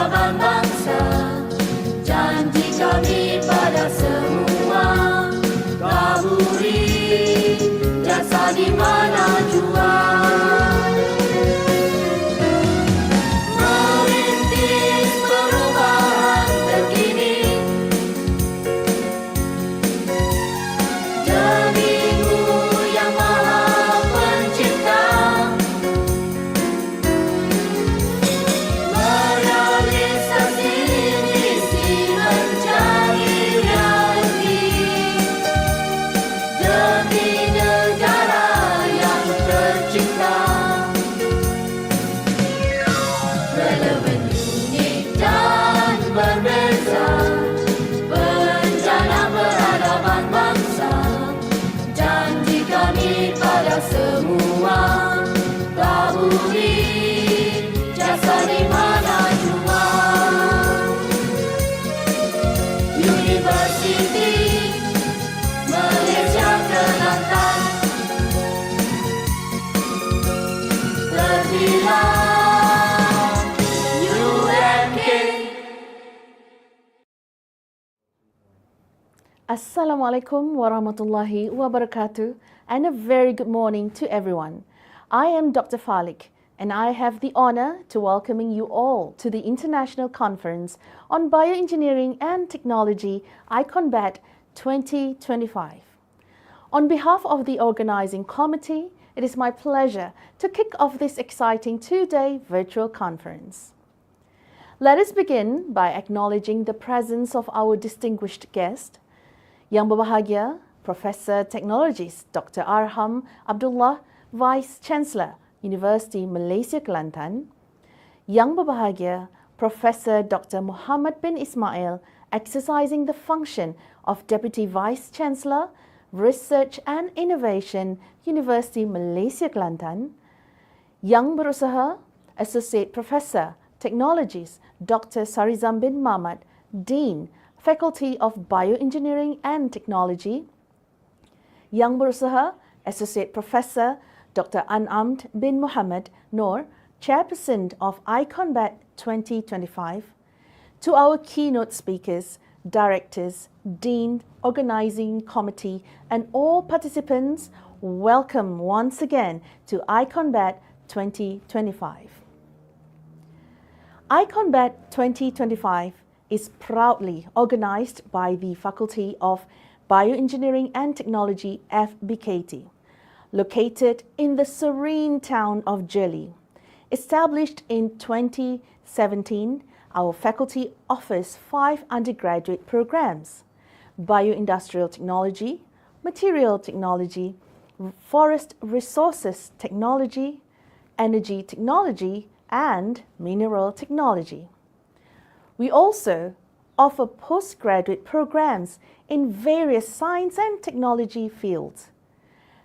peradaban bangsa, janji kami pada semua, taburi jasa di mana jua. Merintis perubahan terkini, demi-Mu yang Maha Pencipta, merealisasi misi mencari realiti demi negara yang tercipta. Relevan, unik dan berbeza, bencana peradaban bangsa, janji kami pada semua, taburi jasa di mana jua. Universiti Malaysia Kelantan terbilang UMK. Assalamualaikum warahmatullahi wabarakatuh, and a very good morning to everyone. I am Dr. Falik, and I have the honor to welcoming you all to the International Conference on Bioengineering and Technology, IConBET 2025. On behalf of the organizing committee, it is my pleasure to kick off this exciting two-day virtual conference. Let us begin by acknowledging the presence of our distinguished guest, Yang Berbahagia Professor Technologist Dr. Arham Abdullah, Vice Chancellor, Universiti Malaysia Kelantan. Yang Berbahagia Professor Dr. Muhammad bin Ismail, exercising the function of Deputy Vice Chancellor, Research and Innovation, Universiti Malaysia Kelantan. Yang Berusaha Associate Professor, Technologist Dr. Sarizam bin Mamat, Dean, Faculty of Bioengineering and Technology. Yang Berusaha Associate Professor Dr. An'amt bin Muhammad Noor, Chairperson of IConBET 2025. To our keynote speakers, directors, dean, organizing committee, and all participants, welcome once again to IConBET 2025. IConBET 2025 is proudly organized by the Faculty of Bioengineering and Technology, FBKT, located in the serene town of Jeli. Established in 2017, our faculty offers 5 undergraduate programs: Bioindustrial Technology, Material Technology, Forest Resources Technology, Energy Technology, and Mineral Technology. We also offer postgraduate programs in various science and technology fields.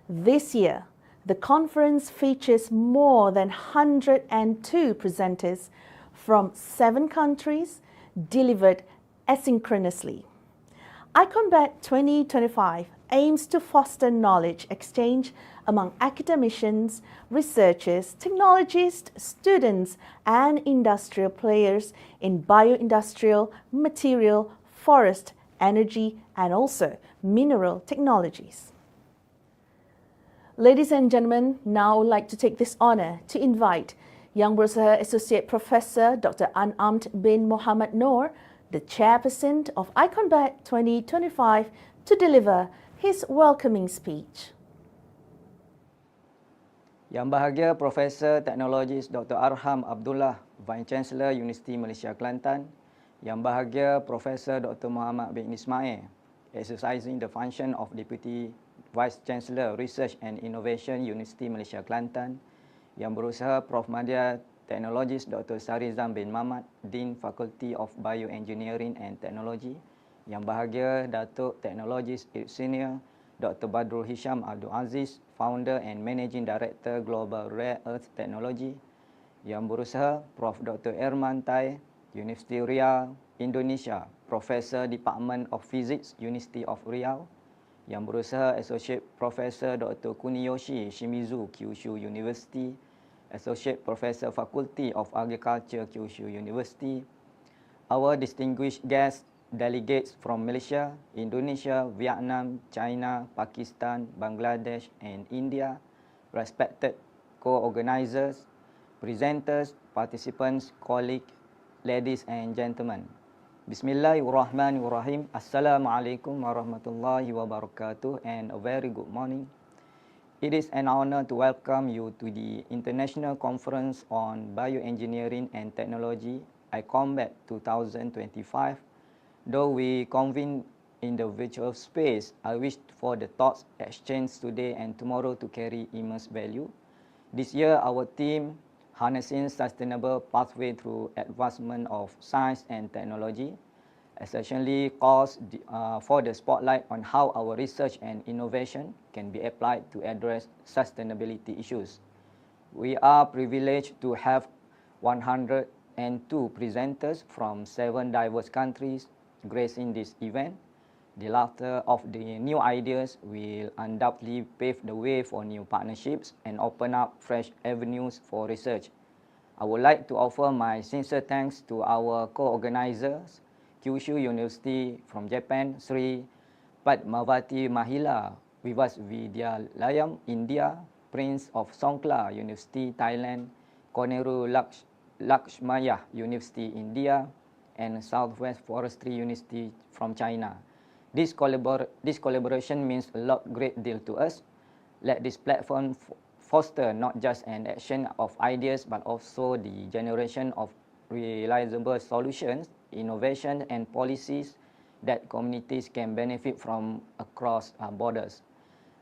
This year, the conference features more than 102 presenters from 7 countries, delivered asynchronously. IConBET 2025 aims to foster knowledge exchange among academicians, researchers, technologists, students, and industrial players in bioindustrial, material, forest, energy, and also mineral technologies. Ladies and gentlemen, now I would like to take this honor to invite Yang Berusaha Associate Professor Dr. An'amt bin Muhammad Noor, the Chairperson of IConBET 2025, to deliver his welcoming speech. Yang Bahagia Profesor Teknologis Dr. Arham Abdullah, Vice Chancellor Universiti Malaysia Kelantan. Yang Bahagia Profesor Dr. Muhammad bin Ismail, exercising the function of Deputy Vice Chancellor Research and Innovation Universiti Malaysia Kelantan. Yang Berusaha Prof. Madya Teknologis Dr. Sarizam bin Mamat, Dean Faculty of Bioengineering and Technology. Yang Bahagia Datuk Teknologis Senior Dr. Badrul Hisham Abdul Aziz, Founder and Managing Director Global Rare Earth Technology. Yang Berusaha Prof. Dr. Erman Tai, Universiti Riau, Indonesia, Professor Department of Physics, University of Riau. Yang Berusaha Associate Professor Dr. Kuniyoshi Shimizu, Kyushu University, Associate Professor Faculty of Agriculture, Kyushu University. our distinguished guests, delegates from Malaysia, Indonesia, Vietnam, China, Pakistan, Bangladesh, and India, respected co-organizers, presenters, participants, colleagues, ladies and gentlemen. Bismillahirrahmanirrahim. Assalamualaikum warahmatullahi wabarakatuh, and a very good morning. It is an honor to welcome you to the International Conference on Bioengineering and Technology, IConBET 2025. Though we convene in the virtual space, I wish for the thoughts exchanged today and tomorrow to carry immense value. This year, our theme, Harnessing Sustainable Pathway Through Advancement of Science and Technology, essentially calls for the spotlight on how our research and innovation can be applied to address sustainability issues. We are privileged to have 102 presenters from 7 diverse countries gracing this event. The laughter of the new ideas will undoubtedly pave the way for new partnerships and open up fresh avenues for research. I would like to offer my sincere thanks to our co-organizers, Kyushu University from Japan, Sri Padmavati Mahila Vidyalaya, India, Prince of Songkla University, Thailand, Koneru Lakshmaya University, India, and Southwest Forestry University from China. This collaboration means a great deal to us. Let this platform foster not just an action of ideas, but also the generation of realizable solutions, innovation, and policies that communities can benefit from across borders.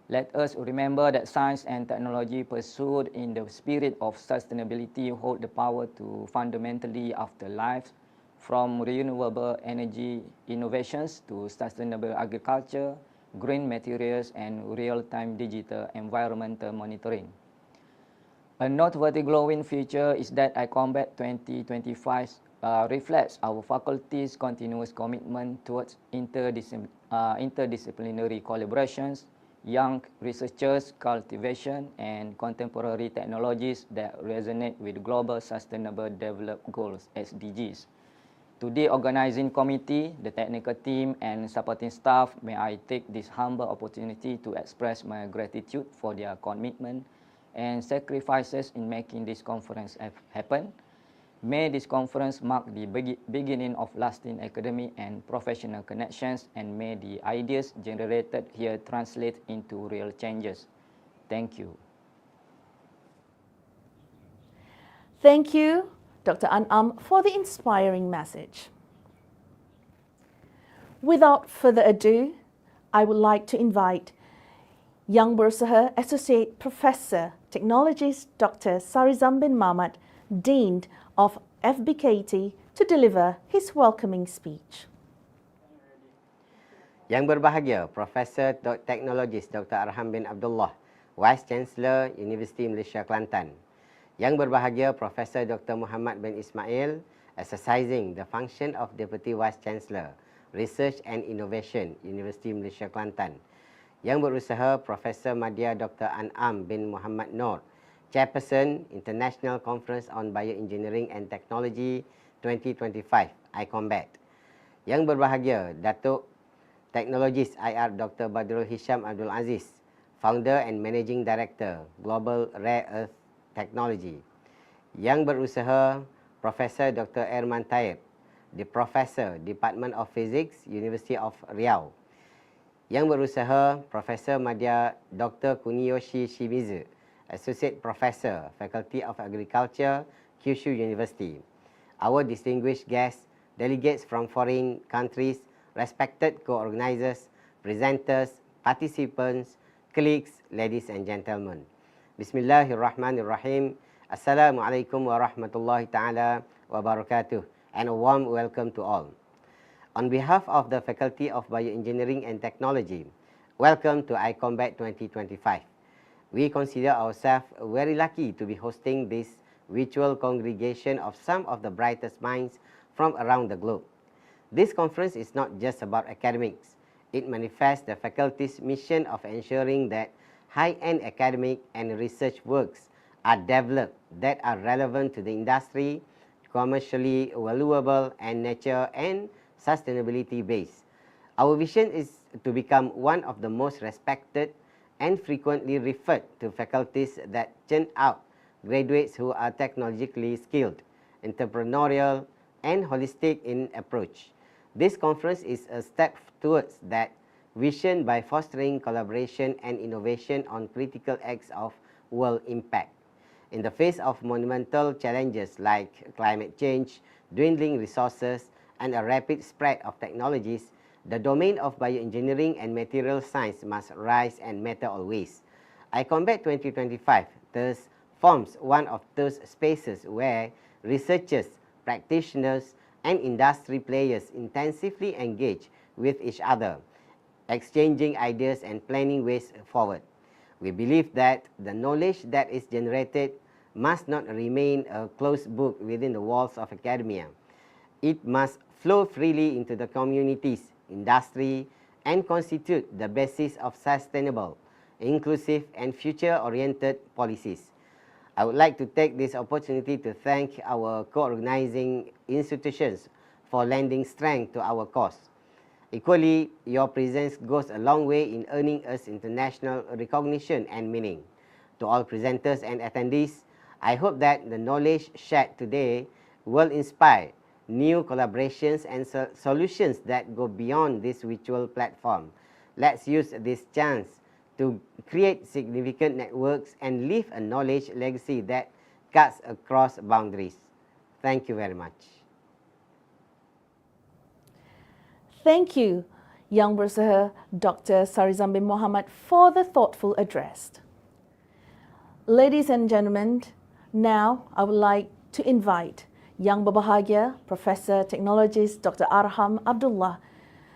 Let us remember that science and technology pursued in the spirit of sustainability hold the power to fundamentally alter lives, from renewable energy innovations to sustainable agriculture, green materials, and real-time digital environmental monitoring. A noteworthy glowing feature is that IConBET 2025 reflects our faculty's continuous commitment towards interdisciplinary collaborations, young researchers, cultivation, and contemporary technologies that resonate with Global Sustainable Development Goals, SDGs. To the organizing committee, the technical team, and supporting staff, may I take this humble opportunity to express my gratitude for their commitment and sacrifices in making this conference happen. May this conference mark the beginning of lasting academic and professional connections, and may the ideas generated here translate into real changes. Thank you. Thank you, Dr. An'am, for the inspiring message. Without further ado, I would like to invite Yang Berusaha Associate Professor, Technologist Dr. Sarizam bin Mamat, Dean of FBKT, to deliver his welcoming speech. Yang berbahagia, Profesor Teknologis Dr. Arham bin Abdullah, Vice Chancellor Universiti Malaysia Kelantan. Yang berbahagia, Profesor Dr. Muhammad bin Ismail, exercising the function of Deputy Vice Chancellor, Research and Innovation, Universiti Malaysia Kelantan. Yang berusaha, Profesor Madya Dr. An'am bin Muhammad Noor, Chairperson, International Conference on Bioengineering and Technology 2025, IConBET. Yang berbahagia, Datuk Teknologis IR Dr. Badrul Hisham Abdul Aziz, Founder and Managing Director, Global Rare Earth Technology. Yang berusaha, Profesor Dr. Erman Taib, the Professor, Department of Physics, University of Riau. Yang berusaha, Profesor Madya Dr. Kuniyoshi Shimizu, Associate Professor, Faculty of Agriculture, Kyushu University. Our distinguished guests, delegates from foreign countries, respected co-organizers, presenters, participants, colleagues, ladies and gentlemen. Bismillahirrahmanirrahim. Assalamualaikum warahmatullahi ta'ala wabarakatuh, and a warm welcome to all. On behalf of the Faculty of Bioengineering and Technology, welcome to IConBET 2025. We consider ourselves very lucky to be hosting this virtual congregation of some of the brightest minds from around the globe. This conference is not just about academics. It manifests the faculty's mission of ensuring that high-end academic and research works are developed that are relevant to the industry, commercially valuable, and nature and sustainability based. Our vision is to become one of the most respected and frequently referred to faculties that churn out graduates who are technologically skilled, entrepreneurial, and holistic in approach. This conference is a step towards that vision by fostering collaboration and innovation on critical acts of world impact. In the face of monumental challenges like climate change, dwindling resources, and a rapid spread of technologies, the domain of bioengineering and material science must rise and matter always. IConBET 2025 thus forms one of those spaces where researchers, practitioners, and industry players intensively engage with each other, exchanging ideas and planning ways forward. We believe that the knowledge that is generated must not remain a closed book within the walls of academia. It must flow freely into the communities, industry, and constitute the basis of sustainable, inclusive, and future-oriented policies. I would like to take this opportunity to thank our co-organizing institutions for lending strength to our cause. Equally, your presence goes a long way in earning us international recognition and meaning. To all presenters and attendees, I hope that the knowledge shared today will inspire new collaborations and solutions that go beyond this virtual platform. Let's use this chance to create significant networks and leave a knowledge legacy that cuts across boundaries. Thank you very much. Thank you, Yang Berusaha Dr. Sarizam bin Mohamad, for the thoughtful address. Ladies and gentlemen, now I would like to invite Yang Berbahagia Professor Technologist Dr. Arham Abdullah,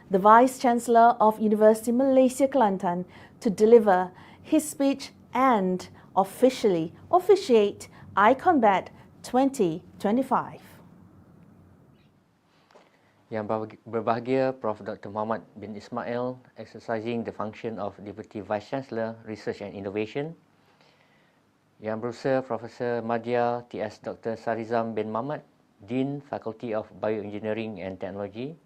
the Vice Chancellor of Universiti Malaysia Kelantan, to deliver his speech and officially officiate IConBET 2025. Yang berbahagia Prof. Dr. Muhammad bin Ismail, exercising the function of Deputy Vice Chancellor, Research and Innovation. Yang Berusaha Profesor Madya T.S. Dr. Sarizam bin Mohamad, Dean, Faculty of Bioengineering and Technology.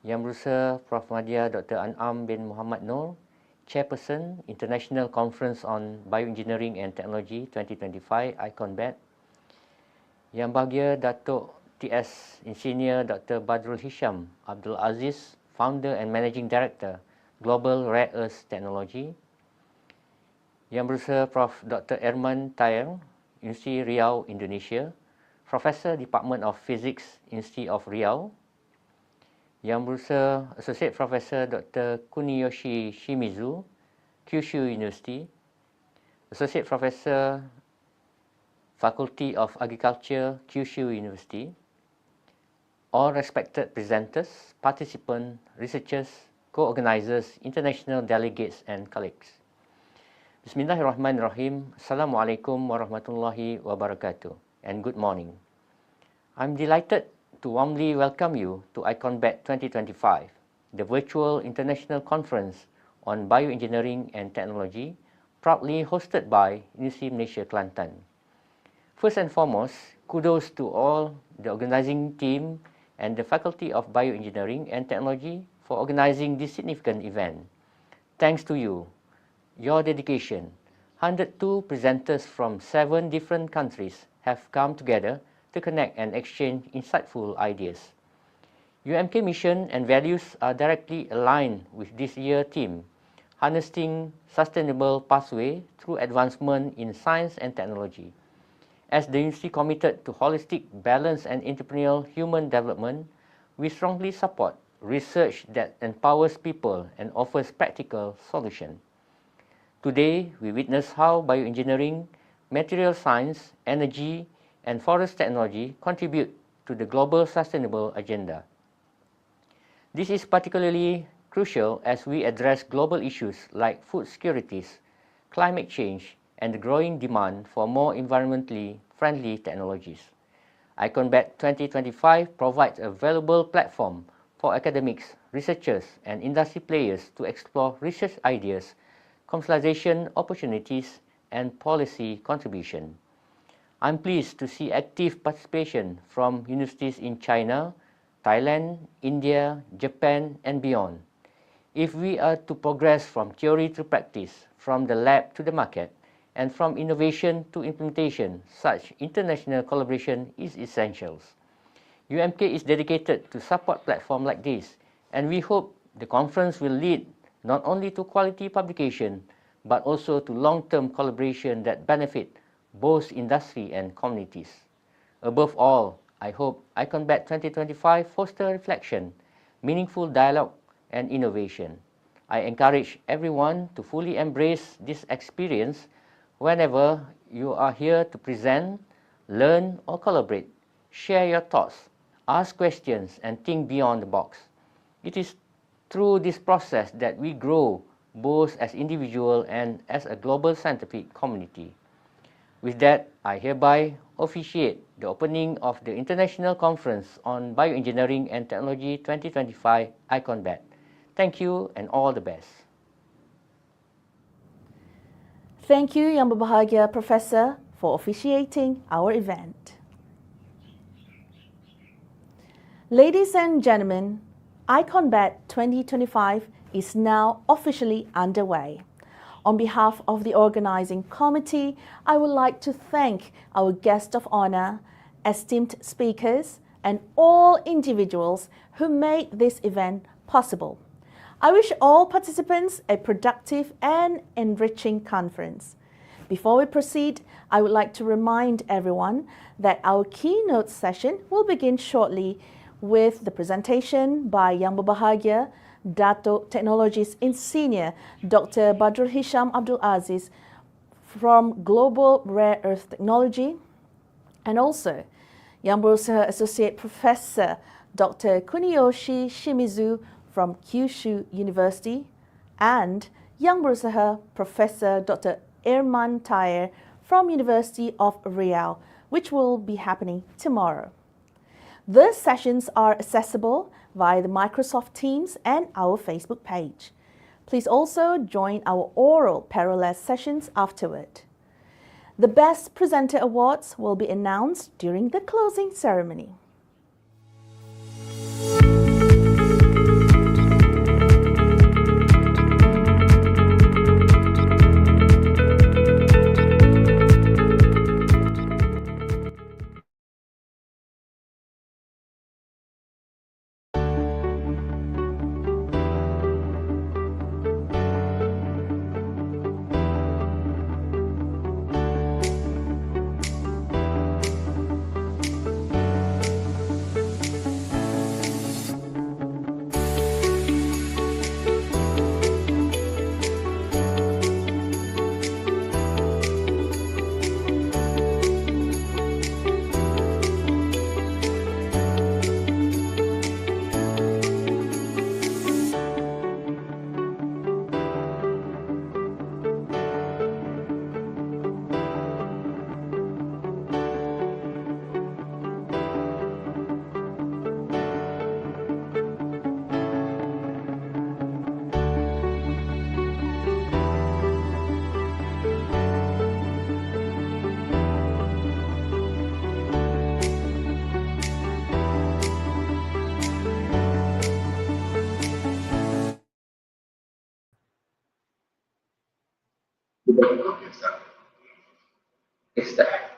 Yang Berusaha Prof. Madya Dr. An'am bin Muhammad Noor, Chairperson, International Conference on Bioengineering and Technology 2025, IConBET. Yang Bahagia Datuk T.S. Engineer Dr. Badrul Hisham Abdul Aziz, Founder and Managing Director, Global Rare Earths Technology. Yang Berusaha Prof. Dr. Erman Tair, Universiti Riau, Indonesia, Professor, Department of Physics, University of Riau. Yang Berusaha Associate Professor Dr. Kuniyoshi Shimizu, Kyushu University, Associate Professor, Faculty of Agriculture, Kyushu University. All respected presenters, participants, researchers, co-organizers, international delegates, and colleagues. Bismillahirrahmanirrahim. Assalamualaikum warahmatullahi wabarakatuh, and good morning. I'm delighted to warmly welcome you to IConBET 2025, the virtual international conference on bioengineering and technology, proudly hosted by Universiti Malaysia Kelantan. First and foremost, kudos to all the organizing team and the Faculty of Bioengineering and Technology for organizing this significant event. Thanks to you, your dedication, 102 presenters from 7 different countries have come together to connect and exchange insightful ideas. UMK mission and values are directly aligned with this year's theme, harnessing sustainable pathway through advancement in science and technology. As the university committed to holistic, balanced, and entrepreneurial human development, we strongly support research that empowers people and offers practical solutions. Today, we witness how bioengineering, material science, energy, and forest technology contribute to the global sustainable agenda. This is particularly crucial as we address global issues like food securities, climate change, and the growing demand for more environmentally friendly technologies. IConBET 2025 provides a valuable platform for academics, researchers, and industry players to explore research ideas, commercialization opportunities, and policy contribution. I'm pleased to see active participation from universities in China, Thailand, India, Japan, and beyond. If we are to progress from theory to practice, from the lab to the market, and from innovation to implementation, such international collaboration is essential. UMK is dedicated to support platforms like this, and we hope the conference will lead not only to quality publication, but also to long-term collaboration that benefit both industry and communities. Above all, I hope IConBET 2025 foster reflection, meaningful dialogue, and innovation. I encourage everyone to fully embrace this experience whenever you are here to present, learn, or collaborate. Share your thoughts, ask questions, and think beyond the box. It is through this process that we grow both as individuals and as a global scientific community. With that, I hereby officiate the opening of the International Conference on Bioengineering and Technology 2025 IConBET. Thank you and all the best. Thank you, Yang Berbahagia Professor, for officiating our event. Ladies and gentlemen, IConBET 2025 is now officially underway. On behalf of the organizing committee, I would like to thank our guests of honor, esteemed speakers, and all individuals who made this event possible. I wish all participants a productive and enriching conference. Before we proceed, I would like to remind everyone that our keynote session will begin shortly with the presentation by Yang Berbahagia Dato Technologies in Senior Dr. Badrul Hisham Abdul Aziz from Global Rare Earth Technology, and also Yang Berusaha Associate Professor Dr. Kuniyoshi Shimizu from Kyushu University, and Yang Berusaha Professor Dr. Irman Tayer from University of Riau, which will be happening tomorrow. The sessions are accessible via the Microsoft Teams and our Facebook page. Please also join our oral parallel sessions afterward. The Best Presenter Awards will be announced during the closing ceremony.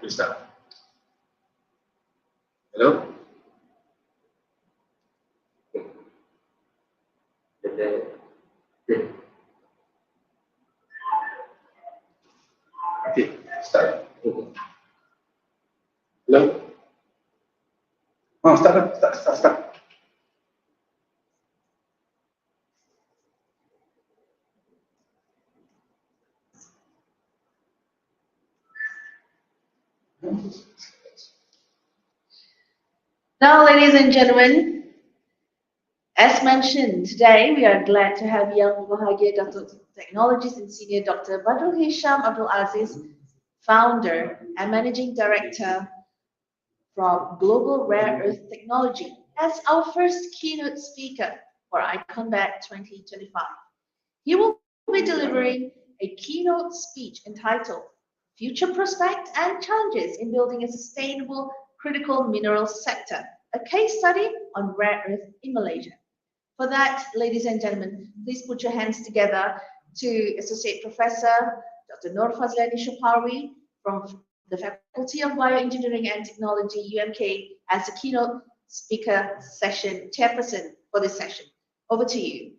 Start. Hello? Okay, start. Hello? Oh, start. Now, ladies and gentlemen, as mentioned, today we are glad to have Yang Berbahagia Dato Technologies and Senior Dr. Badrul Hisham Abdul Aziz, Founder and Managing Director from Global Rare Earth Technology, as our first keynote speaker for IConBET 2025. He will be delivering a keynote speech entitled future prospects and challenges in building a sustainable critical minerals sector, a case study on rare earth in Malaysia. For that, ladies and gentlemen, please put your hands together to Associate Professor Dr. Nur Fazliani Shaparwi from the Faculty of Bioengineering and Technology, UMK, as the keynote speaker session chairperson for this session. Over to you.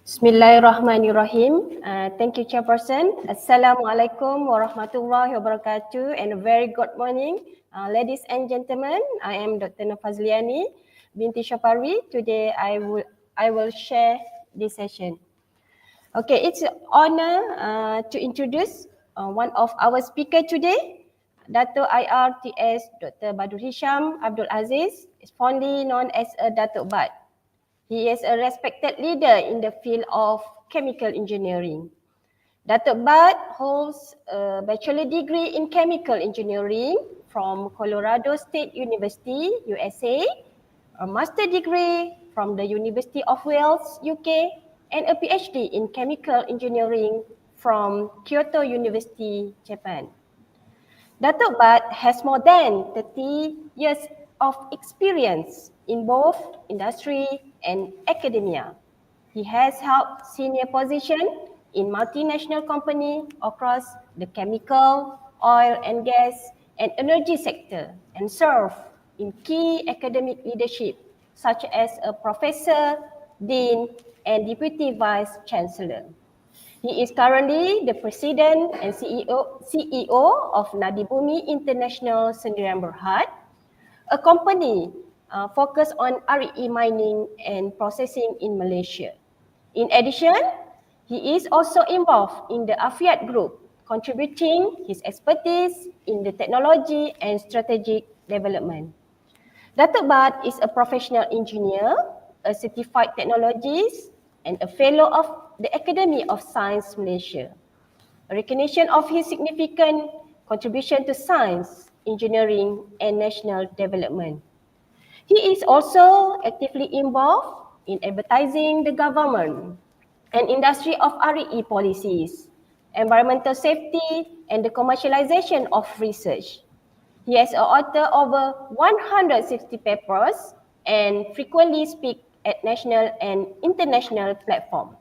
Bismillahirrahmanirrahim. Thank you, Chairperson. Assalamualaikum warahmatullahi wabarakatuh, and a very good morning, ladies and gentlemen. I am Dr. Nur Fazliani binti Shaparwi. Today, I will share this session. Okay, it's an honor to introduce one of our speaker today, Dato' IRTS Dr. Badur Hisham Abdul Aziz, is fondly known as Dato' Bad. He is a respected leader in the field of chemical engineering. Dato' Bad holds a bachelor degree in chemical engineering from Colorado State University, USA, a master degree from the University of Wales, UK, and a PhD in chemical engineering from Kyoto University, Japan. Dato' Bad has more than 30 years of experience in both industry and academia. He has held senior position in multinational companies across the chemical, oil and gas, and energy sector, and served in key academic leadership such as a professor, dean, and deputy vice chancellor. He is currently the president and CEO of Nadibumi International Sdn Bhd, a company focused on RE mining and processing in Malaysia. In addition, he is also involved in the Afiat Group, contributing his expertise in the technology and strategic development. Dato' Bad is a professional engineer, a certified technologist, and a fellow of the Academy of Science Malaysia. A recognition of his significant contribution to science, engineering, and national development. He is also actively involved in advertising the government and industry of RE policies, environmental safety, and the commercialization of research. He has authored over 160 papers and frequently speaks at national and international platforms.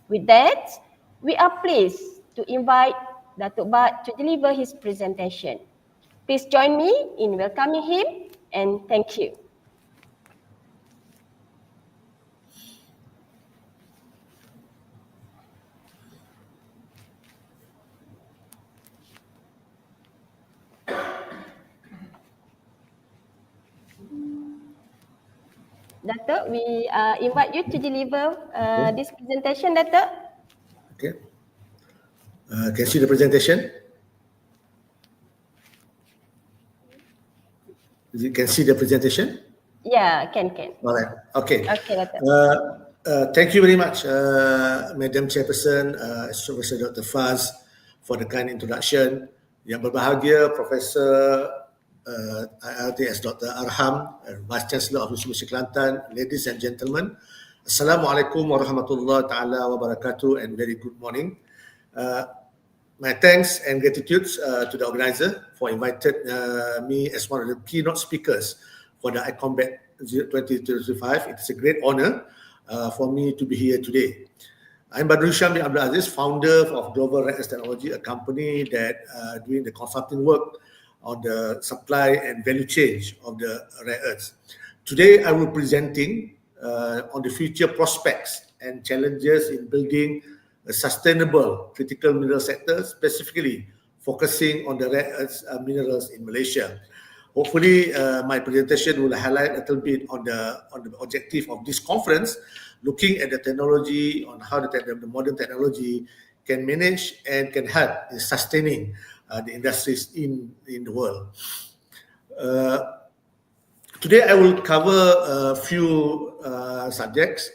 With that, we are pleased to invite Dato' Bad to deliver his presentation. Please join me in welcoming him, and thank you. Dato', we invite you to deliver this presentation, Dato'. Okay. Can you see the presentation? You can see the presentation? Yeah, can. All right. Okay. Okay, Dato'. Thank you very much, Madam Chairperson, Professor Dr. Faz, for the kind introduction. Yang berbahagia, Professor IRTS Dr. Arham, Vice Chancellor of Universiti Kelantan, ladies and gentlemen, Assalamualaikum warahmatullahi ta'ala wabarakatuh, and very good morning. My thanks and gratitude to the organizer for inviting me as one of the keynote speakers for the IConBET 2025. It's a great honor for me to be here today. I'm Badur Hisham bin Abdul Aziz, founder of Global Rare Earth Technology, a company that doing the consulting work on the supply and value chain of the rare earths. Today, I will be presenting on the future prospects and challenges in building a sustainable critical mineral sector, specifically focusing on the rare earth minerals in Malaysia. Hopefully, my presentation will highlight a little bit on the objective of this conference, looking at the technology, on how the modern technology can manage and can help in sustaining the industries in the world. Today, I will cover a few subjects.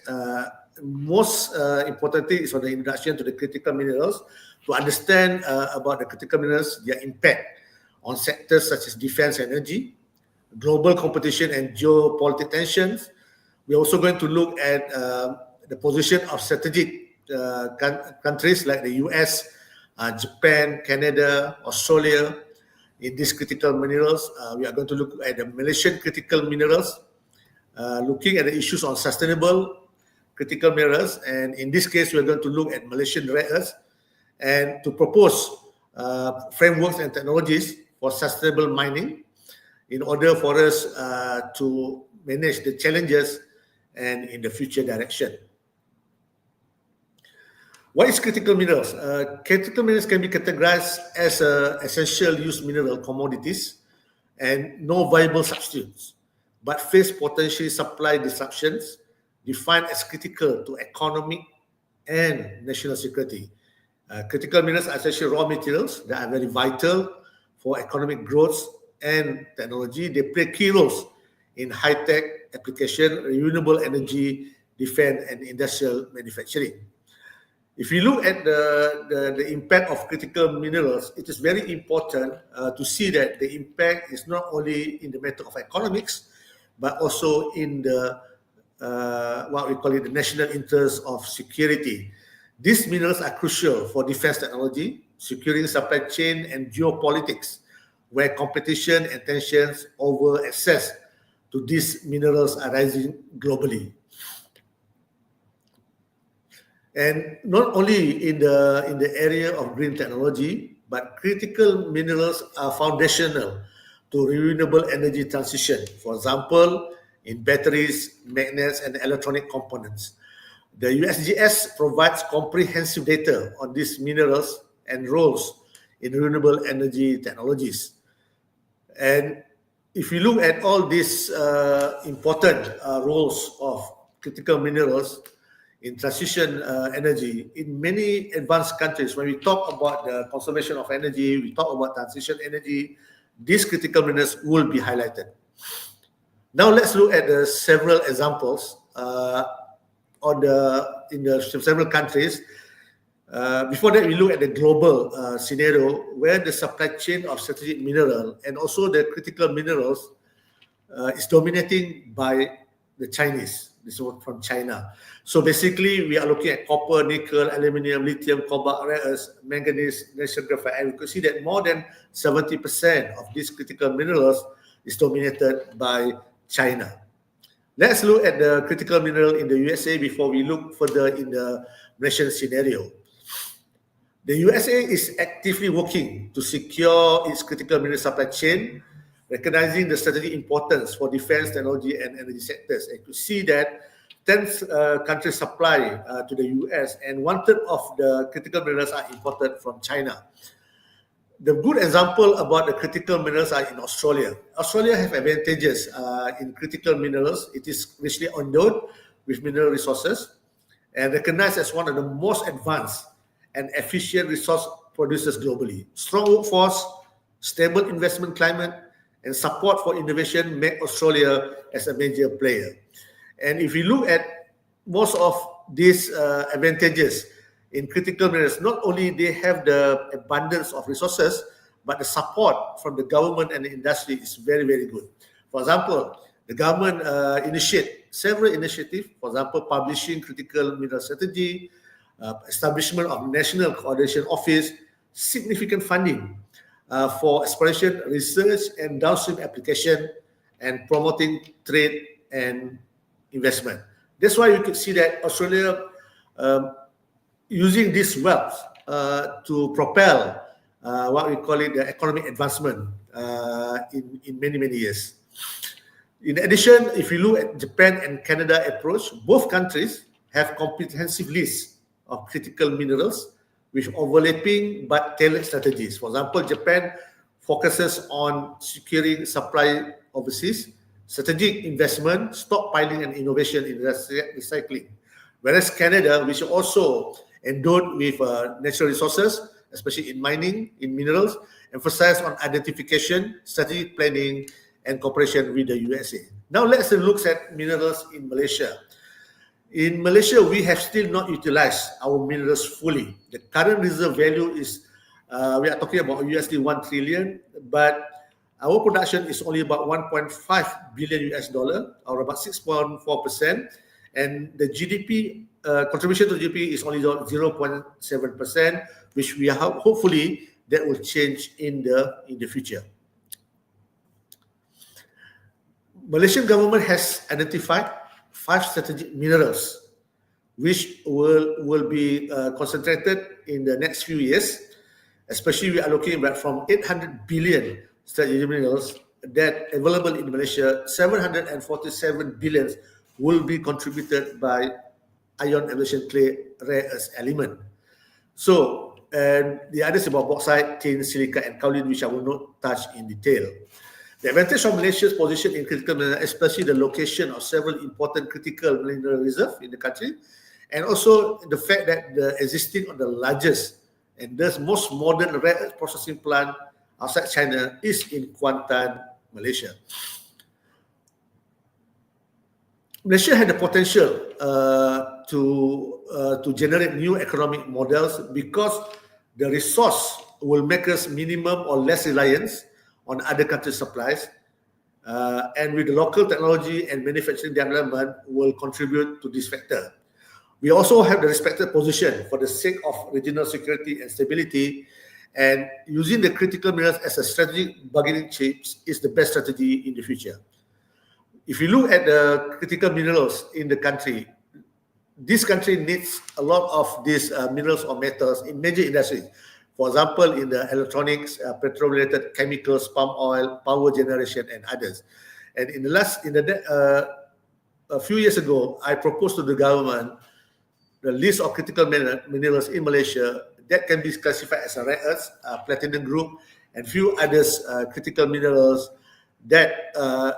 Most importantly is on the introduction to the critical minerals, to understand about the critical minerals, their impact on sectors such as defense energy, global competition and geopolitical tensions. We're also going to look at the position of strategic countries like the US, Japan, Canada, Australia. In these critical minerals, we are going to look at the Malaysian critical minerals, looking at the issues on sustainable critical minerals, and in this case, we are going to look at Malaysian rare earths and to propose frameworks and technologies for sustainable mining in order for us to manage the challenges and in the future direction. What is critical minerals? Critical minerals can be categorized as essential use mineral commodities and no viable substitutes, but face potential supply disruptions defined as critical to economic and national security. Critical minerals are essential raw materials that are very vital for economic growth and technology. They play key roles in high-tech application, renewable energy, defense, and industrial manufacturing. If you look at the impact of critical minerals, it is very important to see that the impact is not only in the matter of economics, but also in the what we call it the national interest of security. These minerals are crucial for defense technology, securing supply chain, and geopolitics, where competition and tensions over access to these minerals are rising globally. And not only in the area of green technology, but critical minerals are foundational to renewable energy transition. For example, in batteries, magnets, and electronic components. The USGS provides comprehensive data on these minerals and roles in renewable energy technologies. And if you look at all these important roles of critical minerals in transition energy, in many advanced countries, when we talk about the conservation of energy, we talk about transition energy, these critical minerals will be highlighted. Now let's look at the several examples in the several countries. Before that, we look at the global scenario where the supply chain of strategic mineral and also the critical minerals is dominating by the Chinese. This one from China. So basically, we are looking at copper, nickel, aluminium, lithium, cobalt, rare earths, manganese, natural graphite, and we could see that more than 70% of these critical minerals is dominated by China. Let's look at the critical mineral in the USA before we look further in the Malaysian scenario. The USA is actively working to secure its critical mineral supply chain, recognizing the strategic importance for defense, technology, and energy sectors. And you could see that 10 countries supply to the US, and 1/3 of the critical minerals are imported from China. The good example about the critical minerals are in Australia. Australia have advantages in critical minerals. It is richly endowed with mineral resources and recognized as one of the most advanced and efficient resource producers globally. Strong workforce, stable investment climate, and support for innovation make Australia as a major player. And if you look at most of these advantages in critical minerals, not only they have the abundance of resources, but the support from the government and the industry is very, very good. For example, the government initiate several initiatives, for example, publishing critical mineral strategy, establishment of National Coordination Office, significant funding for exploration, research, and downstream application, and promoting trade and investment. That's why you could see that Australia using this wealth to propel what we call it the economic advancement in many, many years. In addition, if you look at Japan and Canada approach, both countries have comprehensive lists of critical minerals with overlapping but tailored strategies. For example, Japan focuses on securing supply overseas, strategic investment, stockpiling, and innovation in recycling. Whereas Canada, which also endowed with natural resources, especially in mining, in minerals, emphasize on identification, strategic planning, and cooperation with the USA. Now let's look at minerals in Malaysia. In Malaysia, we have still not utilized our minerals fully. The current reserve value is, we are talking about USD 1 trillion, but our production is only about 1.5 billion US dollar, or about 6.4%, and the GDP contribution to GDP is only 0.7%, which we are hopefully that will change in the future. Malaysian government has identified 5 strategic minerals which will be concentrated in the next few years. Especially we are looking at from 800 billion strategic minerals that available in Malaysia, 747 billion will be contributed by ion evolution clay rare earth element. So, and the others about bauxite, tin, silica, and kaolin, which I will not touch in detail. The advantage of Malaysia's position in critical mineral, especially the location of several important critical mineral reserves in the country, and also the fact that the existing of the largest and thus most modern rare earth processing plant outside China is in Kelantan, Malaysia. Malaysia had the potential to generate new economic models because the resource will make us minimum or less reliance on other countries' supplies, and with the local technology and manufacturing development will contribute to this factor. We also have the respected position for the sake of regional security and stability, and using the critical minerals as a strategic bargaining chip is the best strategy in the future. If you look at the critical minerals in the country, this country needs a lot of these minerals or metals in major industries. For example, in the electronics, petrol-related chemicals, palm oil, power generation, and others. And a few years ago, I proposed to the government the list of critical minerals in Malaysia that can be classified as a rare earths, platinum group, and few others critical minerals that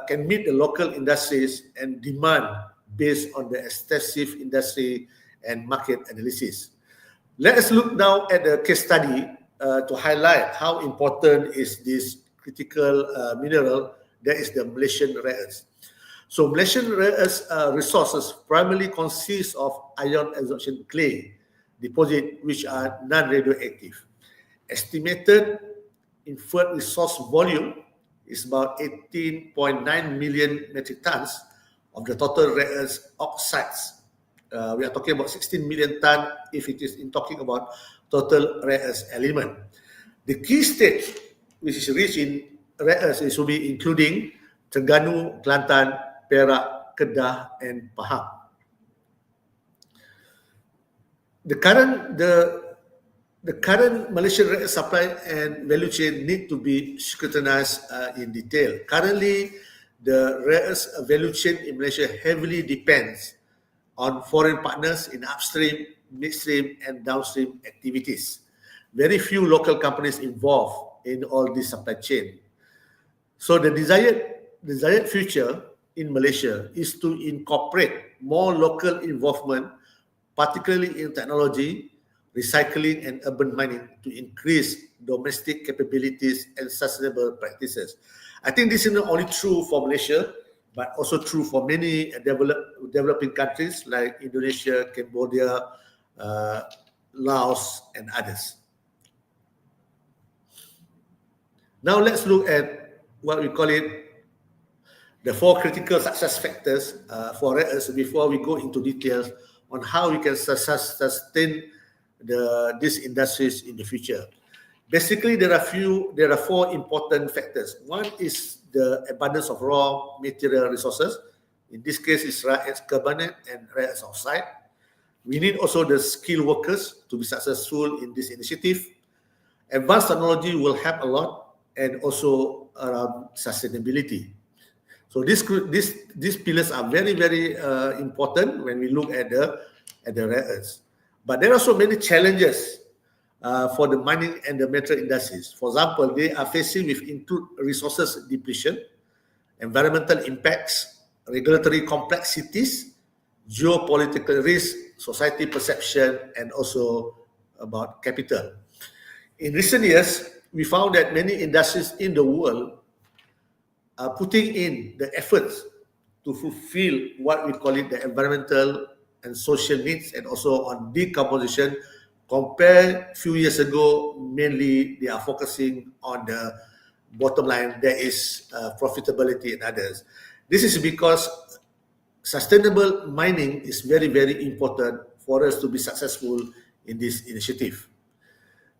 can meet the local industries and demand based on the extensive industry and market analysis. Let us look now at the case study to highlight how important is this critical mineral that is the Malaysian rare earths. So Malaysian rare earths resources primarily consist of ion adsorption clay deposit which are non-radioactive. Estimated inferred resource volume is about 18.9 million metric tons of the total rare earth oxides. We are talking about 16 million ton if it is in talking about total rare earth element. The key stage which is rich in rare earths is will be including Terengganu, Kelantan, Perak, Kedah, and Pahang. The current Malaysian rare earth supply and value chain need to be scrutinized in detail. Currently, the rare earth value chain in Malaysia heavily depends on foreign partners in upstream, midstream, and downstream activities. Very few local companies involved in all this supply chain. So the desired future in Malaysia is to incorporate more local involvement, particularly in technology, recycling, and urban mining to increase domestic capabilities and sustainable practices. I think this is not only true for Malaysia, but also true for many developing countries like Indonesia, Cambodia, Laos, and others. Now let's look at what we call it the 4 critical success factors for rare earths before we go into details on how we can sustain these industries in the future. Basically, there are 4 important factors. One is the abundance of raw material resources. In this case, it's rare earth carbonate and rare earth oxide. We need also the skilled workers to be successful in this initiative. Advanced technology will help a lot, and also around sustainability. So these pillars are very, very important when we look at the rare earths. But there are so many challenges for the mining and the metal industries. For example, they are facing with include resources depletion, environmental impacts, regulatory complexities, geopolitical risk, society perception, and also about capital. In recent years, we found that many industries in the world are putting in the efforts to fulfill what we call it the environmental and social needs, and also on decarbonization. Compared a few years ago, mainly they are focusing on the bottom line, there is profitability and others. This is because sustainable mining is very, very important for us to be successful in this initiative.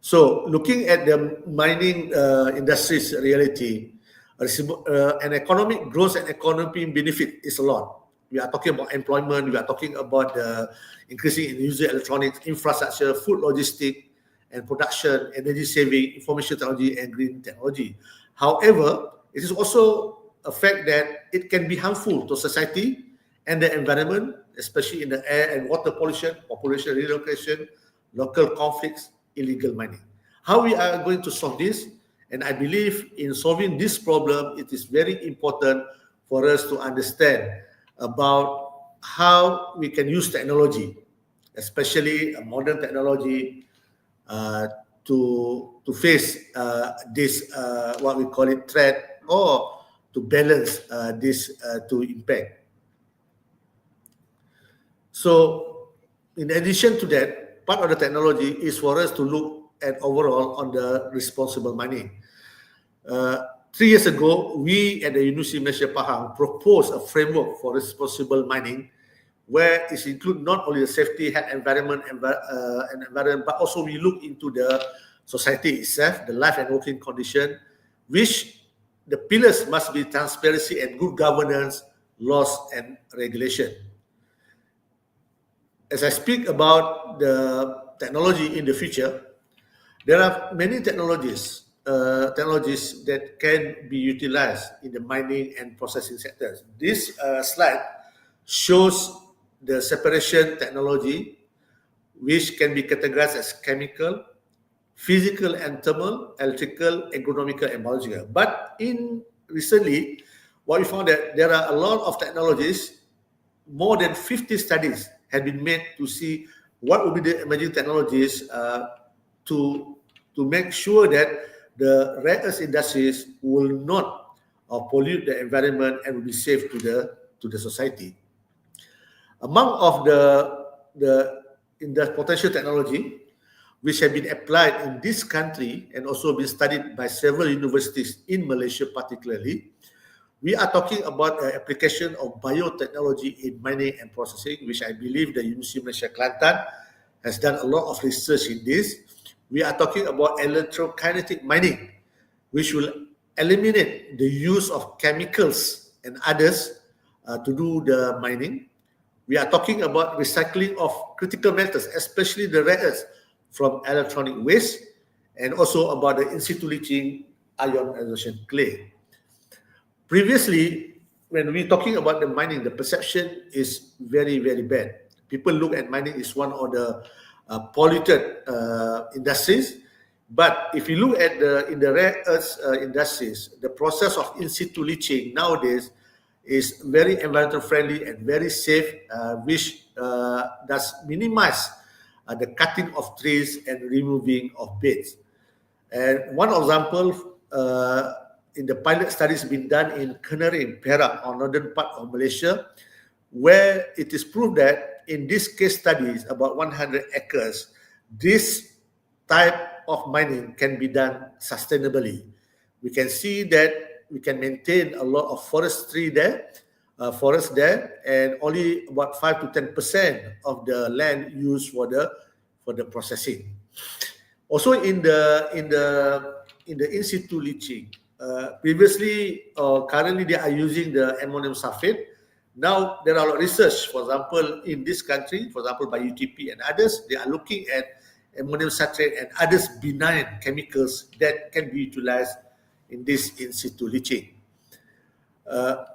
So looking at the mining industry's reality, an economic growth and economic benefit is a lot. We are talking about employment, we are talking about the increasing in user electronics, infrastructure, food logistics and production, energy saving, information technology and green technology. However, it is also a fact that it can be harmful to society and the environment, especially in the air and water pollution, population relocation, local conflicts, illegal mining. How we are going to solve this? And I believe in solving this problem, it is very important for us to understand about how we can use technology, especially modern technology, to face this what we call it threat, or to balance this to impact. So in addition to that, part of the technology is for us to look at overall on the responsible mining. 3 years ago, we at the Universiti Malaysia Pahang proposed a framework for responsible mining, where it includes not only the safety, health, environment, and environment, but also we look into the society itself, the life and working condition, which the pillars must be transparency and good governance, laws and regulation. As I speak about the technology in the future, there are many technologies that can be utilized in the mining and processing sectors. This slide shows the separation technology, which can be categorized as chemical, physical and thermal, electrical, agronomical, and biological. But recently, what we found that there are a lot of technologies, more than 50 studies have been made to see what will be the emerging technologies to make sure that the rare earth industries will not pollute the environment and will be safe to the society. Among of the potential technology which have been applied in this country and also been studied by several universities in Malaysia particularly, we are talking about the application of biotechnology in mining and processing, which I believe the Universiti Malaysia Kelantan has done a lot of research in this. We are talking about electrokinetic mining, which will eliminate the use of chemicals and others to do the mining. We are talking about recycling of critical metals, especially the rare earths, from electronic waste, and also about the in situ leaching ionization clay. Previously, when we're talking about the mining, the perception is very, very bad. People look at mining as one of the polluted industries. But if you look at in the rare earth industries, the process of in situ leaching nowadays is very environmental friendly and very safe, which does minimize the cutting of trees and removing of beds. And one example, in the pilot studies been done in Kenari, in Perak, on northern part of Malaysia, where it is proved that in this case studies, about 100 acres, this type of mining can be done sustainably. We can see that we can maintain a lot of forestry there, and only about 5 to 10% of the land used for the processing. Also in the in situ leaching, previously currently they are using the ammonium sulfate. Now there are a lot of research, for example, in this country, for example by UTP and others, they are looking at ammonium citrate and others benign chemicals that can be utilized in this in situ leaching.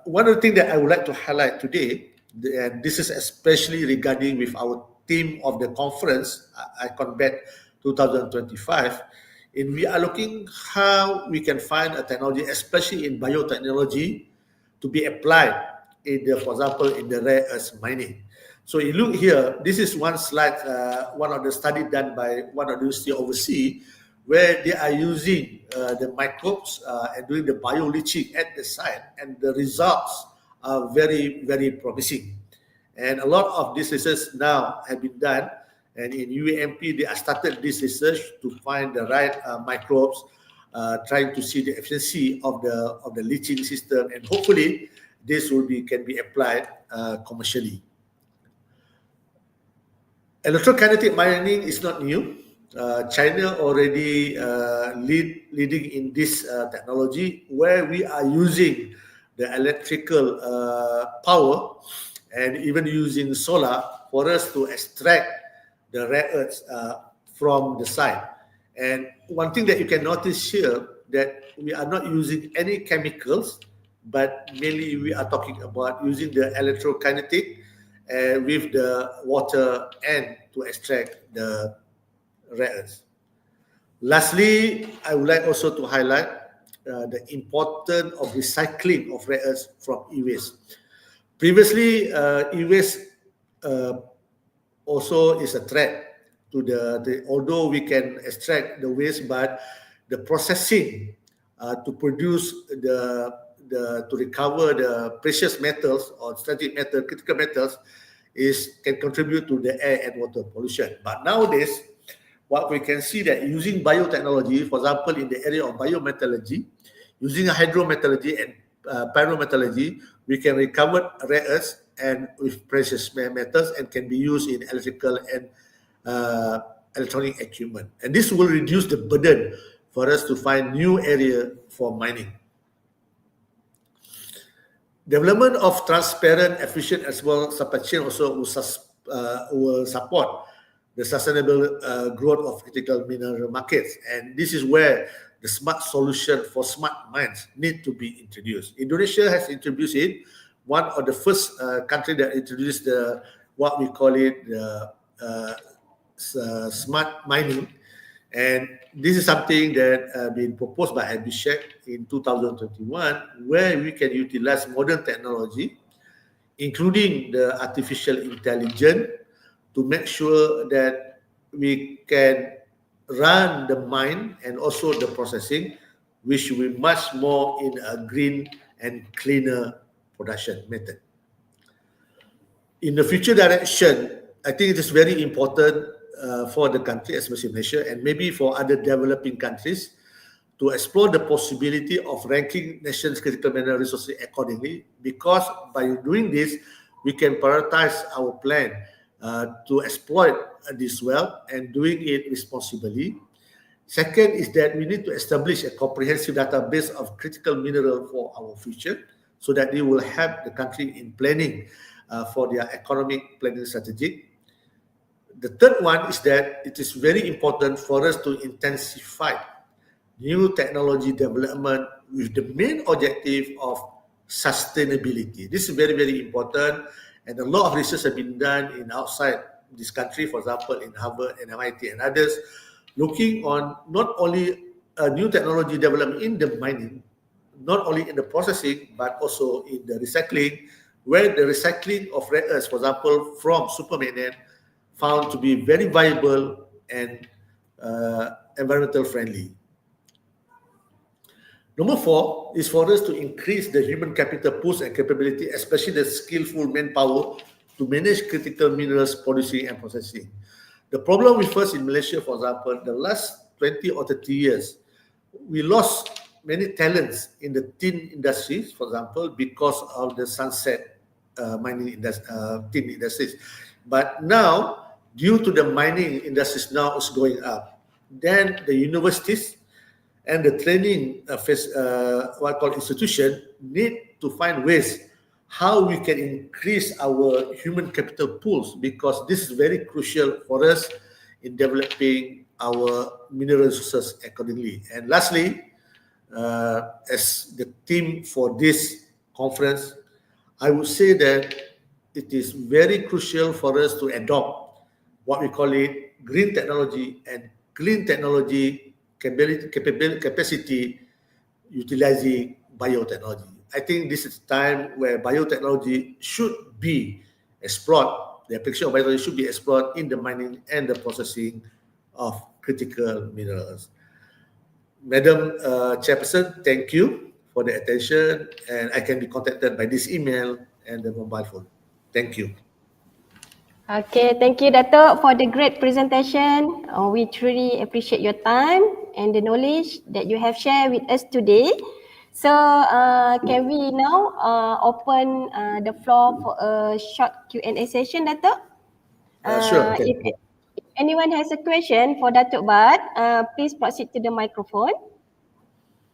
One of the things that I would like to highlight today, and this is especially regarding with our theme of the conference, IConBET 2025, and we are looking how we can find a technology, especially in biotechnology, to be applied in the, for example, in the rare earth mining. So you look here, this is one slide, one of the study done by one of the university overseas, where they are using the microbes and doing the bio-leaching at the site, and the results are very, very promising. And a lot of this research now have been done, and in UAMP they have started this research to find the right microbes, trying to see the efficiency of the leaching system, and hopefully this can be applied commercially. Electrokinetic mining is not new. China already leading in this technology, where we are using the electrical power and even using solar for us to extract the rare earths from the site. And one thing that you can notice here, that we are not using any chemicals, but mainly we are talking about using the electrokinetic with the water and to extract the rare earths. Lastly, I would like also to highlight the importance of recycling of rare earths from e-waste. Previously, e-waste also is a threat to although we can extract the waste, but the processing to produce to recover the precious metals or strategic metal, critical metals, can contribute to the air and water pollution. But nowadays, what we can see that using biotechnology, for example, in the area of biometallurgy, using hydrometallurgy and pyrometallurgy, we can recover rare earths and with precious metals and can be used in electrical and electronic equipment. And this will reduce the burden for us to find new area for mining. Development of transparent, efficient, as well as supply chain also will support the sustainable growth of critical mineral markets. And this is where the smart solution for smart mines need to be introduced. Indonesia has introduced it, one of the first country that introduced what we call it smart mining. And this is something that been proposed by Abhishek in 2021, where we can utilize modern technology, including the artificial intelligence, to make sure that we can run the mine and also the processing, which will be much more in a green and cleaner production method. In the future direction, I think it is very important for the country, especially Malaysia, and maybe for other developing countries, to explore the possibility of ranking nations' critical mineral resources accordingly, because by doing this, we can prioritize our plan to exploit this wealth and doing it responsibly. Second is that we need to establish a comprehensive database of critical mineral for our future, so that they will help the country in planning for their economic planning strategy. The third one is that it is very important for us to intensify new technology development with the main objective of sustainability. This is very, very important, and a lot of research has been done in outside this country, for example, in Harvard and MIT and others, looking on not only new technology development in the mining, not only in the processing, but also in the recycling, where the recycling of rare earths, for example, from supermagnet, found to be very viable and environmental friendly. Number 4 is for us to increase the human capital pools and capability, especially the skillful manpower to manage critical minerals producing and processing. The problem with us in Malaysia, for example, the last 20 or 30 years, we lost many talents in the tin industries, for example, because of the sunset tin industries. But now, due to the mining industries now is going up, then the universities and the training what I call institution need to find ways how we can increase our human capital pools, because this is very crucial for us in developing our mineral resources accordingly. And lastly, as the theme for this conference, I would say that it is very crucial for us to adopt what we call it green technology and clean technology capacity utilizing biotechnology. I think this is time where biotechnology should be explored. The application of biotechnology should be explored in the mining and the processing of critical minerals. Madam Chairperson, thank you for the attention, and I can be contacted by this email and the mobile phone. Thank you. Okay, thank you, Dato', for the great presentation. We truly appreciate your time and the knowledge that you have shared with us today. So, can we now open the floor for a short Q&A session, Dato'? Sure. Okay. If anyone has a question for Datuk Bad, please proceed to the microphone.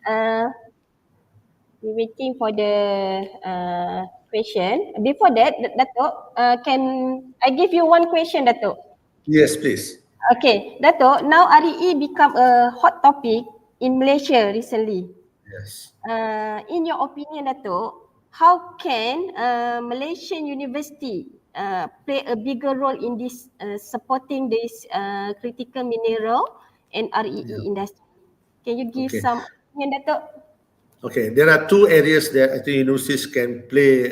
We're waiting for the question. Before that, Datuk, can I give you one question, Datuk? Yes, please. Okay, Datuk, now REE become a hot topic in Malaysia recently. Yes. In your opinion, Datuk, how can Malaysian University play a bigger role in this supporting this critical mineral and REE industry? Can you give Okay. some opinion, Datuk? Okay, there are two areas that I think universities can play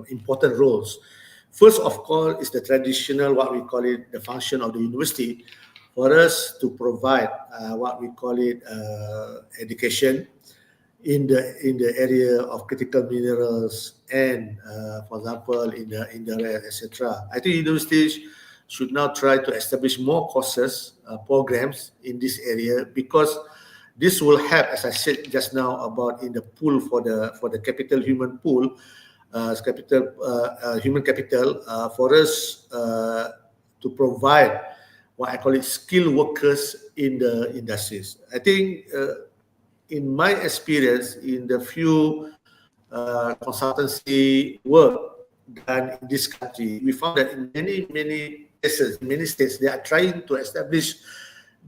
important roles. First of all is the traditional, what we call it, the function of the university, for us to provide what we call it education in the area of critical minerals and, for example, in the rare, etc. I think universities should now try to establish more courses, programs in this area, because this will help, as I said just now, about in the pool for the capital human pool, human capital, for us to provide what I call it skilled workers in the industries. I think in my experience in the few consultancy work done in this country, we found that in many places, many states, they are trying to establish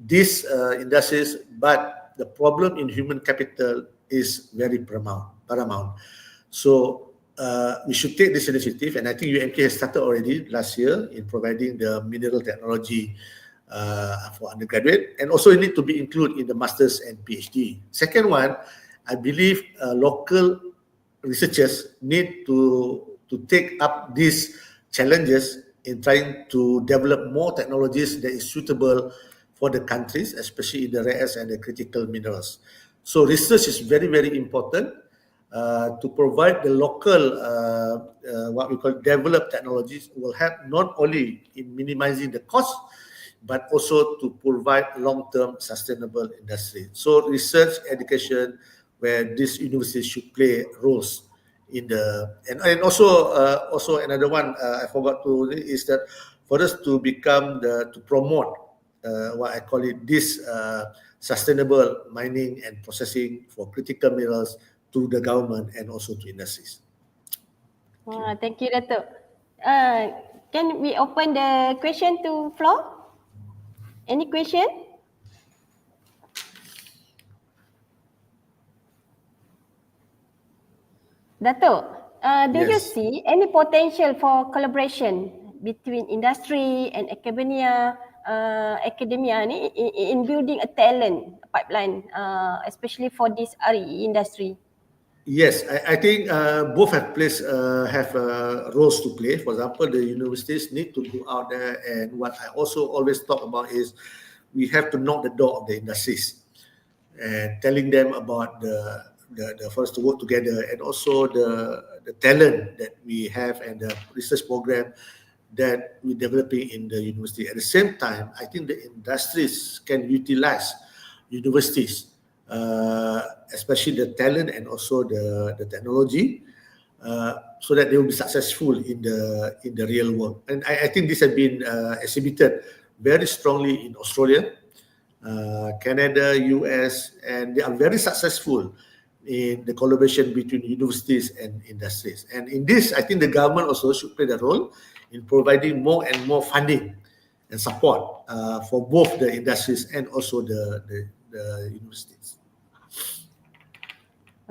these industries, but the problem in human capital is very paramount. So we should take this initiative, and I think UMK has started already last year in providing the mineral technology for undergraduate, and also it need to be included in the masters and PhD. Second one, I believe local researchers need to take up these challenges in trying to develop more technologies that is suitable for the countries, especially in the rare earths and the critical minerals. So research is very, very important to provide the local, what we call developed technologies, will help not only in minimizing the cost, but also to provide long-term sustainable industry. So research, education, where these universities should play roles in the, and also another one I forgot to is that for us to to promote what I call it this sustainable mining and processing for critical minerals to the government and also to industries. Thank you, Datuk. Can we open the question to floor? Any question? Datuk, do you Yes. see any potential for collaboration between industry and academia in building a talent pipeline, especially for this RE industry? Yes, I think both have roles to play. For example, the universities need to go out there, and what I also always talk about is we have to knock the door of the industries and telling them about the first to work together, and also the talent that we have and the research program that we're developing in the university. At the same time, I think the industries can utilize universities, especially the talent and also the technology, so that they will be successful in the real world. And I think this has been exhibited very strongly in Australia, Canada, US, and they are very successful in the collaboration between universities and industries. And in this, I think the government also should play the role in providing more and more funding and support for both the industries and also the universities.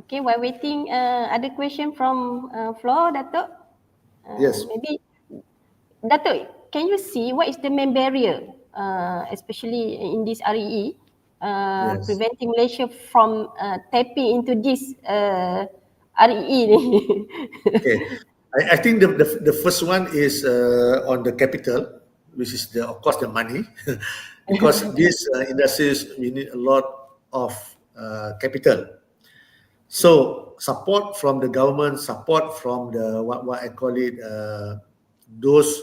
Okay, while waiting, other question from floor, Datuk? Yes. Maybe, Datuk, can you see what is the main barrier, especially in this REE, Yes. preventing Malaysia from tapping into this REE? Okay, I think the first one is on the capital, which is of course the money, because these industries we need a lot of capital. So support from the government, support from the what I call it, those,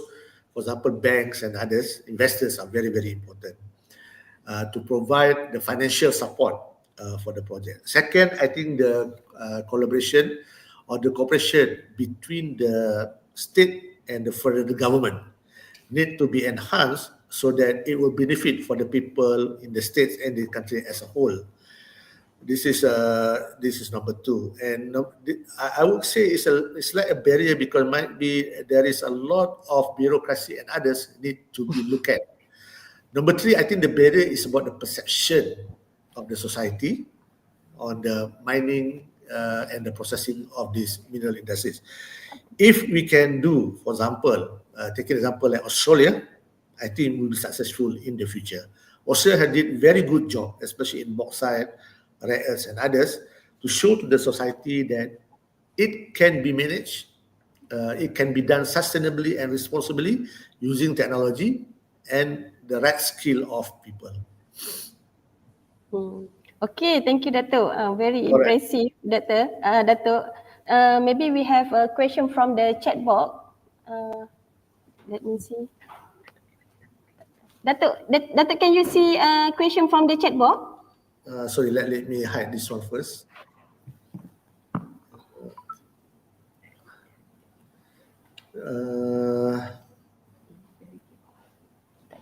for example, banks and others, investors are very, very important to provide the financial support for the project. Second, I think the collaboration or the cooperation between the state and the federal government need to be enhanced so that it will benefit for the people in the states and the country as a whole. This is number two, and I would say it's like a barrier because might be there is a lot of bureaucracy and others need to be looked at. Number three, I think the barrier is about the perception of the society on the mining and the processing of these mineral industries. If we can do, for example, take an example like Australia, I think we'll be successful in the future. Australia did very good job, especially in bauxite, rare earths and others, to show to the society that it can be managed, it can be done sustainably and responsibly using technology and the right skill of people. Okay, thank you, Dato'. Very Correct. impressive, Dato'. Maybe we have a question from the chat box. Let me see. Dato', can you see a question from the chat box? Sorry, let me hide this one first.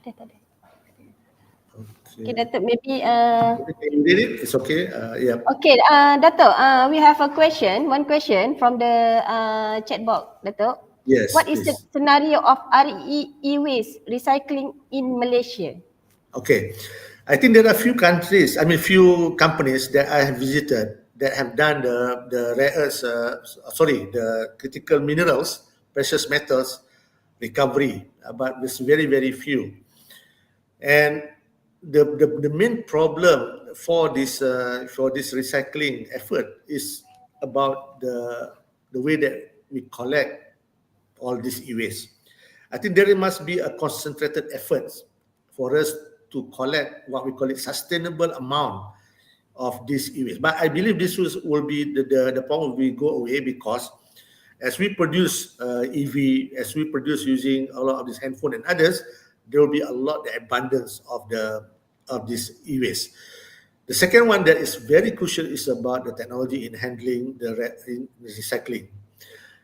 Tak ada. Okay, Dato', maybe You did it? It's okay. Yeah. okay, Dato', we have a question, one question from the chat box, Dato'. Yes. What is the please. scenario of RE e-waste recycling in Malaysia? Okay. I think there are few countries, few companies that I have visited that have done the rare earths, the critical minerals, precious metals recovery, but there's very, very few. And the main problem for this recycling effort is about the way that we collect all this e-waste. I think there must be a concentrated effort for us to collect what we call it sustainable amount of this e-waste. But I believe this will be the problem will go away because as we produce EV, as we produce using a lot of this handphone and others, there will be a lot of abundance of this e-waste. The second one that is very crucial is about the technology in handling in recycling.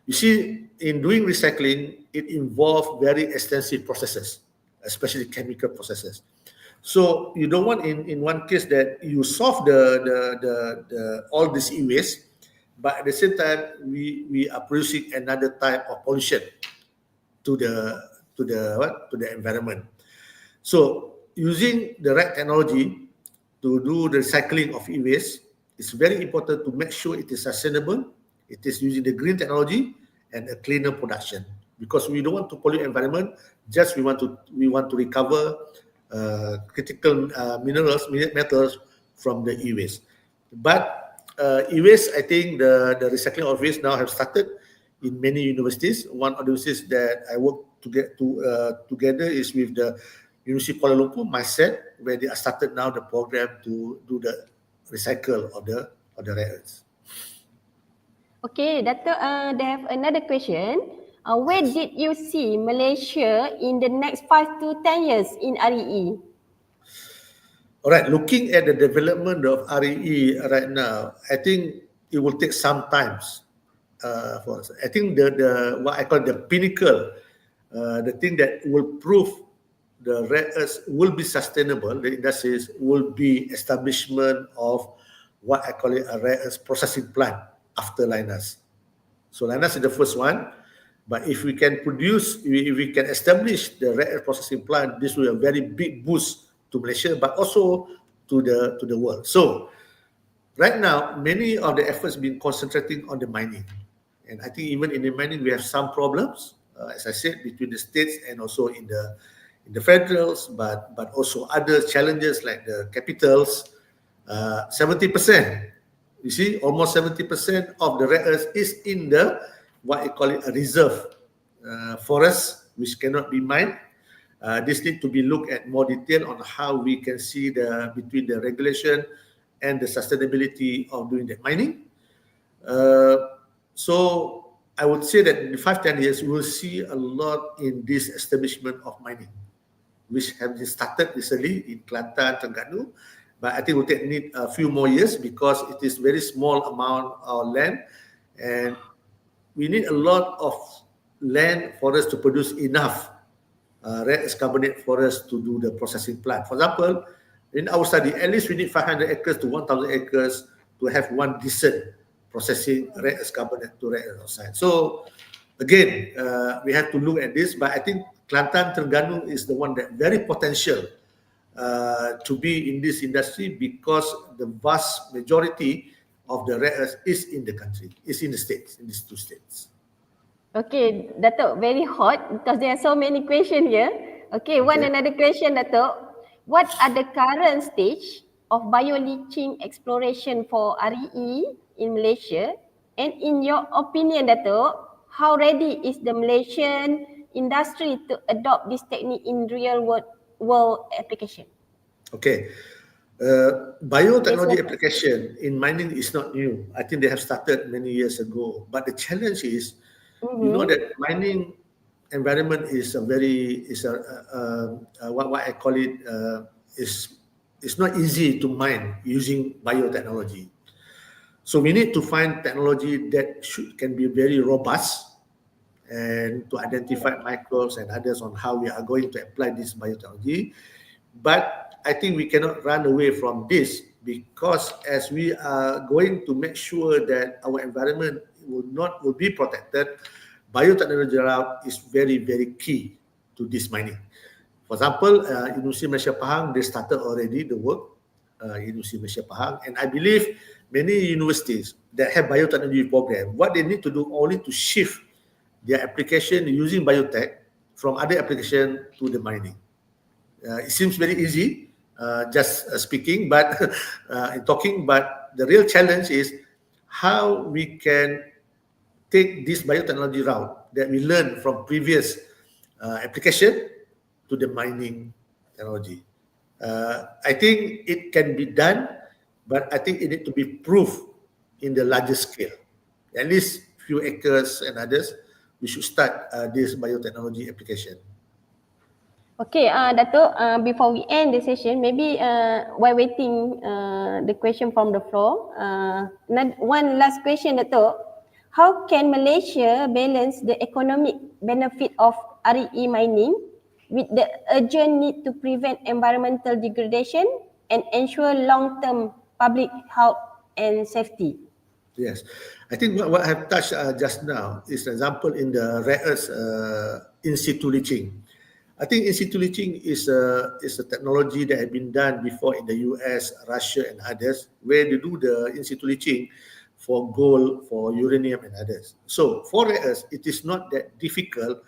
You see, in doing recycling, it involves very extensive processes, especially chemical processes. So you don't want in one case that you solve the all this e-waste, but at the same time we are producing another type of pollution to the environment. So using the right technology to do the recycling of e-waste, it's very important to make sure it is sustainable, it is using the green technology and a cleaner production, because we don't want to pollute environment, just we want to recover critical minerals, metals from the e-waste. But e-waste, I think the recycling of waste now have started in many universities. One of the universities that I work together is with the Universiti Kuala Lumpur, MySet, where they have started now the program to do the recycle of the rare earths. Okay, Dato', they have another question. Where did you see Malaysia in the next 5 to 10 years in REE? All right, looking at the development of REE right now, I think it will take some time for us. I think the what I call the pinnacle, the thing that will prove the rare earths will be sustainable, the industries will be establishment of what I call it a rare earths processing plant after Linus. So Linus is the first one, but if we can produce, if we can establish the rare earth processing plant, this will be a very big boost to Malaysia, but also to the world. So right now, many of the efforts been concentrating on the mining, and I think even in the mining we have some problems, as I said, between the states and also in the federals, but also other challenges like the capitals. 70%, you see, almost 70% of the rare earths is in the what I call it a reserve forest, which cannot be mined. This need to be looked at more detail on how we can see between the regulation and the sustainability of doing that mining. So I would say that in 5-10 years we will see a lot in this establishment of mining, which have just started recently in Kelantan, Terengganu, but I think will need a few more years because it is very small amount of land, and we need a lot of land for us to produce enough rare earth carbonate for us to do the processing plant. For example, in our study, at least we need 500 acres to 1,000 acres to have one decent processing rare earth carbonate to rare earth oxide. So again, we have to look at this, but I think Kelantan Terengganu is the one that very potential to be in this industry because the vast majority of the rare earth is in the country, is in the states, in these two states. Okay, Datuk, very hot because there are so many questions here. Okay, another question, Datuk. What are the current stage of bio-leaching exploration for RE in Malaysia? And in your opinion, Datuk, how ready is the Malaysian industry to adopt this technique in real world application? Okay. Biotechnology application in mining is not new. I think they have started many years ago. But the challenge is, you know that mining environment is a very what I call it it's not easy to mine using biotechnology. So we need to find technology that can be very robust and to identify microbes and others on how we are going to apply this biotechnology. But I think we cannot run away from this because as we are going to make sure that our environment will be protected, biotechnology route is very, very key to this mining. For example, Universiti Malaysia Pahang, they started already the work, Universiti Malaysia Pahang, and I believe many universities that have biotechnology program, what they need to do only to shift their application using biotech from other application to the mining. It seems very easy, just speaking, but in talking, but the real challenge is how we can take this biotechnology route that we learned from previous application to the mining technology. I think it can be done, but I think it needs to be proved in the larger scale. At least few acres and others, we should start this biotechnology application. Okay, Datuk, before we end the session, maybe while waiting the question from the floor, one last question, Datuk. How can Malaysia balance the economic benefit of RE mining with the urgent need to prevent environmental degradation and ensure long-term public health and safety? Yes, I think what I have touched just now is an example in the rare earth in situ leaching. I think in situ leaching is a technology that had been done before in the US, Russia, and others, where they do the in situ leaching for gold, for uranium, and others. So for us, it is not that difficult,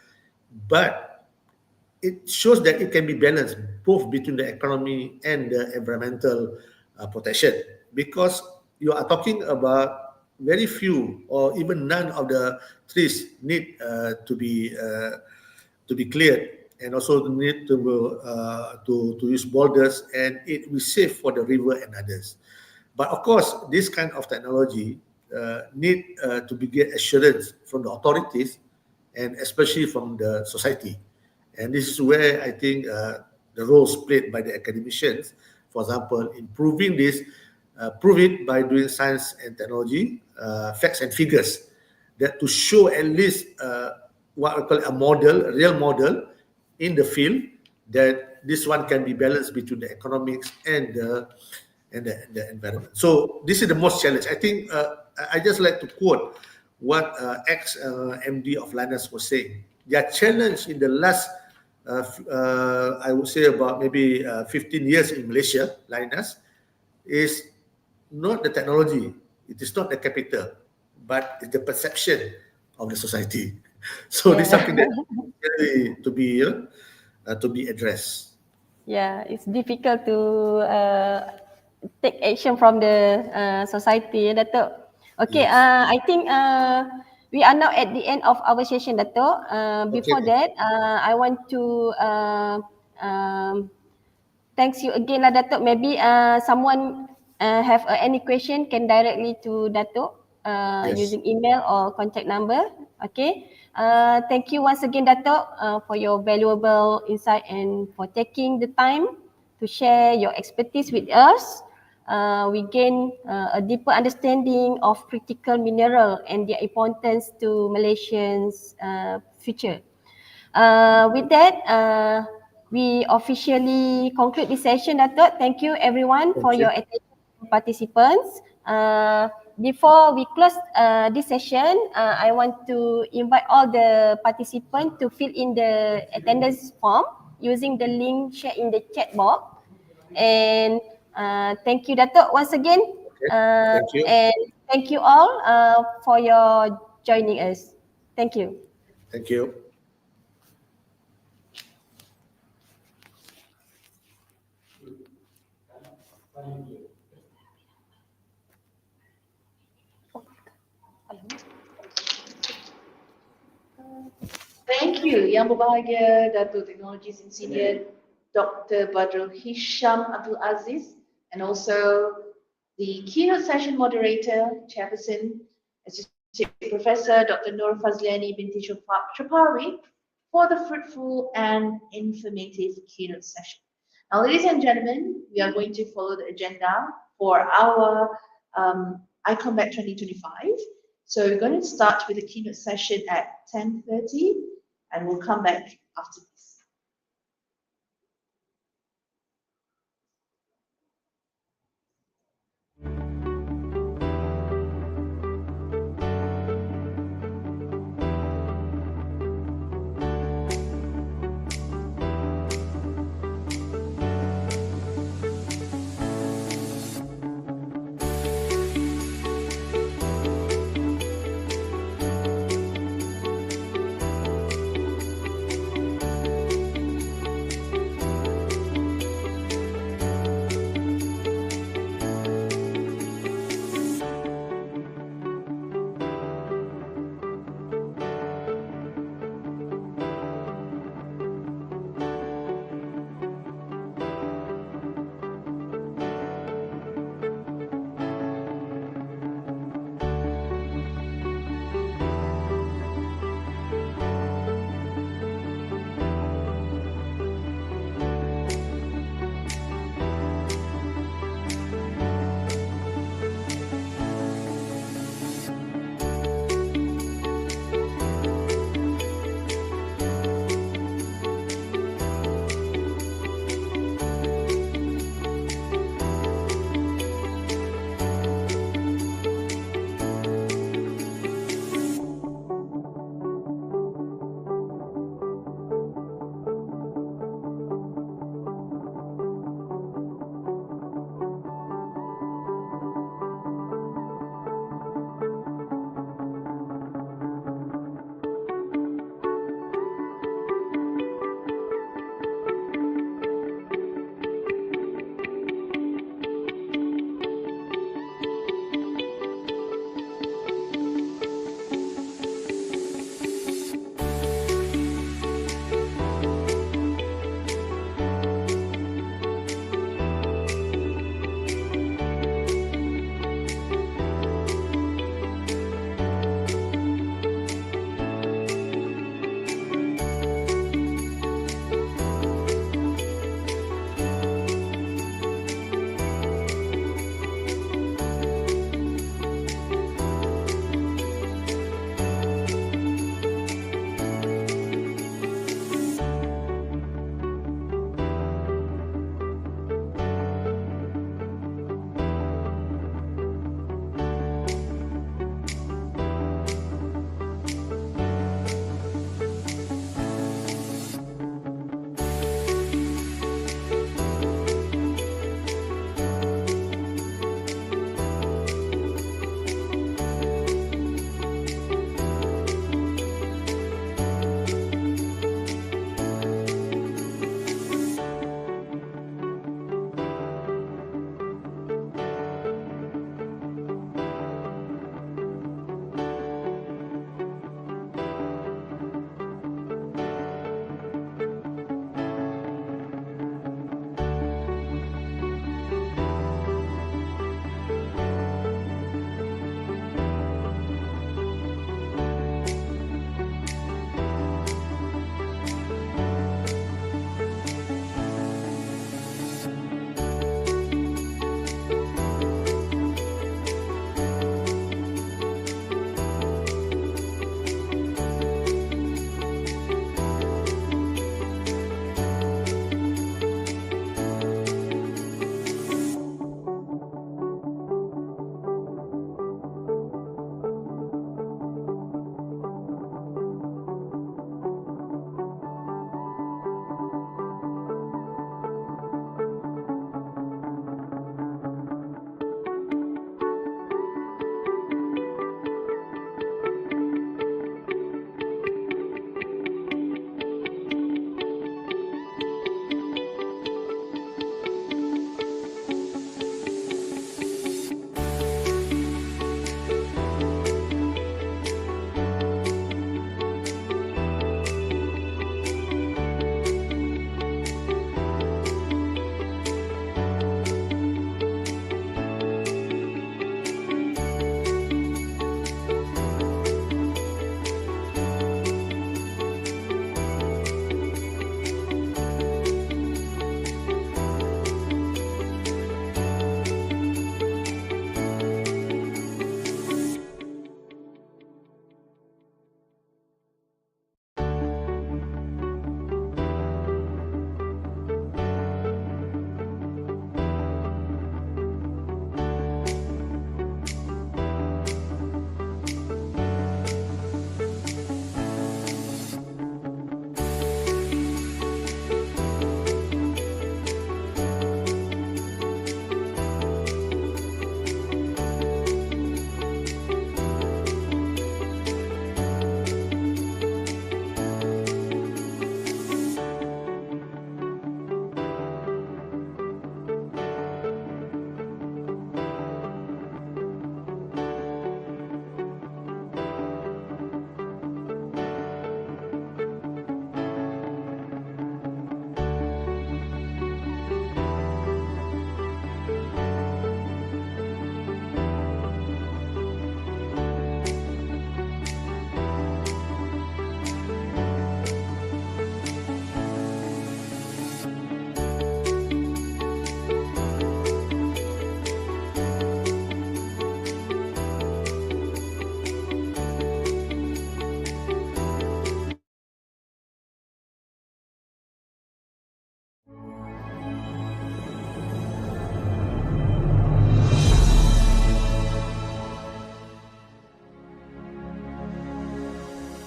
but it shows that it can be balanced both between the economy and the environmental protection, because you are talking about very few or even none of the trees need to be cleared, and also need to use boulders, and it will safe for the river and others. But of course, this kind of technology need to be get assurance from the authorities and especially from the society. And this is where I think the roles played by the academicians, for example, improving this, prove it by doing science and technology, facts and figures, that to show at least what we call a model, a real model in the field, that this one can be balanced between the economics and the environment. So this is the most challenge. I think I just like to quote what ex-MD of Linus was saying. Their challenge in the last, I would say about maybe 15 years in Malaysia, Linus, is not the technology, it is not the capital, but it's the perception of the society. So this is something that really to be addressed. Yeah, it's difficult to take action from the society, Datuk. Okay, Yes. I think we are now at the end of our session, Datuk. Before Okay. that, I want to thanks you again, lah, Datuk. Maybe someone have any question can directly to Datuk Yes. using email or contact number. Okay. Thank you once again, Datuk, for your valuable insight and for taking the time to share your expertise with us. we gain a deeper understanding of critical mineral and their importance to Malaysians' future. With that, we officially conclude this session, Datuk. Thank you everyone for Thank you. your attention, participants. Before we close this session, I want to invite all the participants to fill in the attendance form using the link shared in the chat box. And thank you, Datuk, once again. Thank you. And thank you all for your joining us. Thank you. Thank you. Thank you, Yang Berbahagia Datuk Technologies Engineer Dr. Badrul Hisham Abdul Aziz, and also the keynote session moderator, Chairperson, Associate Professor Dr. Nur Fazliani binti Shapari, for the fruitful and informative keynote session. Now, ladies and gentlemen, we are going to follow the agenda for our IConBET 2025. So we're going to start with the keynote session at 10:30, and we'll come back after this.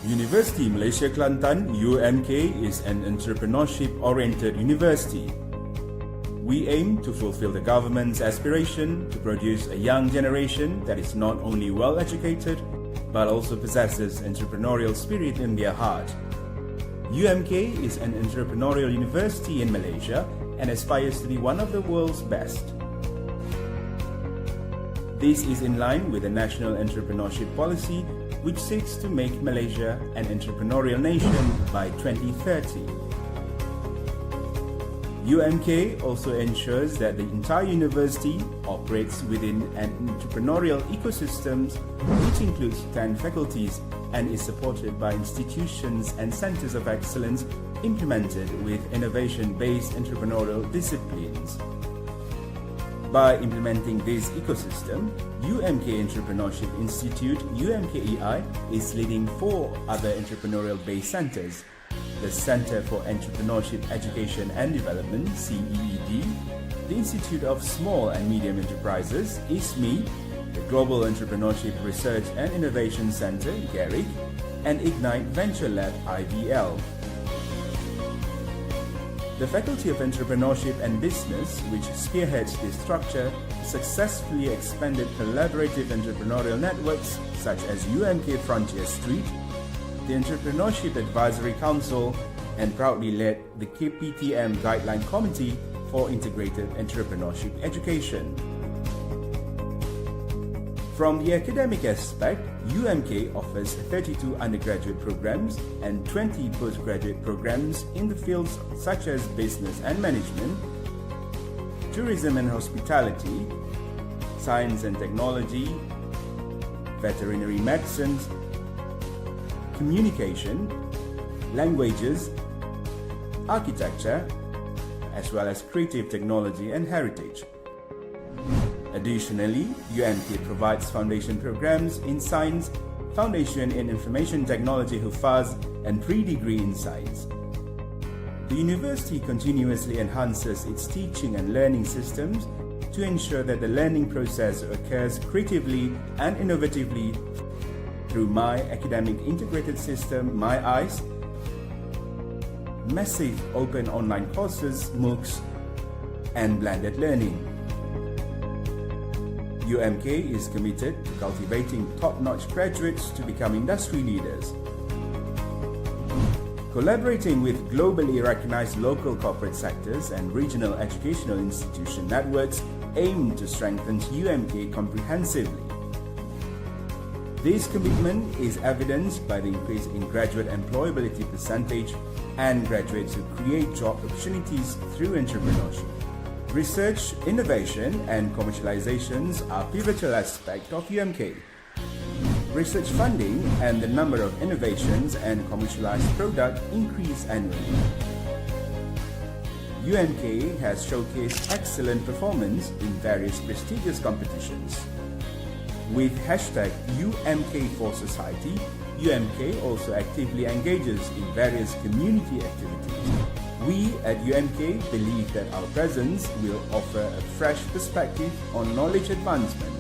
Universiti Malaysia Kelantan (UMK) is an entrepreneurship-oriented university. We aim to fulfill the government's aspiration to produce a young generation that is not only well educated but also possesses entrepreneurial spirit in their heart. UMK is an entrepreneurial university in Malaysia and aspires to be one of the world's best. This is in line with the National Entrepreneurship Policy, which seeks to make Malaysia an entrepreneurial nation by 2030. UMK also ensures that the entire university operates within an entrepreneurial ecosystem which includes 10 faculties and is supported by institutions and centers of excellence implemented with innovation-based entrepreneurial disciplines. By implementing this ecosystem, UMK Entrepreneurship Institute (UMKEI) is leading 4 other entrepreneurial-based centers: the Center for Entrepreneurship Education and Development (CEED), the Institute of Small and Medium Enterprises (ISME), the Global Entrepreneurship Research and Innovation Center (GERIC), and Ignite Venture Lab (IVL). The Faculty of Entrepreneurship and Business, which spearheads this structure, successfully expanded collaborative entrepreneurial networks such as UMK Frontier Street, the Entrepreneurship Advisory Council, and proudly led the KPTM Guideline Committee for Integrated Entrepreneurship Education. From the academic aspect, UMK offers 32 undergraduate programs and 20 postgraduate programs in the fields such as business and management, tourism and hospitality, science and technology, veterinary medicine, communication, languages, architecture, as well as creative technology and heritage. Additionally, UMK provides foundation programs in science, foundation in information technology (HUFAZ), and pre-degree in science. The university continuously enhances its teaching and learning systems to ensure that the learning process occurs creatively and innovatively through My Academic Integrated System (My EYES), massive open online courses (MOOCs), and blended learning. UMK is committed to cultivating top-notch graduates to become industry leaders. Collaborating with globally recognized local corporate sectors and regional educational institution networks aim to strengthen UMK comprehensively. This commitment is evidenced by the increase in graduate employability percentage and graduates who create job opportunities through entrepreneurship. Research, innovation, and commercializations are pivotal aspects of UMK. Research funding and the number of innovations and commercialized products increase annually. UMK has showcased excellent performance in various prestigious competitions. With hashtag UMK for Society, UMK also actively engages in various community activities. We at UMK believe that our presence will offer a fresh perspective on knowledge advancement.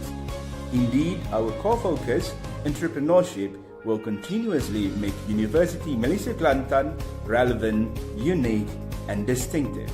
Indeed, our core focus, entrepreneurship, will continuously make Universiti Malaysia Kelantan relevant, unique, and distinctive.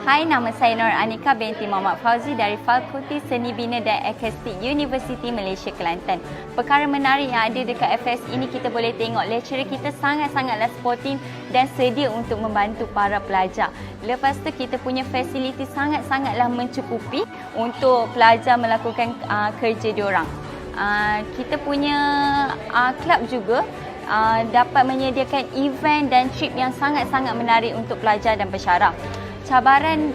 Hai, nama saya Nur Anika binti Muhammad Fauzi dari Fakulti Seni Bina dan Akistik Universiti Malaysia Kelantan. Perkara menarik yang ada dekat FS ini, kita boleh tengok lecturer kita sangat-sangatlah sporting dan sedia untuk membantu para pelajar. Lepas tu kita punya fasiliti sangat-sangatlah mencukupi untuk pelajar melakukan kerja diorang. Kita punya kelab juga dapat menyediakan event dan trip yang sangat-sangat menarik untuk pelajar dan pensyarah. Cabaran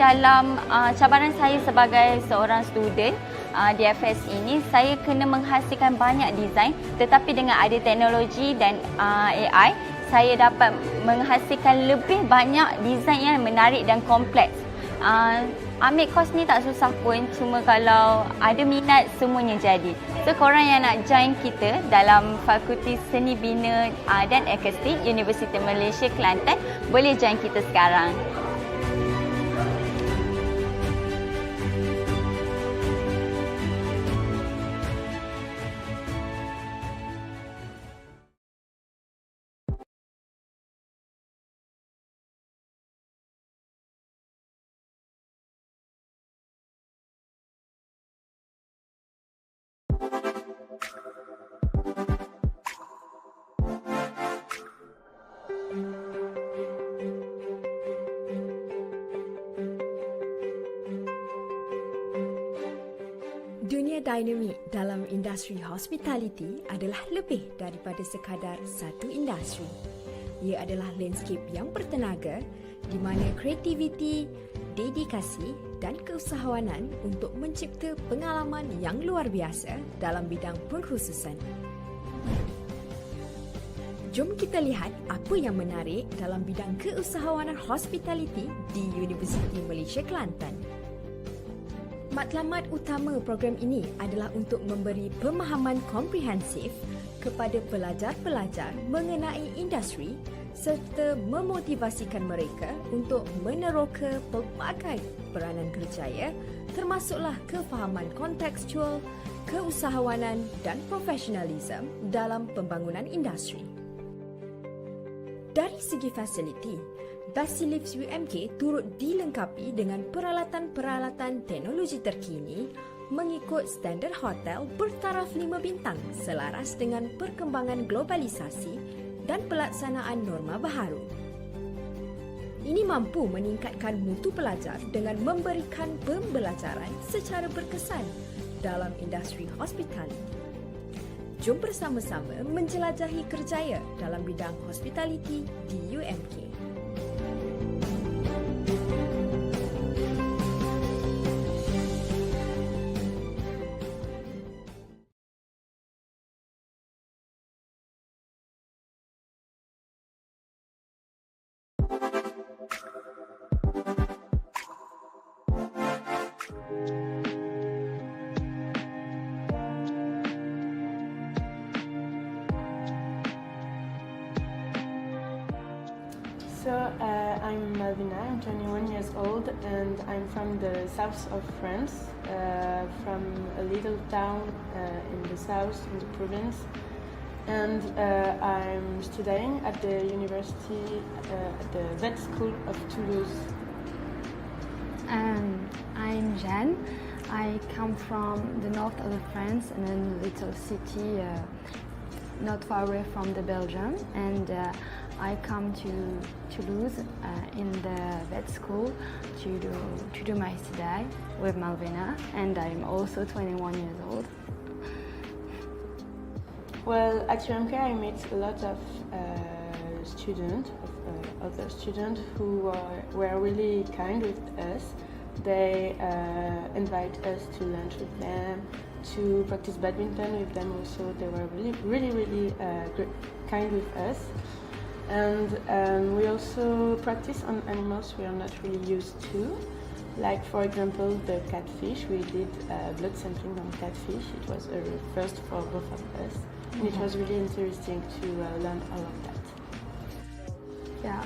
saya sebagai seorang student di FS ini, saya kena menghasilkan banyak design, tetapi dengan ada teknologi dan AI, saya dapat menghasilkan lebih banyak design yang menarik dan kompleks. Ambil kos ni tak susah pun, cuma kalau ada minat semuanya jadi. So korang yang nak join kita dalam Fakulti Seni Bina dan Akistik Universiti Malaysia Kelantan, boleh join kita sekarang. Dunia dinamik dalam industri hospitality adalah lebih daripada sekadar satu industri. Ia adalah landscape yang bertenaga di mana kreativiti, dedikasi dan keusahawanan untuk mencipta pengalaman yang luar biasa dalam bidang pengkhususan. Jom kita lihat apa yang menarik dalam bidang keusahawanan hospitality di Universiti Malaysia Kelantan. Matlamat utama program ini adalah untuk memberi pemahaman komprehensif kepada pelajar-pelajar mengenai industri serta memotivasikan mereka untuk meneroka pelbagai peranan kerjaya, termasuklah kefahaman kontekstual, keusahawanan dan profesionalisme dalam pembangunan industri. Dari segi fasiliti, Basilips UMK turut dilengkapi dengan peralatan-peralatan teknologi terkini mengikut standard hotel bertaraf 5 bintang selaras dengan perkembangan globalisasi dan pelaksanaan norma baharu. Ini mampu meningkatkan mutu pelajar dengan memberikan pembelajaran secara berkesan dalam industri hospitality. Jom bersama-sama menjelajahi kerjaya dalam bidang hospitality di UMK. So I'm Malvina, I'm 21 years old and I'm from the south of France, from a little town in the south, in the province. And I'm studying at the University, at the vet school of Toulouse. I'm Jeanne. I come from the north of France in a little city not far away from the Belgium, and I come to Toulouse in the vet school to do my study with Malvina, and I'm also 21 years old. Well, at UMK I meet a lot of other students who were really kind with us. They invite us to lunch with them, to practice badminton with them also. They were really kind with us. And we also practice on animals we are not really used to. Like for example the catfish, we did blood sampling on catfish. It was a first for both of us. And it was really interesting to learn all of that. Yeah,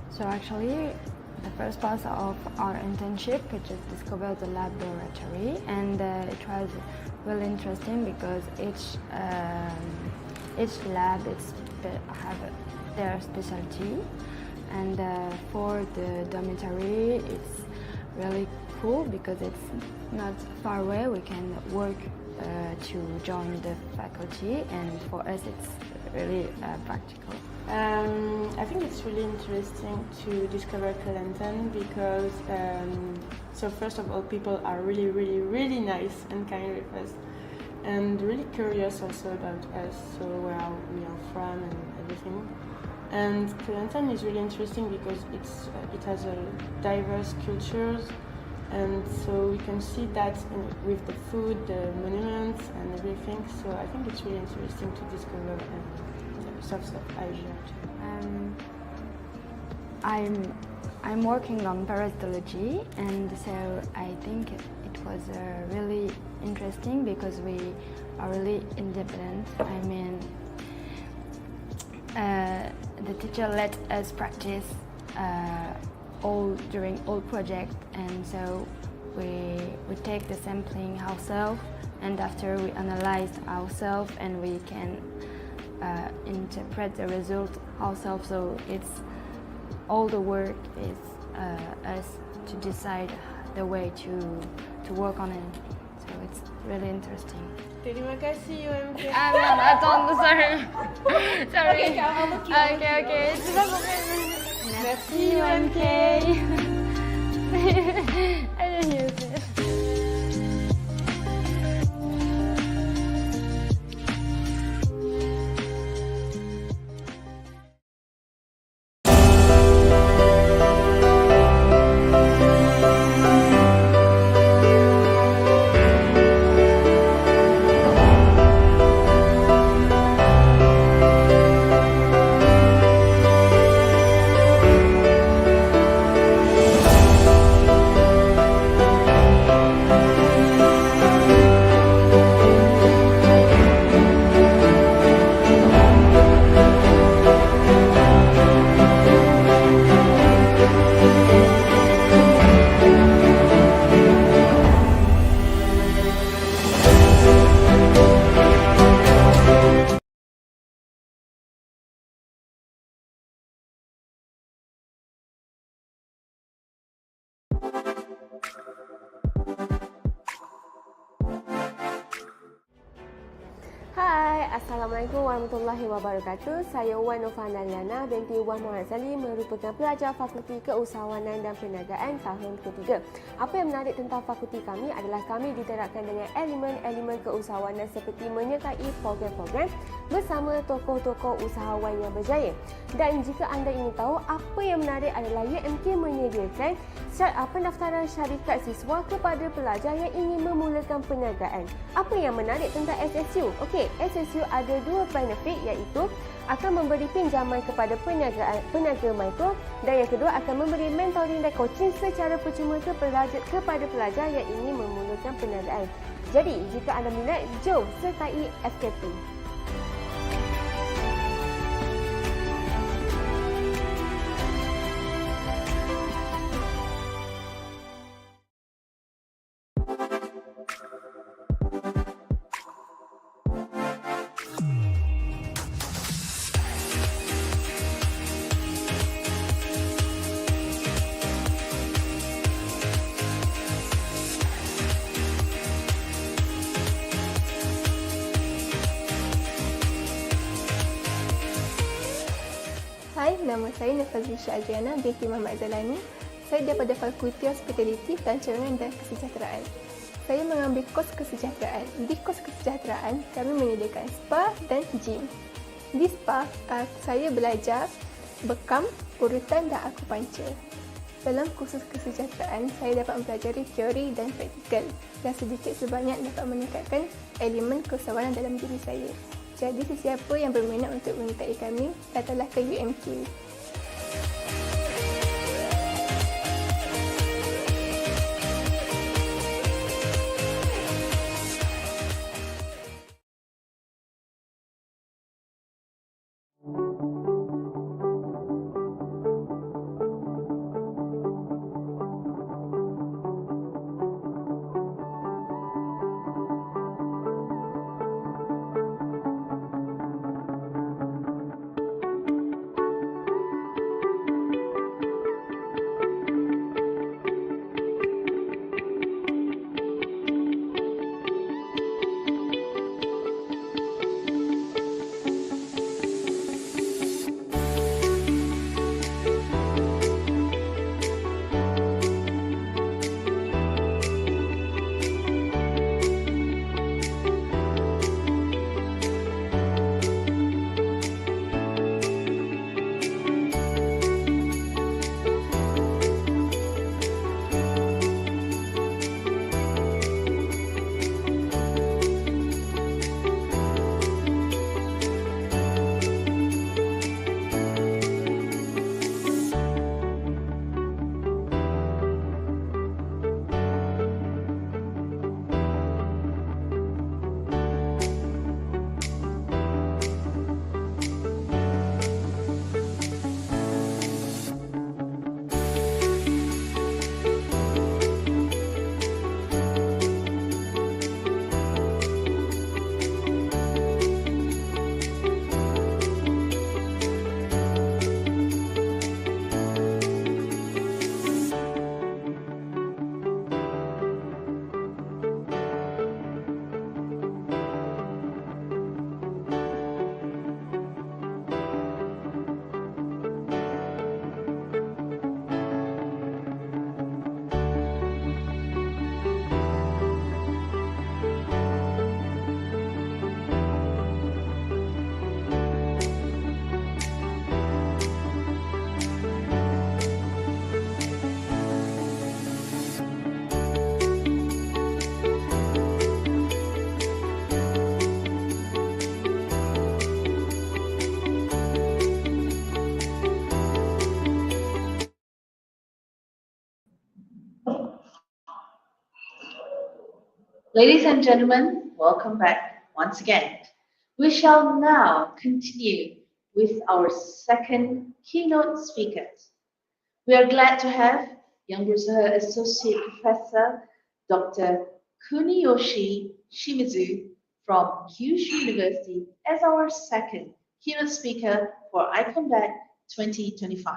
so actually the first part of our internship, we just discovered the laboratory, and it was really interesting because each lab have their specialty, And for the dormitory, it's really cool because it's not far away. We can work to join the faculty, and for us it's really practical. I think it's really interesting to discover Kelantan because, so first of all, people are really nice and kind with us, and really curious also about us, so where we are from and everything. And Kelantan is really interesting because it has a diverse cultures, and so we can see that with the food, the monuments, and everything. So I think it's really interesting to discover South Asia too. I'm working on parasitology, and so I think it was really interesting because we are really independent. I mean, the teacher let us practice during all projects, and so we take the sampling ourselves, and after we analyze ourselves, and we can interpret the result ourselves. So it's all the work is us to decide the way to work on it. So it's really interesting. Terima kasih UMK. Sorry. Okay, Okay. Merci UMK. I didn't use it. Hai, Assalamualaikum warahmatullahi wabarakatuh. Saya Wan Nofana Liana binti Wan Muhammad Salim, merupakan pelajar Fakulti Keusahawanan dan Perniagaan tahun ketiga. Apa yang menarik tentang fakulti kami adalah kami diterapkan dengan elemen-elemen keusahawanan seperti menyertai program-program bersama tokoh-tokoh usahawan yang berjaya. Dan jika anda ingin tahu, apa yang menarik adalah UMK menyediakan pendaftaran syarikat siswa kepada pelajar yang ingin memulakan perniagaan. Apa yang menarik tentang SSU? Okey, SSU ada dua benefit, iaitu akan memberi pinjaman kepada peniaga mikro, dan yang kedua akan memberi mentoring dan coaching secara percuma kepada pelajar yang ingin memulakan perniagaan. Jadi, jika anda minat, jom sertai FKP. Hai, nama saya Nafazli Adriana binti Muhammad Zalani. Saya daripada Fakulti Hospitality, Pelancongan dan Kesejahteraan. Saya mengambil kos kesejahteraan. Di kos kesejahteraan, kami menyediakan spa dan gym. Di spa, saya belajar bekam, urutan dan akupunctur. Dalam kursus kesejahteraan, saya dapat mempelajari teori dan praktikal, dan sedikit sebanyak dapat meningkatkan elemen keusahawanan dalam diri saya. Jadi sesiapa yang berminat untuk menyertai kami, datanglah ke UMK. Ladies and gentlemen, welcome back once again. We shall now continue with our second keynote speakers. We are glad to have Young Research Associate Professor Dr. Kuniyoshi Shimizu from Kyushu University as our second keynote speaker for IConBET 2025.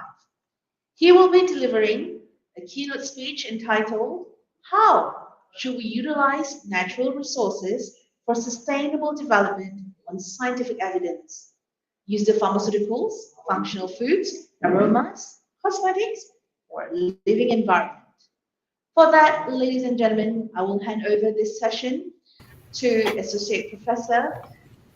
He will be delivering a keynote speech entitled, How Should We Utilize Natural Resources for Sustainable Development on Scientific Evidence? Use the pharmaceuticals, functional foods, aromas, cosmetics, or living environment. For that, ladies and gentlemen, I will hand over this session to Associate Professor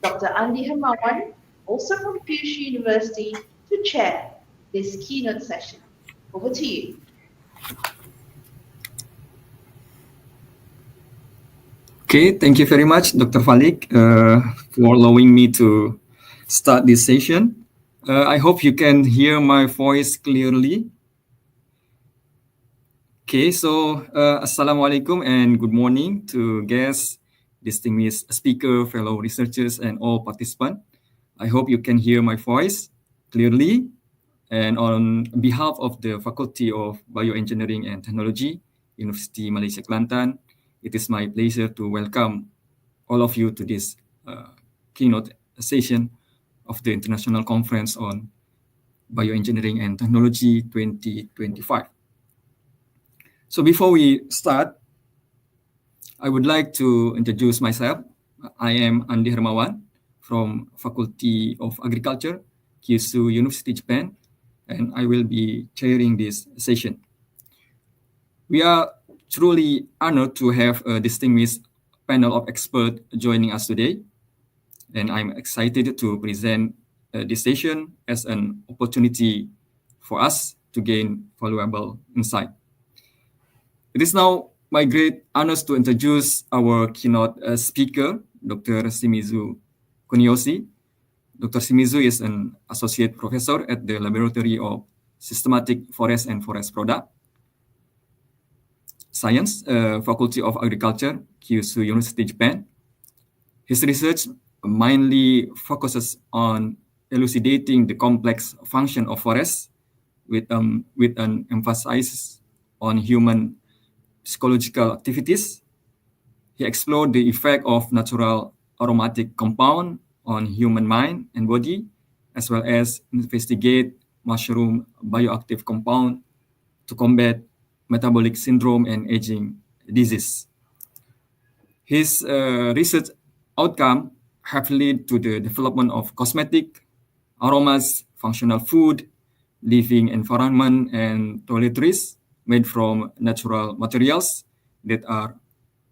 Dr. Andi Hermawan, also from Kyushu University, to chair this keynote session. Over to you. Okay, thank you very much, Dr. Falik, for allowing me to start this session. I hope you can hear my voice clearly. Okay, so Assalamualaikum and good morning to guests, distinguished speaker, fellow researchers, and all participants. I hope you can hear my voice clearly. And on behalf of the Faculty of Bioengineering and Technology, Universiti Malaysia Kelantan, it is my pleasure to welcome all of you to this keynote session of the International Conference on Bioengineering and Technology 2025. So before we start, I would like to introduce myself. I am Andi Hermawan from Faculty of Agriculture, Kyushu University, Japan, and I will be chairing this session. We are truly honored to have a distinguished panel of experts joining us today, and I'm excited to present this session as an opportunity for us to gain valuable insight. It is now my great honor to introduce our keynote speaker, Dr. Shimizu Kuniyoshi. Dr. Shimizu is an associate professor at the Laboratory of Systematic Forest and Forest Product Science, Faculty of Agriculture, Kyushu University, Japan. His research mainly focuses on elucidating the complex function of forests with an emphasis on human psychological activities. He explored the effect of natural aromatic compound on human mind and body, as well as investigate mushroom bioactive compound to combat metabolic syndrome and aging disease. His research outcome have led to the development of cosmetic, aromas, functional food, living environment, and toiletries made from natural materials that are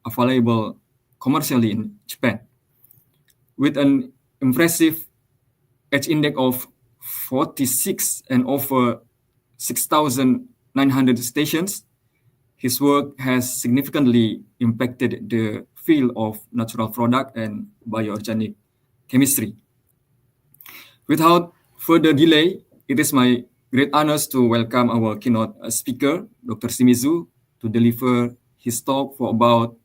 available commercially in Japan. With an impressive H index of 46 and over 6,900 stations, his work has significantly impacted the field of natural product and bioorganic chemistry. Without further delay, it is my great honor to welcome our keynote speaker, Dr. Shimizu, to deliver his talk for about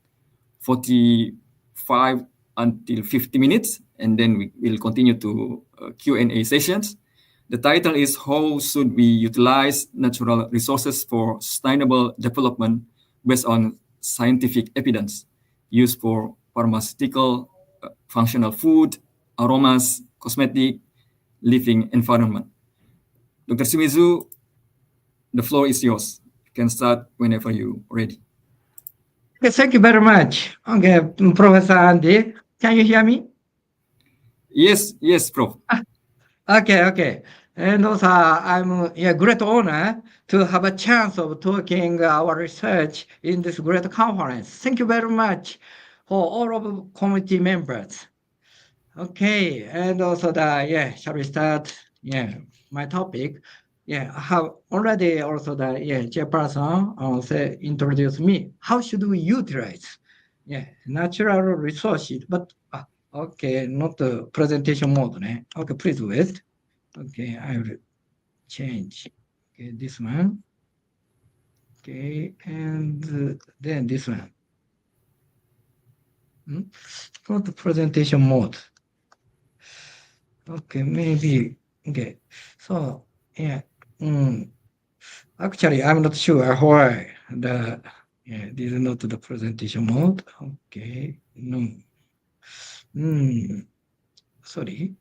45 until 50 minutes, and then we will continue to Q&A sessions. The title is How Should We Utilize Natural Resources for Sustainable Development Based on Scientific Evidence Used for Pharmaceutical, Functional Food, Aromas, Cosmetic, Living Environment. Dr. Shimizu, the floor is yours. You can start whenever you're ready. Okay, thank you very much. Okay, Professor Andy, can you hear me? Yes, Prof. Okay. And also, I'm great honor to have a chance of talking our research in this great conference. Thank you very much for all of committee members. Okay, and also shall we start? My topic. I have already also the chairperson introduced me. How should we utilize natural resources? But okay, not the presentation mode. Okay, please wait. Okay, I will change. Okay, this one. Okay, and then this one. Go to presentation mode. Okay, maybe. Okay. So, yeah. Actually, I'm not sure why this is not the presentation mode. Okay. No. Sorry.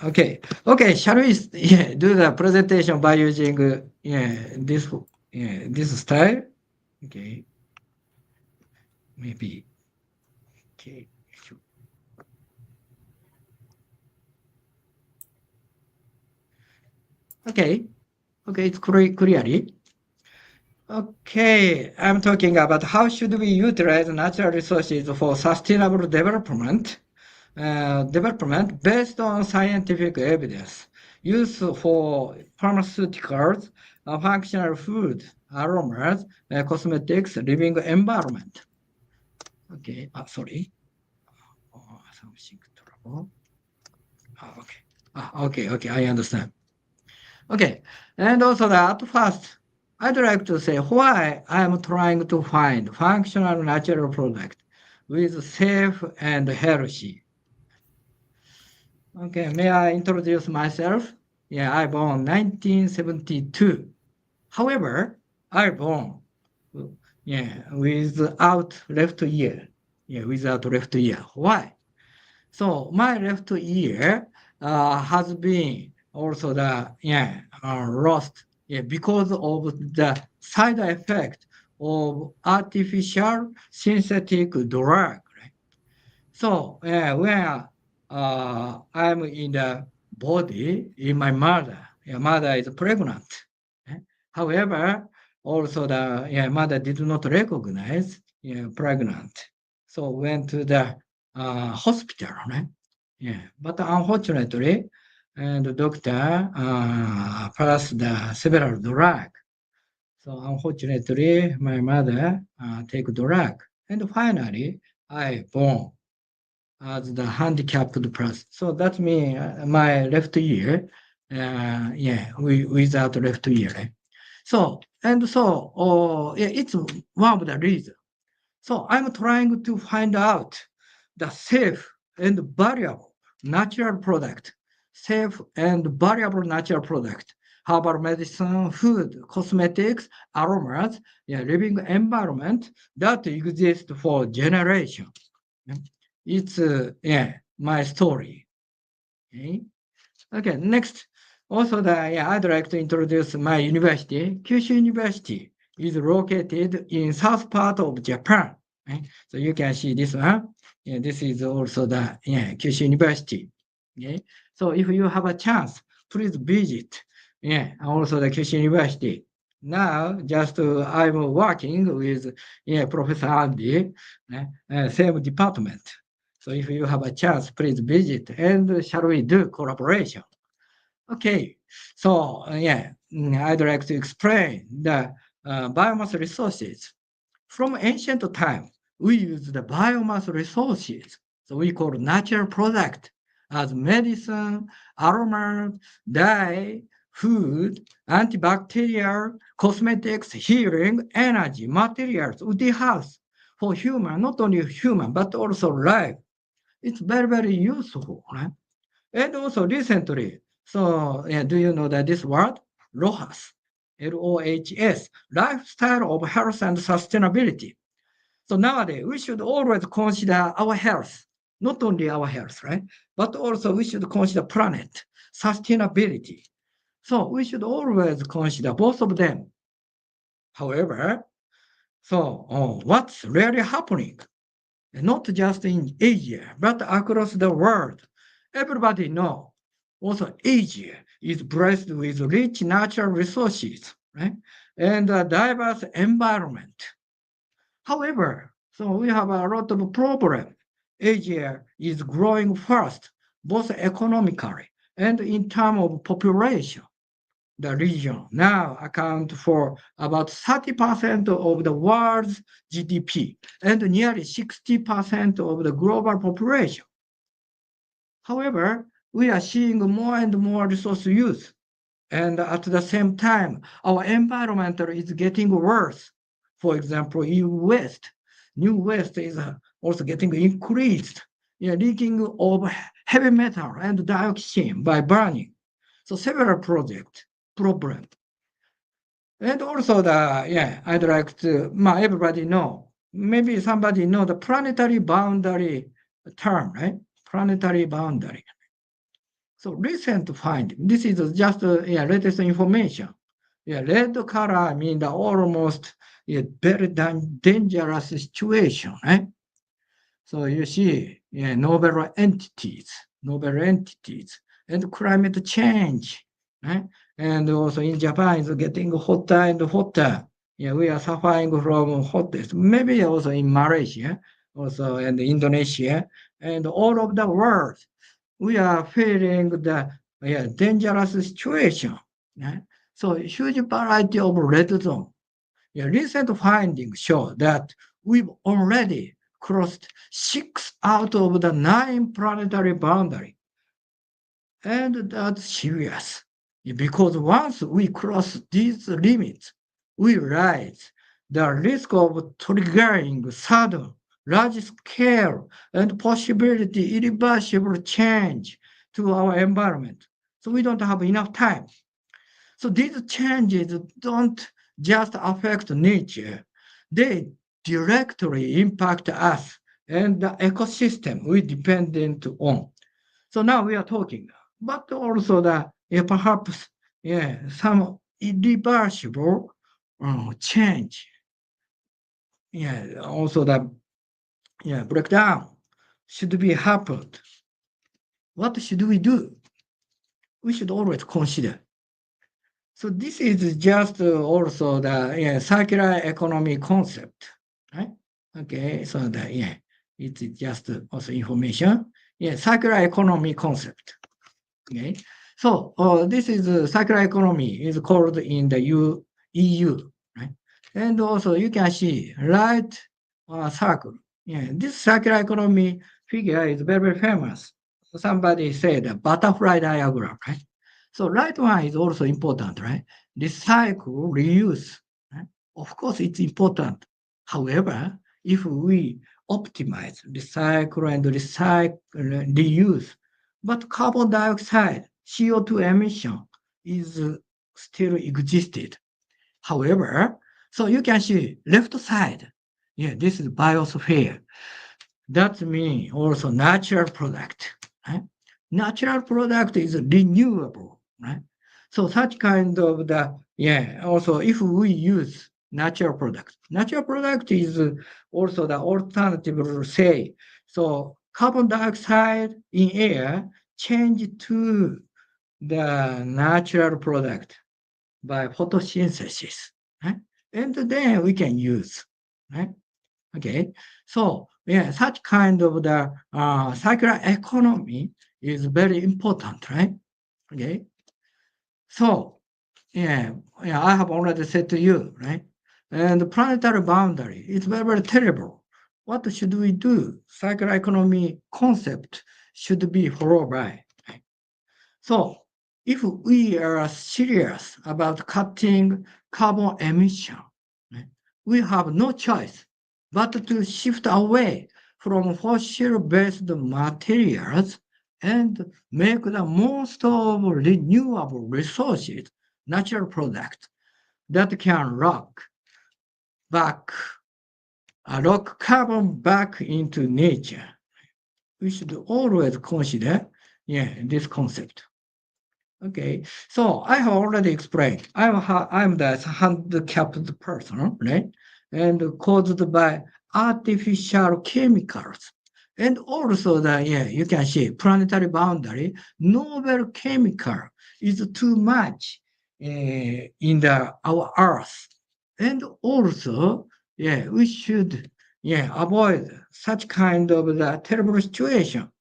Okay. Okay. Shall we do the presentation by using this style? Okay. Maybe. Okay. Okay. Okay. It's clearly. Okay. I'm talking about how should we utilize natural resources for sustainable development. Development based on scientific evidence, use for pharmaceuticals, functional food, aromas, cosmetics, living environment. Okay, sorry. Something trouble. Okay. Okay, I understand. Okay, and also at first, I'd like to say why I'm trying to find functional natural product with safe and healthy. Okay, may I introduce myself? Yeah, I born 1972. However, I born without left ear. Yeah, without left ear. Why? So my left ear has been also lost because of the side effect of artificial synthetic drug. Right? So when I'm in the body in my mother. Mother is pregnant. However, also the mother did not recognize pregnant. So went to the hospital. Right? But unfortunately, the doctor passed the several drug. So unfortunately, my mother take drug, and finally I born as the handicapped person. So that means my left ear, without left ear. Right? So it's one of the reasons. So I'm trying to find out the safe and valuable natural product, safe and valuable natural product, herbal medicine, food, cosmetics, aromas, living environment that exists for generations. It's my story. Okay, next. Also, I'd like to introduce my university. Kyushu University is located in south part of Japan. So you can see this one. This is also the Kyushu University. So if you have a chance, please visit. Also the Kyushu University. Now, just I'm working with Professor Andy, same department. So if you have a chance, please visit and shall we do collaboration? Okay, so I'd like to explain the biomass resources. From ancient time, we use the biomass resources. So we call natural product as medicine, aroma, dye, food, antibacterial, cosmetics, healing, energy, materials, woody house for human, not only human, but also life. It's very, very useful. Right? And also recently, so do you know that this word? LOHAS, LOHS, lifestyle of health and sustainability. So nowadays, we should always consider our health, not only our health, right? But also we should consider planet, sustainability. So we should always consider both of them. However, so what's really happening? Not just in Asia, but across the world. Everybody knows. Also, Asia is blessed with rich natural resources, right? And a diverse environment. However, so we have a lot of problem. Asia is growing fast, both economically and in terms of population. The region now account for about 30% of the world's GDP and nearly 60% of the global population. However, we are seeing more and more resource use. And at the same time, our environment is getting worse. For example, in West, new waste is also getting increased, leaking of heavy metal and dioxin by burning. So several project problem. And also I'd like to, everybody know, maybe somebody know the planetary boundary term, right? Planetary boundary. So recent finding, this is just latest information. Red color mean the almost very dangerous situation, right? So you see, novel entities, and climate change, right? And also in Japan, it's getting hotter and hotter. We are suffering from hottest. Maybe also in Malaysia, also and Indonesia, and all of the world, we are feeling the dangerous situation. Right? So huge variety of red zone. Recent findings show that we've already crossed 6 out of the 9 planetary boundaries. And that's serious, because once we cross these limits, we rise the risk of triggering sudden, large-scale, and possibility irreversible change to our environment. So we don't have enough time. So these changes don't just affect nature, they directly impact us and the ecosystem we dependent on. So now we are talking, but also perhaps some irreversible change. Also the breakdown should be happened. What should we do? We should always consider. So this is just also the circular economy concept, right? Okay, so it's just also information. Circular economy concept. Okay, so this is circular economy is called in the EU, right? And also you can see right circle. This circular economy figure is very famous. Somebody said butterfly diagram, right? So right one is also important, right? Recycle, reuse. Right? Of course, it's important. However, if we optimize recycle and reuse, but carbon dioxide, CO2 emission is still existed. However, so you can see left side. This is biosphere. That means also natural product. Right? Natural product is renewable, right? So such kind of also if we use natural product is also the alternative say. So carbon dioxide in air change to the natural product by photosynthesis, right? And then we can use, right? Okay, so such kind of the circular economy is very important, right? Okay, so I have already said to you, right? And the planetary boundary is very, very terrible. What should we do? Circular economy concept should be followed by. Right? So if we are serious about cutting carbon emission, right, we have no choice but to shift away from fossil-based materials and make the most of renewable resources, natural products that can lock carbon back into nature. We should always consider this concept. Okay, so I have already explained. I'm the handicapped person, right? And caused by artificial chemicals. And also you can see planetary boundary, novel chemical is too much in our Earth. And also, we should avoid such kind of the terrible situation.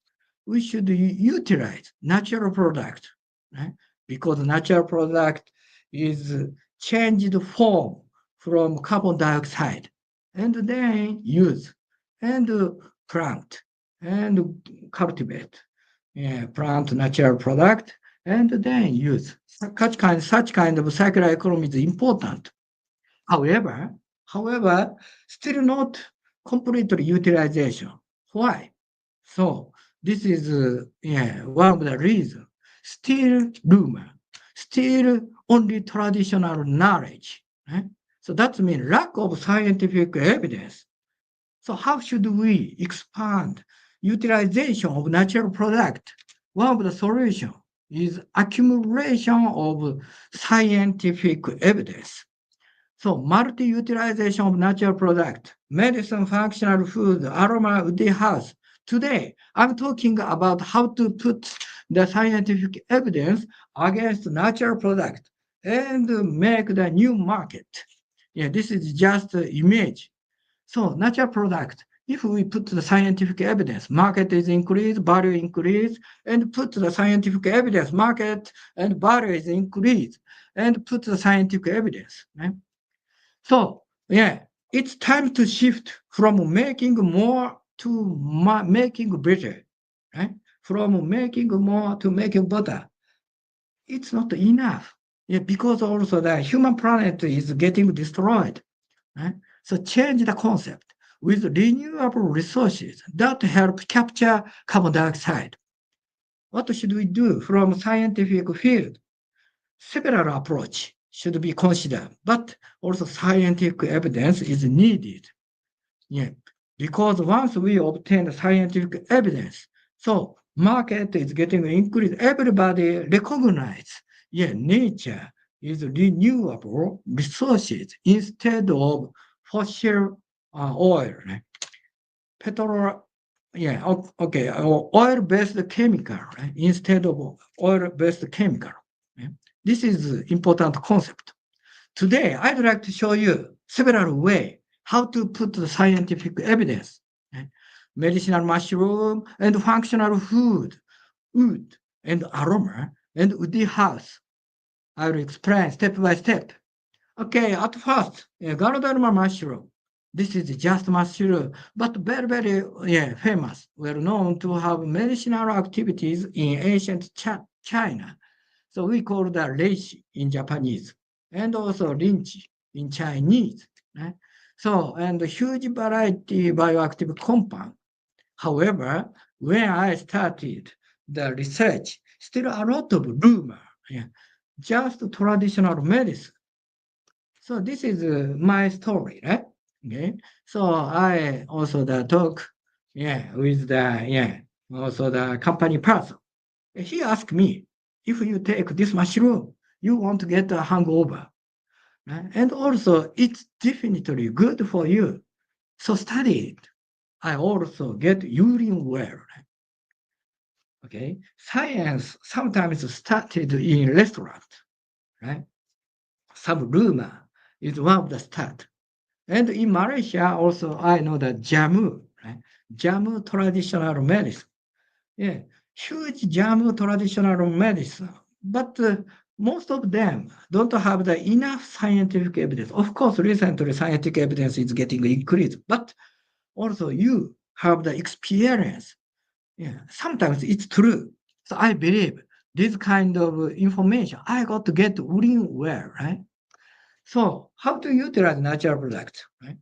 We should utilize natural product, right? Because natural product is changed form from carbon dioxide, and then use and plant and cultivate plant natural product and then use. Such kind of circular economy is important. However, still not completely utilization. Why? So this is one of the reasons. Still rumor, still only traditional knowledge. So that means lack of scientific evidence. So how should we expand utilization of natural product? One of the solutions is accumulation of scientific evidence. So multi-utilization of natural product, medicine, functional food, aroma, woody house. Today, I'm talking about how to put the scientific evidence against natural product and make the new market. Yeah, this is just an image. So natural product, if we put the scientific evidence, market is increased, value increase, and put the scientific evidence, market and value is increased, and put the scientific evidence. Right? So yeah, it's time to shift from making more to making better. Right? From making more to making better. It's not enough. Yeah, because also the human planet is getting destroyed. Right? So change the concept with renewable resources that help capture carbon dioxide. What should we do from scientific field? Several approaches should be considered, but also scientific evidence is needed. Yeah, because once we obtain scientific evidence, so market is getting increased. Everybody recognize, nature is renewable resources instead of fossil oil, right? Petrol, okay, oil-based chemical, right? Instead of oil-based chemical. Right? This is important concept. Today, I'd like to show you several ways how to put the scientific evidence. Right? Medicinal mushroom and functional food, wood and aroma and woody house. I will explain step by step. Okay, at first, Ganoderma mushroom. This is just mushroom, but very, very famous, well known to have medicinal activities in ancient China. So we call that reishi in Japanese, and also lychee in Chinese. Right? So, and a huge variety bioactive compound. However, when I started the research, still a lot of rumor, just traditional medicine. So this is my story, right? Okay. So I also talk, with the also the company person. He asked me, if you take this mushroom, you won't get a hangover, right? And also it's definitely good for you. So study it. I also get urine well. Okay. Science sometimes started in restaurant, right? Some rumor is one of the start. And in Malaysia also, I know that jamu, right? Jamu traditional medicine. Yeah, huge jamu traditional medicine. But most of them don't have the enough scientific evidence. Of course, recently scientific evidence is getting increased, but also you have the experience. Yeah, sometimes it's true. So I believe this kind of information, I got to get urine well, right? So how to utilize natural products, right?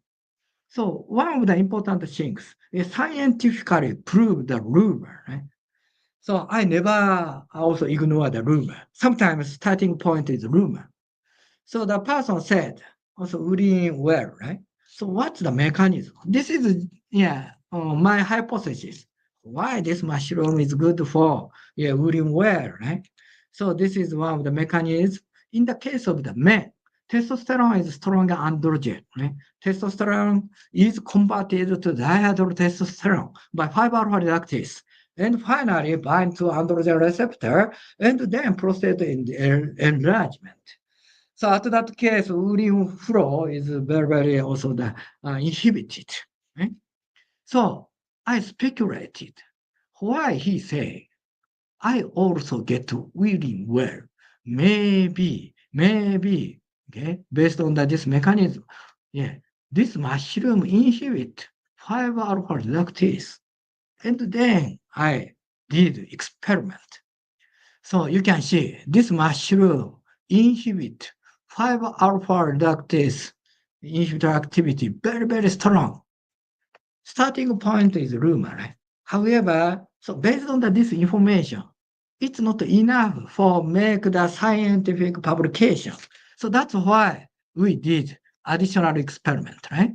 So one of the important things is scientifically prove the rumor, right? So I never also ignore the rumor. Sometimes starting point is rumor. So the person said, also urine well, right? So what's the mechanism? This is, my hypothesis. Why this mushroom is good for urine well, right? So this is one of the mechanisms. In the case of the men, testosterone is stronger androgen, right? Testosterone is converted to dihydrotestosterone by 5-alpha reductase, and finally bind to androgen receptor, and then prostate enlargement. So at that case, urine flow is very, very also inhibited. Right? So I speculated why he say, I also get urine well. Maybe, okay, based on this mechanism, this mushroom inhibit 5-alpha reductase. And then I did experiment. So you can see this mushroom inhibit 5-alpha reductase inhibitor activity very, very strong. starting point is rumor, right? However, so based on this information, it's not enough for make the scientific publication. So that's why we did additional experiment, right?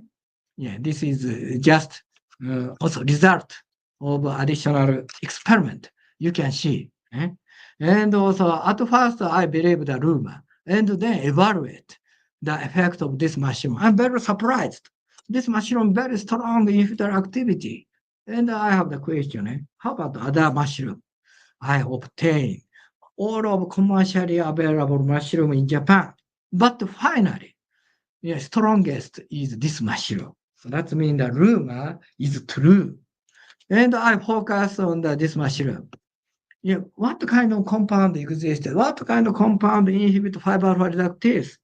Yeah, this is just also result of additional experiment. You can see, eh? And also at first I believe the rumor and then evaluate the effect of this mushroom. I'm very surprised. This mushroom very strong inhibitor activity. And I have the question, how about other mushroom? I obtain all of commercially available mushroom in Japan. But finally, yeah, strongest is this mushroom. So that means the rumor is true. And I focus on this mushroom. Yeah, what kind of compound exists? What kind of compound inhibit 5-alpha reductase?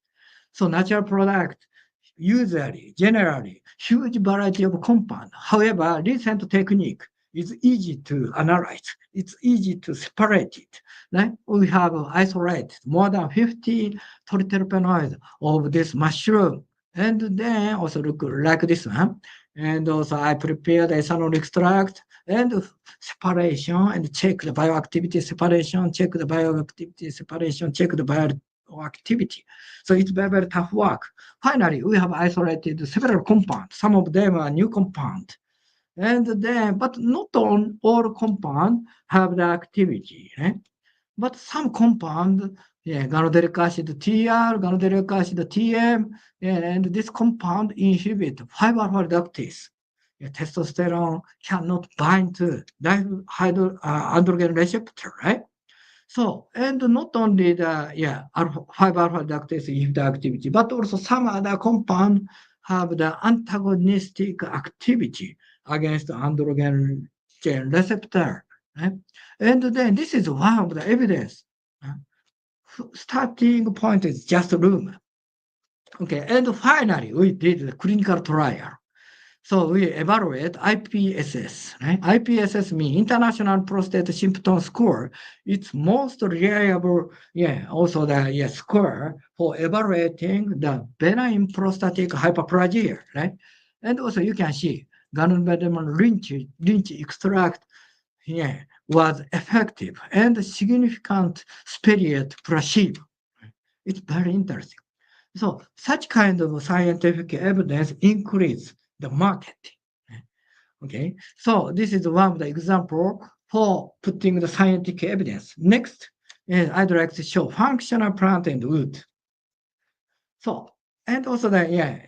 So natural product, usually, generally, huge variety of compound. However, recent technique is easy to analyze. It's easy to separate it. Right? We have isolated more than 50 terpenoids of this mushroom. And then also look like this one. And also I prepared ethanol extract and separation and check the bioactivity separation, check the bioactivity separation, check the bioactivity. So it's very, very tough work. Finally, we have isolated several compounds. Some of them are new compounds. And then, but not all compounds have the activity. But some compound, ganoderic acid TR, ganoderic acid TM, and this compound inhibit 5-alpha reductase. Testosterone cannot bind to androgen receptor, right? So, and not only the 5-alpha reductase inhibitor activity, but also some other compound have the antagonistic activity against androgen receptor. Right? And then this is one of the evidence. Starting point is just rumor. Okay, and finally we did the clinical trial. So we evaluate IPSS. Right? IPSS means International Prostate Symptom Score. It's most reliable, also the score for evaluating the benign prostatic hyperplasia, right? And also you can see ganoderic Lynch extract was effective and significant superior to placebo. It's very interesting. So such kind of scientific evidence increase the market. Okay, so this is one of the example for putting the scientific evidence. Next, I'd like to show functional plant and wood. So, and also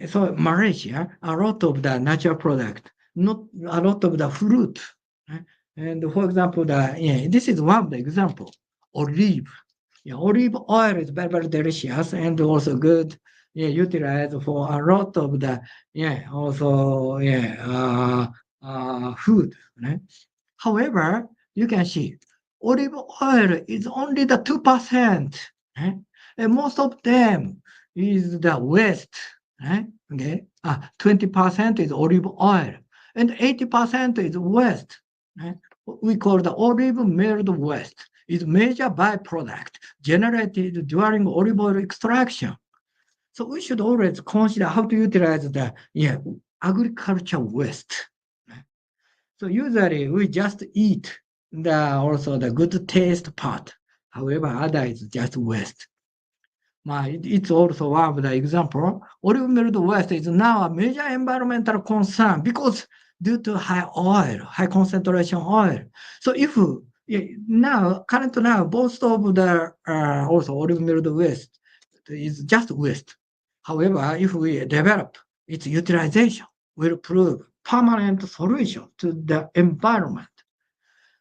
so Malaysia, a lot of the natural product, not a lot of the fruit. And for example, this is one of the example, olive. Olive oil is very, very delicious and also good. Utilized for a lot of the food. Right? However, you can see olive oil is only the 2%, right? And most of them is the waste. Right? Okay, 20% is olive oil, and 80% is waste. Right? We call the olive milled waste. Is major byproduct generated during olive oil extraction. So we should always consider how to utilize the agriculture waste. So usually we just eat also the good taste part. However, other is just waste. It's also one of the example. Olive milled waste is now a major environmental concern because due to high concentration oil. So if currently now, most of the also olive milled waste is just waste. However, if we develop its utilization, will prove permanent solution to the environment.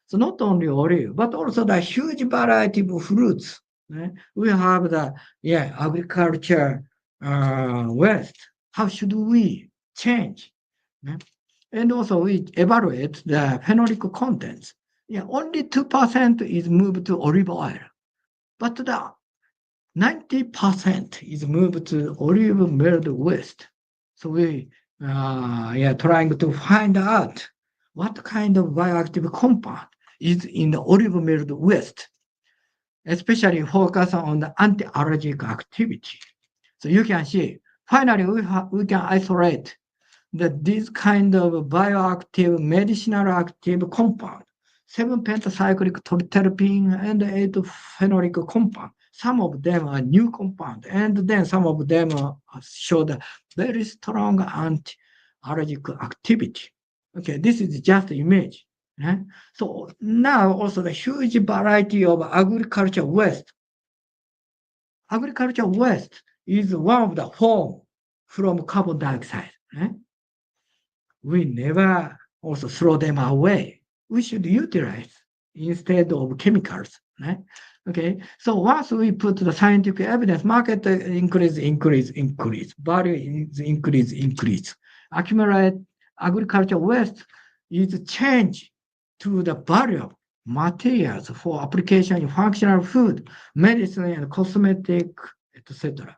So not only olive, but also the huge variety of fruits. Right? We have the agriculture waste. How should we change? Right? And also we evaluate the phenolic contents. Only 2% is moved to olive oil, but the 90% is moved to olive milled waste. So we trying to find out what kind of bioactive compound is in the olive milled waste, especially focus on the anti-allergic activity. So you can see, finally we can isolate that this kind of bioactive, medicinal active compound, 7-pentacyclic terpene and 8-phenolic compound. Some of them are new compound, and then some of them show the very strong anti-allergic activity. Okay, this is just image. So now also the huge variety of agriculture waste. Agriculture waste is one of the form from carbon dioxide. We never also throw them away. We should utilize instead of chemicals. Okay, so once we put the scientific evidence, market increase, value is increase. Accumulate agriculture waste is change to the value of materials for application in functional food, medicine, and cosmetic, etc.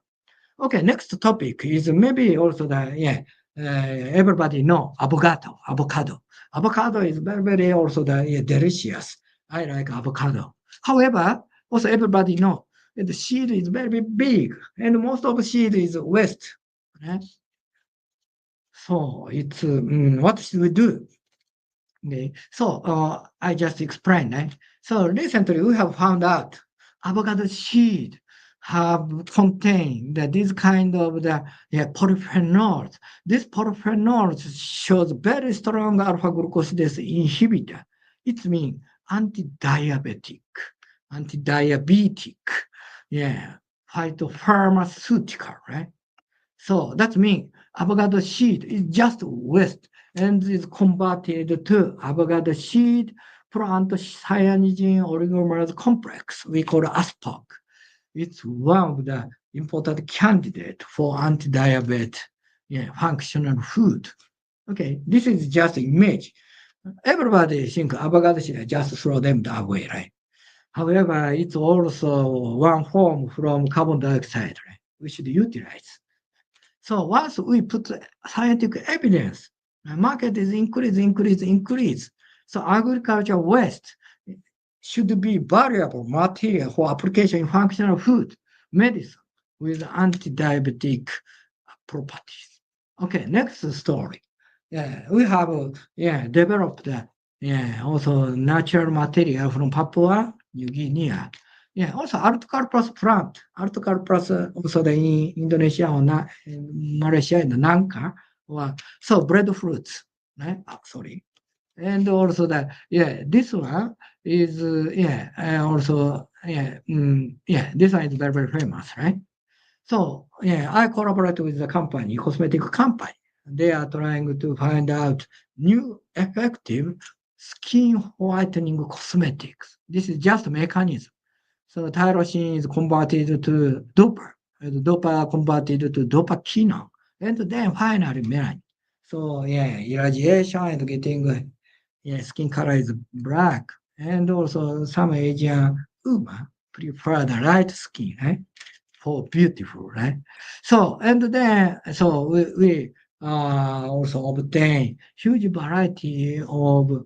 Okay, next topic is maybe also the everybody know avocado. Avocado is very also the delicious. I like avocado. However, also everybody know the seed is very big, and most of the seed is waste. So it's what should we do? Okay, so I just explained. So recently we have found out avocado seed have contained this kind of the polyphenols. This polyphenols shows very strong alpha glucosidase inhibitor. It means anti-diabetic, phytopharmaceutical, right? So that means avocado seed is just waste and is converted to avocado seed proanthocyanidin oligomerase complex. We call it ASPOC. It's one of the important candidates for anti-diabetes functional food. Okay, this is just image. Everybody think avocado seed, just throw them away, right? However, it's also one form from carbon dioxide, right? We should utilize. So once we put scientific evidence, the market is increase. So agriculture waste should be valuable material for application in functional food, medicine with anti-diabetic properties. Okay, next story. We have developed also natural material from Papua New Guinea. Also Artocarpus plant. Artocarpus also in Indonesia or Malaysia in the Nangka. So breadfruits. Sorry. And also this one is also this one is very famous, right? So I collaborate with the company, cosmetic company. They are trying to find out new effective skin whitening cosmetics. This is just a mechanism. So tyrosine is converted to dopa, and dopa converted to dopaquinone, and then finally melanin. So irradiation and getting skin color is black, and also some Asian women prefer the light skin, right? For beautiful, right? So and then we also obtain huge variety of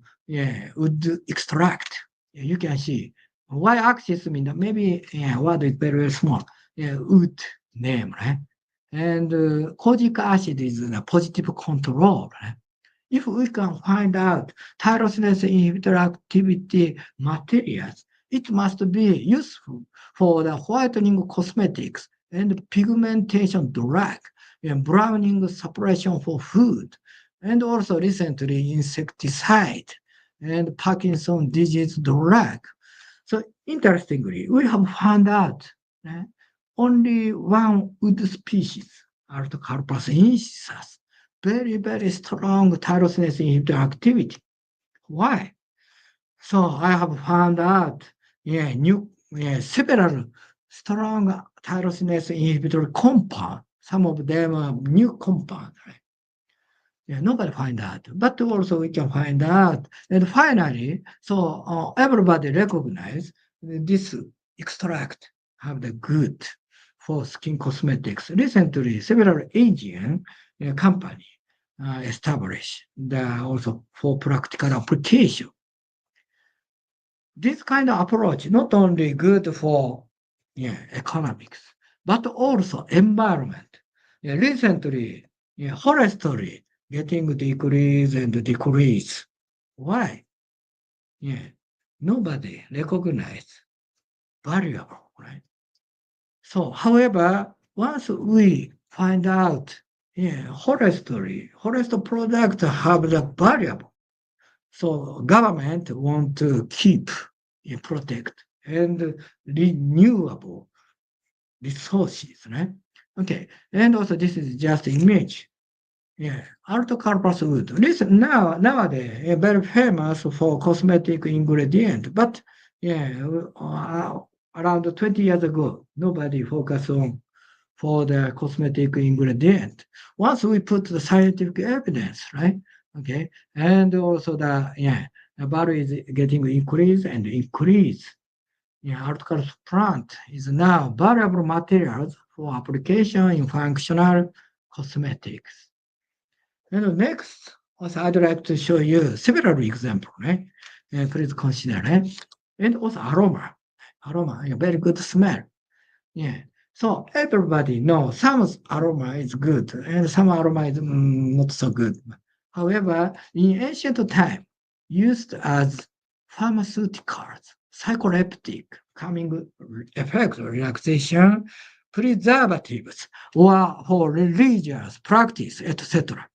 wood extract. You can see y-axis means maybe word is very small. Wood name, right? And kojic acid is the positive control, right? If we can find out tyrosinase inhibitor activity materials, it must be useful for the whitening cosmetics and pigmentation drug and browning suppression for food, and also recently insecticide and Parkinson's disease drug. So interestingly, we have found out only one wood species, Artocarpus incissus, very strong tyrosinase inhibitor activity. Why? So I have found out several strong tyrosinase inhibitor compound. Some of them are new compound, right? Nobody find out, but also we can find out. And finally, so everybody recognize this extract have the good for skin cosmetics. Recently, several Asian company established also for practical application. This kind of approach not only good for economics, but also environment. Recently, forestry getting decrease and decrease. Why? Yeah, nobody recognize variable, right? So, however, once we find out, forest product have the variable. So government want to keep, protect and renewable resources, right? Okay, and also this is just image. Yeah, alto-carpus wood. Listen, nowadays, very famous for cosmetic ingredient, but around 20 years ago, nobody focused on for the cosmetic ingredient. Once we put the scientific evidence, right? Okay, and also the value is getting increase and increase. Article plant is now valuable materials for application in functional cosmetics. And next, also I'd like to show you several examples, right? Please consider, right? And also aroma, a very good smell. Yeah. So everybody knows some aroma is good and some aroma is not so good. However, in ancient time, used as pharmaceuticals, psycholeptic, calming effect, relaxation, preservatives, or for religious practice, etc.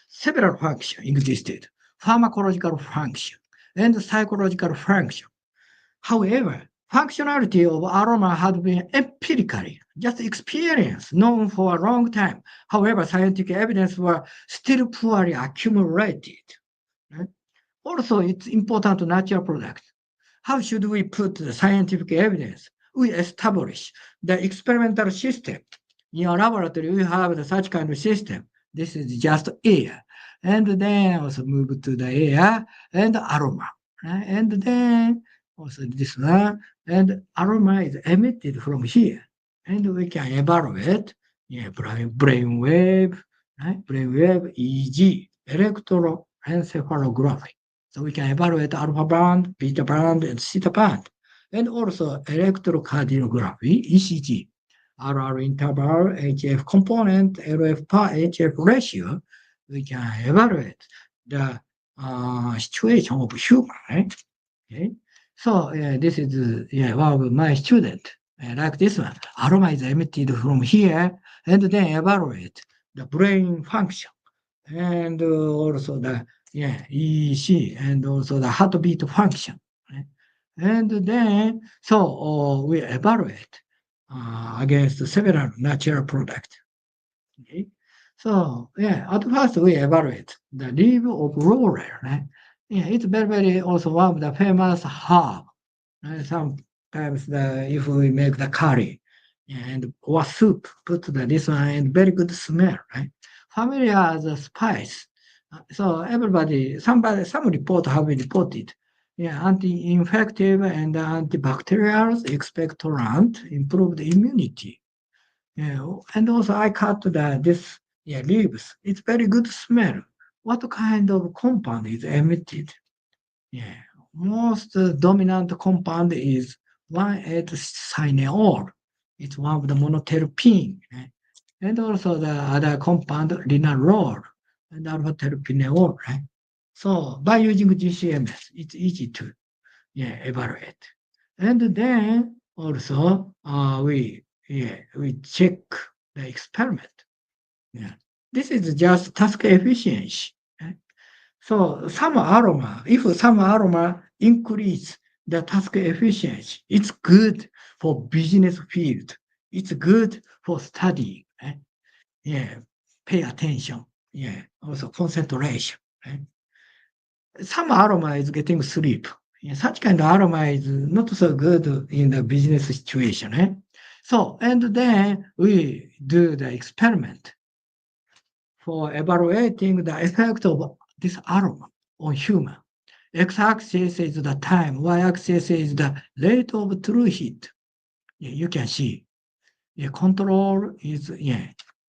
Several functions existed, pharmacological function and psychological function. However, functionality of aroma had been empirically, just experience, known for a long time. However, scientific evidence were still poorly accumulated. Right? Also, it's important to natural product. How should we put the scientific evidence? We establish the experimental system. In a laboratory, we have such kind of system. This is just air. And then also move to the air and aroma. Right? And then also this one, and aroma is emitted from here. And we can evaluate brain wave, right? Brain wave EEG, electroencephalography. So we can evaluate alpha band, beta band, and theta band. And also electrocardiography, ECG, RR interval, HF component, LF per HF ratio. We can evaluate the situation of human, right? Okay. So this is one of my student, like this one. Aroma is emitted from here, and then evaluate the brain function, and also the EEG, and also the heartbeat function. Right? And then we evaluate against several natural products. Okay. So at first we evaluate the leaf of laurel. Right? Yeah, it's very also one of the famous herb. Right? Sometimes if we make the curry and or soup, put this one and very good smell, right? Familiar as a spice. So everybody, some report have been reported. Yeah, anti-infective and antibacterial, expectorant, improved immunity. Yeah, and also I cut this leaves. It's very good smell. What kind of compound is emitted? Yeah, most dominant compound is 1,8-cineol. It's one of the monoterpene. Right? And also the other compound, linalool and alpha-terpineol. Right? So by using GCMS, it's easy to evaluate. And then also we check the experiment. Yeah. This is just task efficiency. Right? So if some aroma increase the task efficiency, it's good for business field. It's good for studying. Right? Yeah, pay attention. Yeah, also concentration. Right? Some aroma is getting sleep. Yeah, such kind of aroma is not so good in the business situation. Right? So, and then we do the experiment for evaluating the effect of this aroma on human. X-axis is the time, y-axis is the rate of true heat. You can see. Control is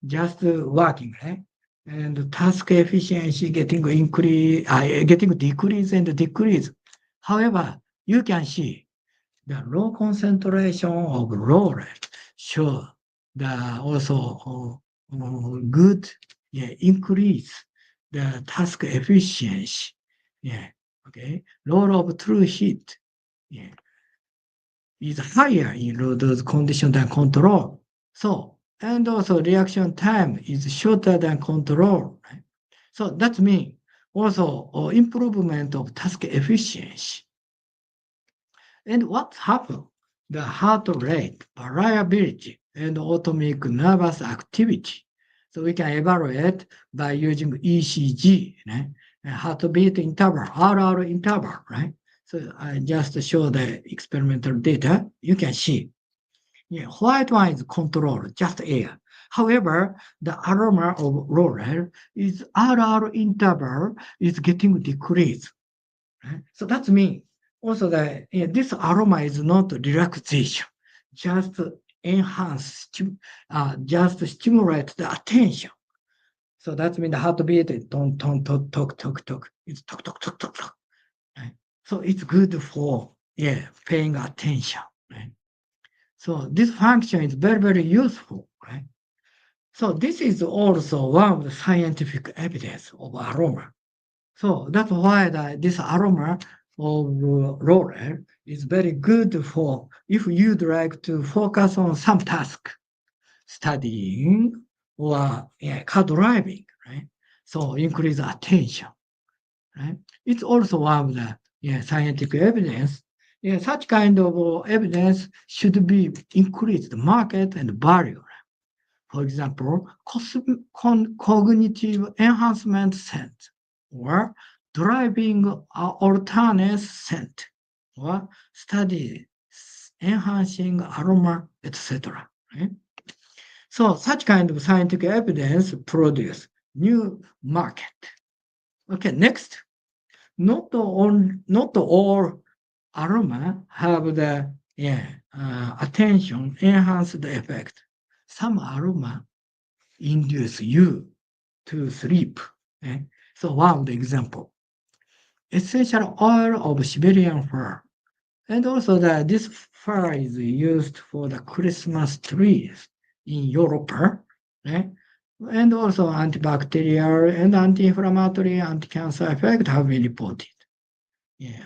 just working, right? And task efficiency getting decrease and decrease. However, you can see the low concentration of laurel show the also good increase the task efficiency. Role of true heat is higher in those conditions than control. So, and also reaction time is shorter than control. Right? So that means also improvement of task efficiency. And what happened? The heart rate, variability, and autonomic nervous activity. So we can evaluate by using ECG, right? Heartbeat interval, RR interval, right? So I just show the experimental data. You can see. White one is control, just air. However, the aroma of roller is RR interval is getting decreased. Right? So that means also that this aroma is not relaxation, just enhance, just stimulate the attention. So that means the heartbeat is don't talk, talk, talk, talk. It's talk, talk, talk, talk, talk. Right? So it's good for paying attention. Right? So this function is very, very useful. Right? So this is also one of the scientific evidence of aroma. So that's why this aroma of roller is very good for if you'd like to focus on some task, studying or car driving, right? So increase attention, right? It's also one of the scientific evidence. Such kind of evidence should be increased market and value. For example, cognitive enhancement sense or driving awareness sense or study enhancing aroma, etc. Right? So such kind of scientific evidence produce new market. Okay, next. Not all aroma have the attention enhanced effect. Some aroma induce you to sleep. So one of the example, essential oil of Siberian fir, and also that this fir is used for the Christmas trees in Europe, right? And also antibacterial and anti-inflammatory, anti-cancer effect have been reported.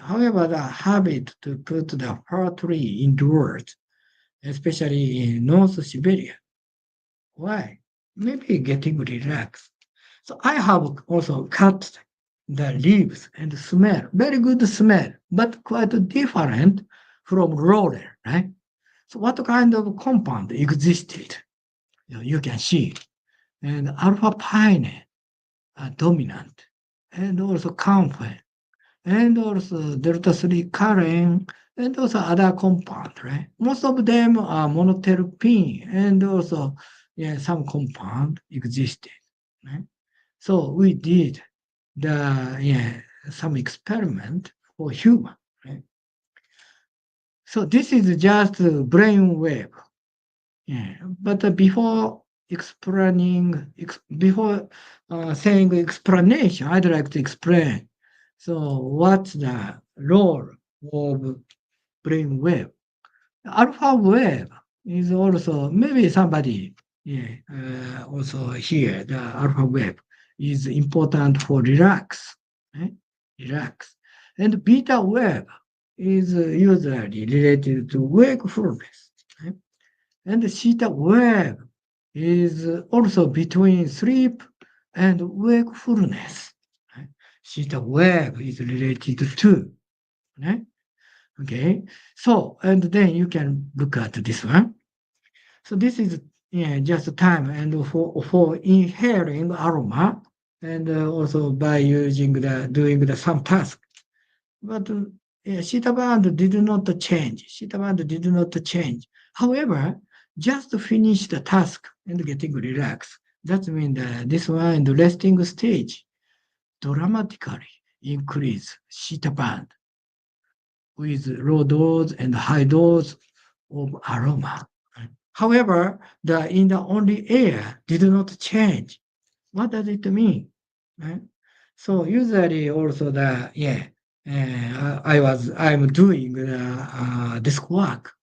However, the habit to put the fir tree indoors, especially in North Siberia, why? Maybe getting relaxed. So I have also cut the leaves and smell, very good smell, but quite different from roller, right? So what kind of compound existed? You can see. And alpha pine are dominant, and also camphor, and also delta 3 karen, and also other compound, right? Most of them are monoterpene, and also some compound existed, right? So we did some experiment for human, right? So this is just brain wave. But before saying explanation, I'd like to explain. So what's the role of brain wave? Alpha wave is also maybe somebody also here. The alpha wave is important for relax, relax, and beta wave is usually related to wakefulness, and the theta wave is also between sleep and wakefulness. Theta wave is related to, okay. So and then you can look at this one. So this is just time and for inhaling aroma and also by using doing some task. But theta band did not change. Theta band did not change. However, just to finish the task and getting relaxed. That means that this one in the resting stage dramatically increase theta band with low dose and high dose of aroma. However, in the only air did not change. What does it mean? So usually also I'm doing desk work.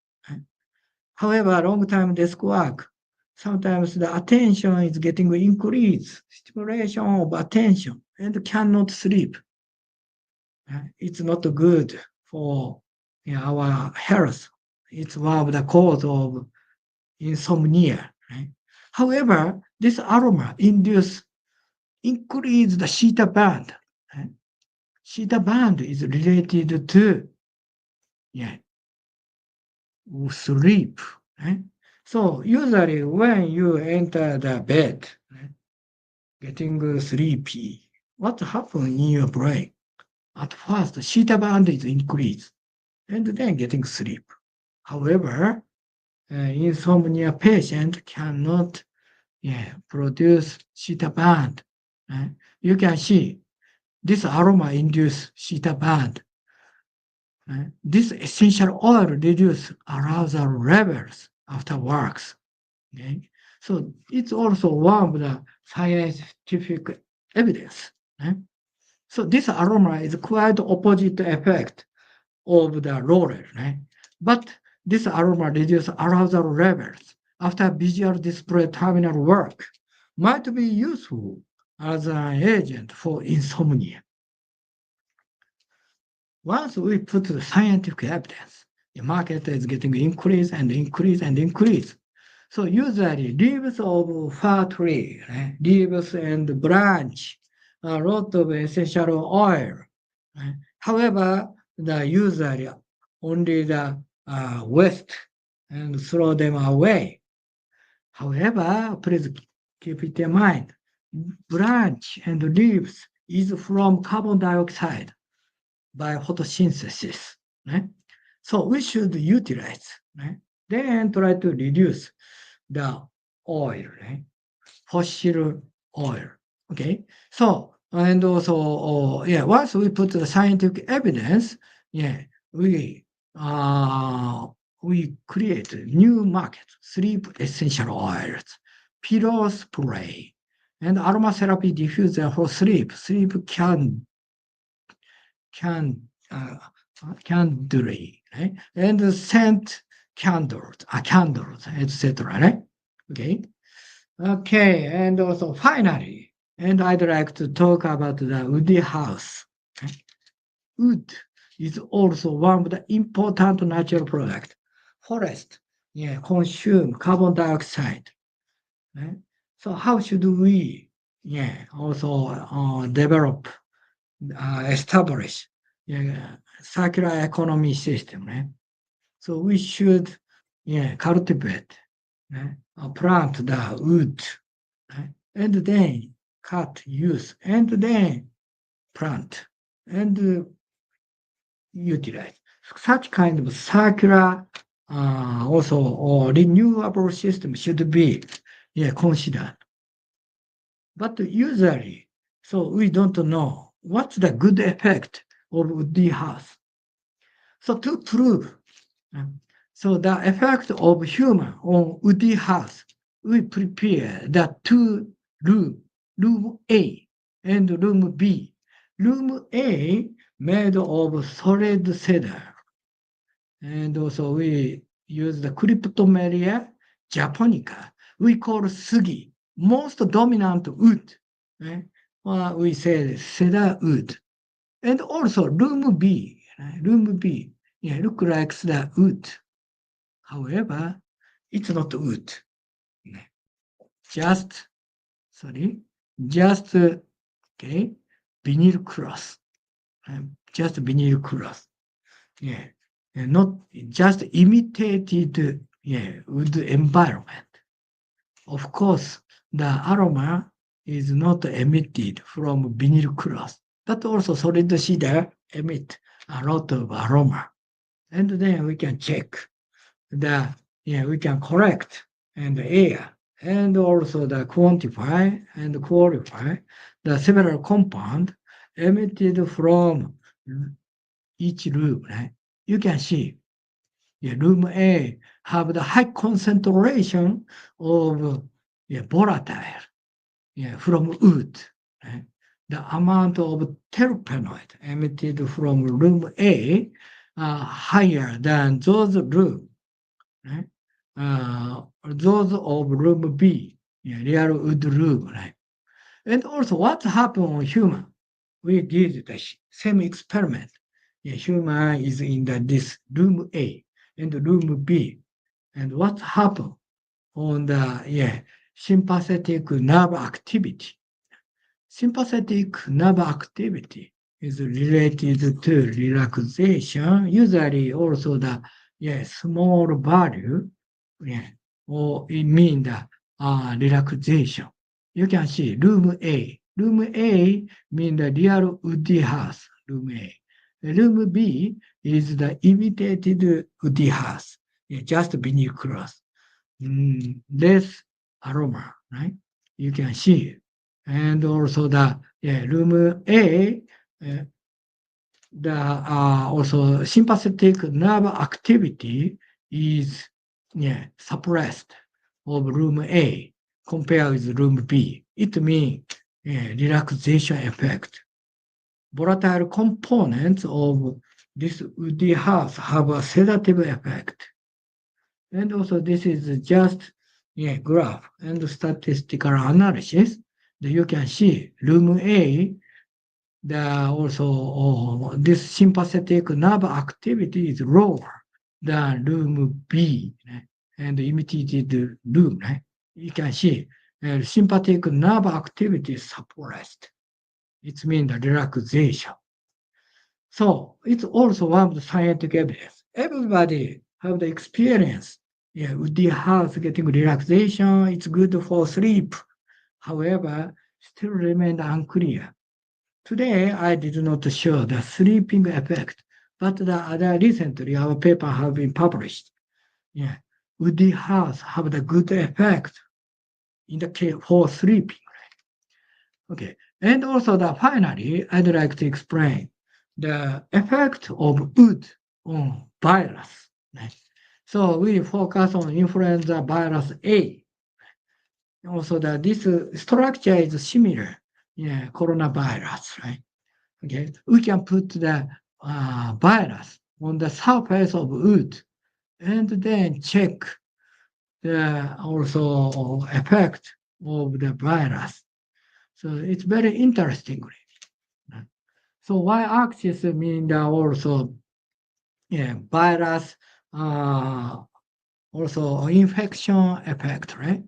However, long time desk work, sometimes the attention is getting increased, stimulation of attention, and cannot sleep. It's not good for our health. It's one of the cause of insomnia. Right? However, this aroma increase the theta band. Right? Theta band is related to sleep. Right? So usually when you enter the bed, right, getting sleepy, what happens in your brain? At first, theta band is increased, and then getting sleep. However, insomnia patient cannot produce theta band. You can see this aroma induce theta band. This essential oil reduce arousal levels after works. Okay? So it's also one of the scientific evidence. So this aroma is quite opposite effect of the roller. But this aroma reduces arousal levels after visual display terminal work might be useful as an agent for insomnia. Once we put the scientific evidence, the market is getting increase and increase and increase. So usually leaves of fir tree, leaves and branch, a lot of essential oil. However, the usually only the waste and throw them away. However, please keep it in mind, branch and leaves is from carbon dioxide by photosynthesis. So we should utilize, then try to reduce the oil, fossil oil. Okay, so and also once we put the scientific evidence, we create a new market, sleep essential oils, pillow spray, and aromatherapy diffuser for sleep. Sleep candle, right? And scent candles, etc. Right? Okay, and also finally, and I'd like to talk about the woody house. Wood is also one of the important natural products. Forest, consume carbon dioxide. Right? So how should we, also develop, establish, circular economy system? Right? So we should, cultivate, plant the wood, and then cut, use, and then plant, and utilize. Such kind of circular, also or renewable system should be considered. But usually, so we don't know what's the good effect of woody house. So to prove, so the effect of human on woody house, we prepare the two room, room A and room B. Room A made of solid cedar, and also we use the Cryptomeria japonica. We call sugi most dominant wood. We say cedar wood, and also room B. Look like the wood. However, it's not wood. Just vinyl cloth. Just vinyl cloth. And not just imitated wood environment. Of course, the aroma is not emitted from vinyl cloth, but also solid cedar emit a lot of aroma. And then we can check we can correct and air, and also the quantify and qualify the several compound emitted from each room. Right? You can see room A have the high concentration of volatile from wood. Right? The amount of terpenoid emitted from room A are higher than those room those of room B, real wood room, right? And also what happened on human? We did the same experiment. Human is in this room A and room B. And what happened on the sympathetic nerve activity? Sympathetic nerve activity is related to relaxation, usually also the small value, or it means the relaxation. You can see room A. Room A means the real woody house, room A. Room B is the imitated woody house, just beneath cloth. Less aroma, right? You can see it. And also the room A, the also sympathetic nerve activity is suppressed of room A compared with room B. It means relaxation effect. Volatile components of this woody house have a sedative effect. And also this is just graph and statistical analysis. You can see room A, also this sympathetic nerve activity is lower than room B, and imitated room. You can see sympathetic nerve activity is suppressed. It means the relaxation. So it's also one of the scientific evidence. Everybody have the experience. With the house getting relaxation, it's good for sleep. However, still remain unclear. Today, I did not show the sleeping effect, but recently our paper have been published. Would the house have the good effect in the case for sleeping? Okay, and also finally, I'd like to explain the effect of wood on virus. So we focus on influenza virus A. Also, this structure is similar, coronavirus, right? Okay, we can put the virus on the surface of wood and then check the also effect of the virus. So it's very interesting. So y-axis means also virus, also infection effect, right?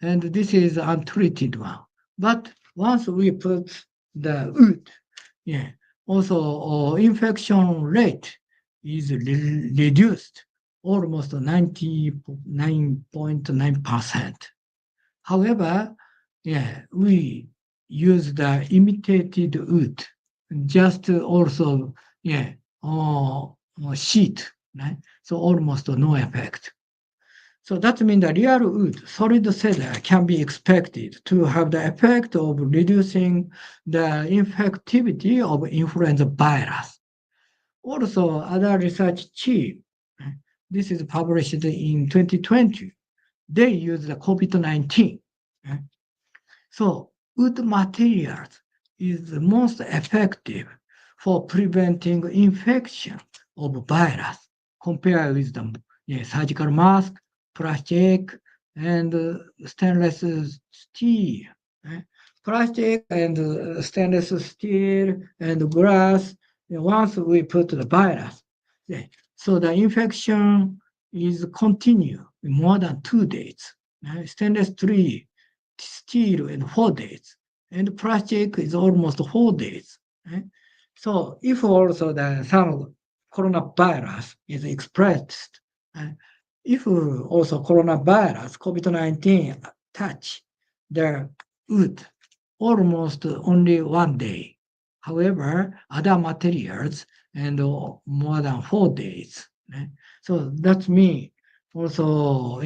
And this is untreated one. But once we put the wood, also infection rate is reduced almost 99.9%. However, we use the imitated wood, just also sheet, right? So almost no effect. So that means the real wood, solid cellular, can be expected to have the effect of reducing the infectivity of influenza virus. Also, other research team, this is published in 2020, they use the COVID-19. So wood materials is the most effective for preventing infection of virus compared with the surgical mask, plastic, and stainless steel. Plastic and stainless steel and glass, once we put the virus, so the infection is continue more than 2 days. Stainless steel in 4 days, and plastic is almost 4 days. So if also some coronavirus is expressed, if also coronavirus, COVID-19 touch the wood almost only 1 day. However, other materials and more than 4 days. So that means also,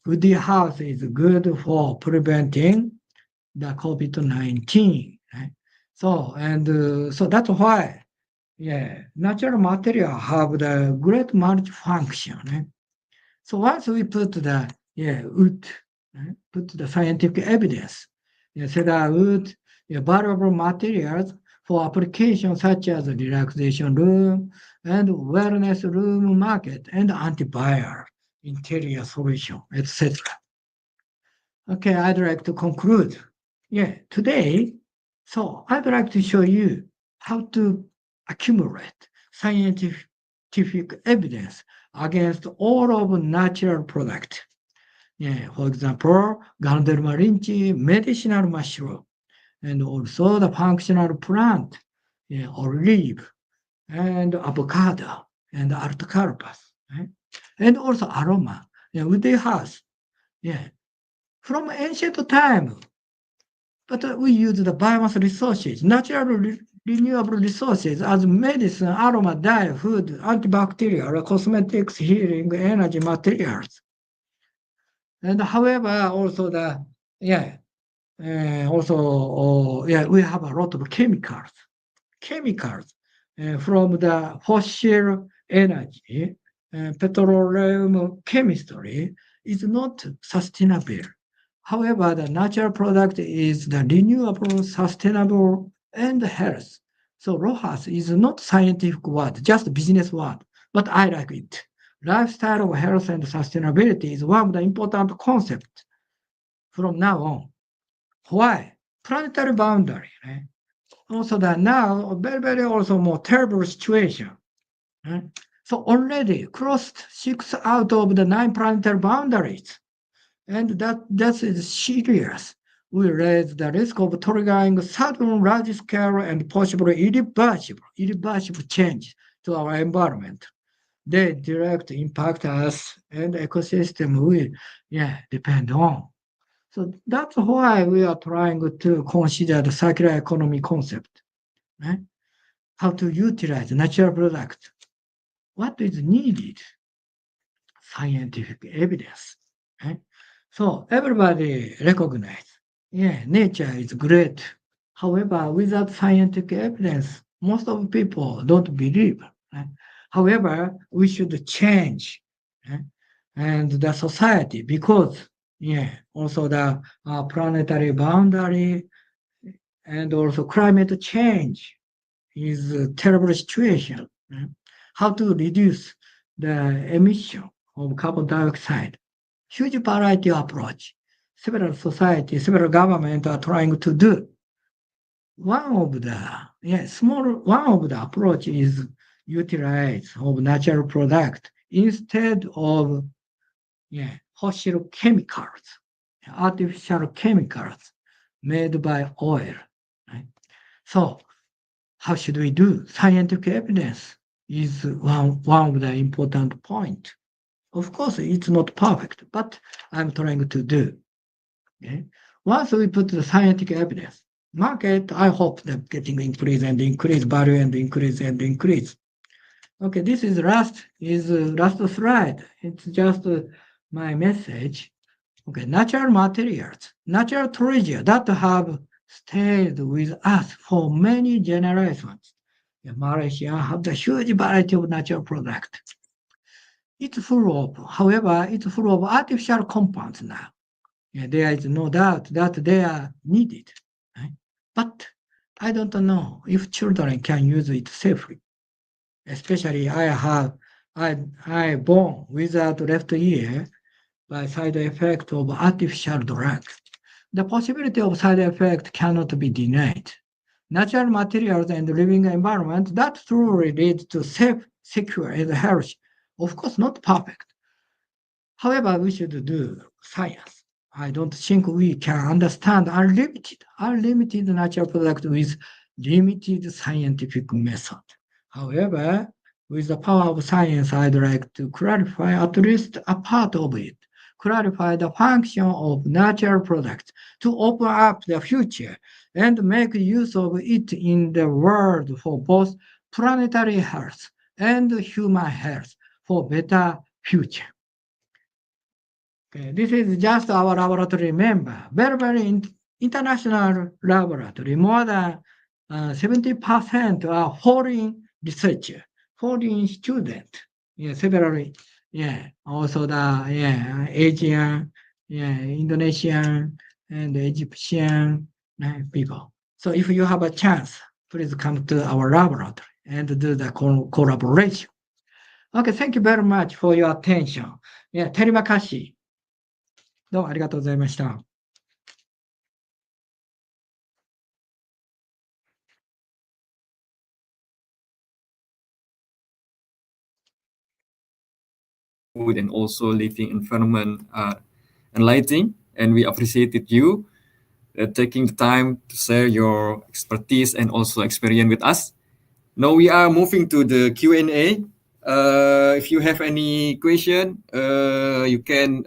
woody house is good for preventing the COVID-19. So so that's why, natural material have the great multifunction. So once we put the wood, put the scientific evidence, cedar wood, valuable materials for applications such as relaxation room and wellness room market and antiviral. interior solution, etc. Okay, I'd like to conclude. Yeah, today, so I'd like to show you how to accumulate scientific evidence against all of natural product. Yeah, for example, Ganderma lynchy, medicinal mushroom, and also the functional plant, yeah, or leaf, and avocado, and artocarpus, right? And also aroma, yeah, woody house, yeah, from ancient time. But we use the biomass resources, natural renewable resources as medicine, aroma, dye, food, antibacterial, cosmetics, healing, energy materials. And however, also the, yeah, we have a lot of chemicals from the fossil energy, petroleum chemistry is not sustainable. However, the natural product is the renewable, sustainable, and health. So ROHAS is not scientific word, just business word, but I like it. Lifestyle of health and sustainability is one of the important concepts from now on. Why? Planetary boundary. Right? Also that now very also more terrible situation. Right? So already crossed 6 out of the 9 planetary boundaries. And that is serious. We raise the risk of triggering sudden large scale and possibly irreversible change to our environment. They direct impact us and ecosystem will depend on. So that's why we are trying to consider the circular economy concept. Right? How to utilize natural product. What is needed? Scientific evidence. Right? So everybody recognize, nature is great. However, without scientific evidence, most of people don't believe. Right? However, we should change, right? And the society, because also the planetary boundary and also climate change is a terrible situation. Right? How to reduce the emission of carbon dioxide? Huge variety of approach. Several societies, several governments are trying to do. One of the approach is utilize of natural product instead of fossil chemicals, artificial chemicals made by oil. Right? So how should we do? Scientific evidence is one of the important point. Of course, it's not perfect, but I'm trying to do. Okay? Once we put the scientific evidence, market, I hope that getting increase value and increase. Okay, this is last slide. It's just my message. Okay, natural materials, natural treasure that have stayed with us for many generations. Malaysia has a huge variety of natural products. It's full of artificial compounds now. There is no doubt that they are needed. Right? But I don't know if children can use it safely. Especially I born without left ear by side effect of artificial drugs. The possibility of side effect cannot be denied. Natural materials and living environment that truly lead to safe, secure, and healthy. Of course, not perfect. However, we should do science. I don't think we can understand unlimited natural product with limited scientific method. However, with the power of science, I'd like to clarify at least a part of it, clarify the function of natural products to open up the future and make use of it in the world for both planetary health and human health for better future. Okay, this is just our laboratory member, very international laboratory. More than 70% are foreign researcher, foreign student. Several, also the Asian, Indonesian, and Egyptian people. So if you have a chance, please come to our laboratory and do the collaboration. Okay, thank you very much for your attention. terima kasih. どうもありがとうございました。Food and also living environment enlightening, and we appreciated you taking the time to share your expertise and also experience with us. Now we are moving to the Q&A. If you have any question, you can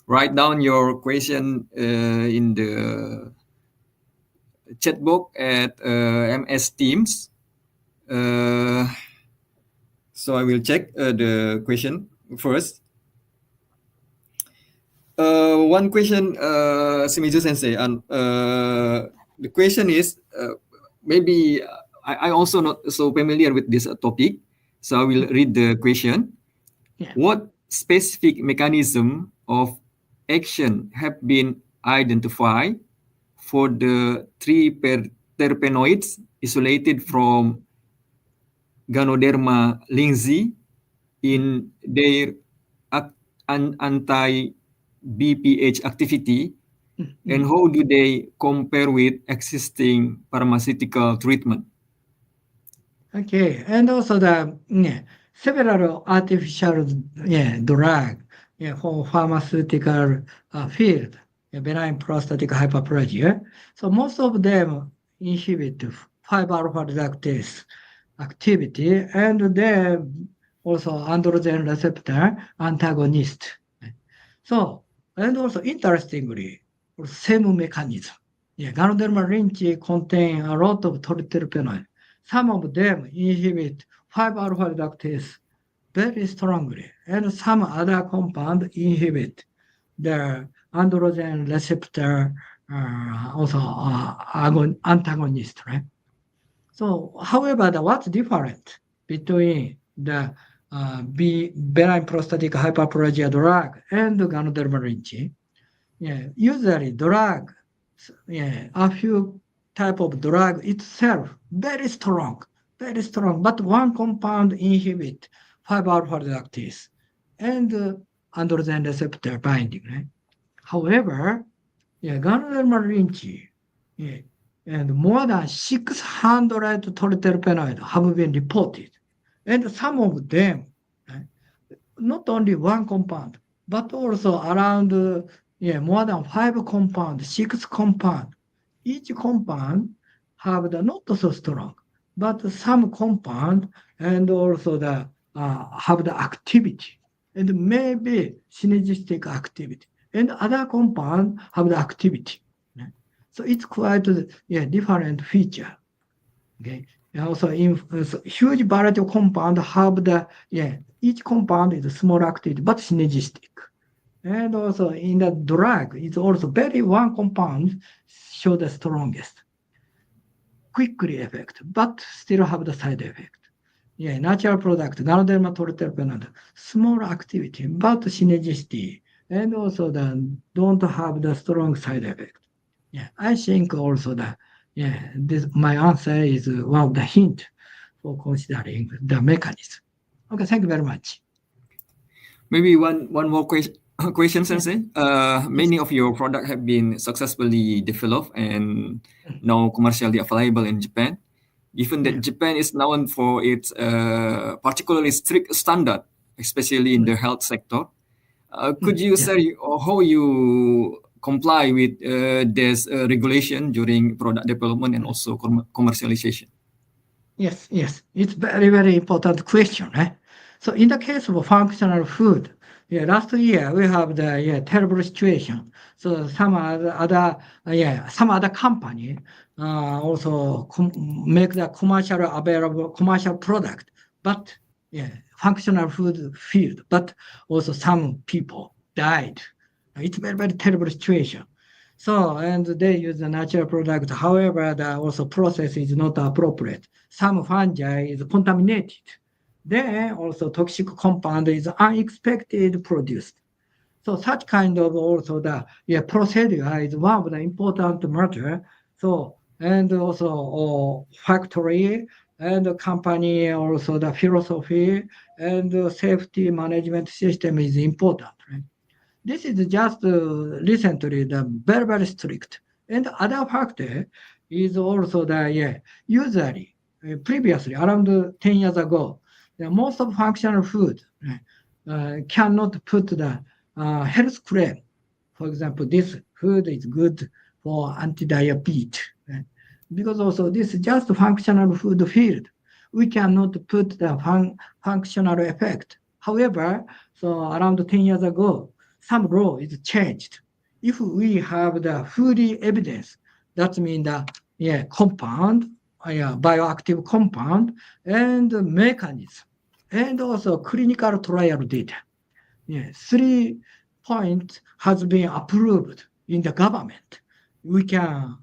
write down your question in the chat box at MS Teams. So I will check the question first. One question, Shimizu Sensei, and the question is maybe I also not so familiar with this topic, so I will read the question. What specific mechanism of action have been identified for the three terpenoids isolated from Ganoderma lynxi in their anti-BPH activity, and how do they compare with existing pharmaceutical treatment? Okay, and also the several artificial drug for pharmaceutical field, benign prostatic hyperplasia. So most of them inhibit 5-alpha reductase activity, and then also androgen receptor antagonist. So, and also interestingly, same mechanism. Ganoderma lynxi contain a lot of triterpenoid. Some of them inhibit 5-alpha reductase very strongly, and some other compound inhibit the androgen receptor also antagonist, right? So, however, what's different between the benign prostatic hyperplasia drug and Ganoderma lynxi? Usually drug, a few type of drug itself very strong, but one compound inhibit 5-alpha reductase and androgen receptor binding, right? However, Ganoderma lynxi, and more than 600 triterpenoids have been reported, and some of them, not only one compound, but also around more than 5 compounds, 6 compounds. Each compound have the not so strong, but some compound and also the have the activity and maybe synergistic activity, and other compound have the activity. So it's quite different feature. Okay, and also huge variety of compound have the each compound is small activity but synergistic. And also in the drug, it's also very one compound show the strongest, quickly effect, but still have the side effect. Natural product, Ganoderma triterpenoid, small activity, but synergistic, and also don't have the strong side effect. I think also that this my answer is one of the hint for considering the mechanism. Okay, thank you very much. Maybe one more question, Sensei. Many of your products have been successfully developed and now commercially available in Japan. Given that Japan is known for its particularly strict standard, especially in the health sector, could you say how you comply with this regulation during product development and also commercialization? Yes, it's very important question. So in the case of functional food, last year we have the terrible situation. So some other company also make the commercial product, but functional food field, but also some people died. It's very terrible situation. So, and they use the natural product. However, the also process is not appropriate. Some fungi is contaminated. Then also toxic compound is unexpected produced. So such kind of also the procedure is one of the important matter. So, and also factory and the company, also the philosophy and the safety management system is important. Right? This is just recently the very strict. And other factor is also the usually previously around 10 years ago, the most of functional food cannot put the health claim. For example, this food is good for anti-diabetes. Right? Because also this is just functional food field. We cannot put the functional effect. However, so around 10 years ago, some law is changed. If we have the fully evidence, that means the compound, bioactive compound, and mechanism, and also clinical trial data. 3 points has been approved in the government. We can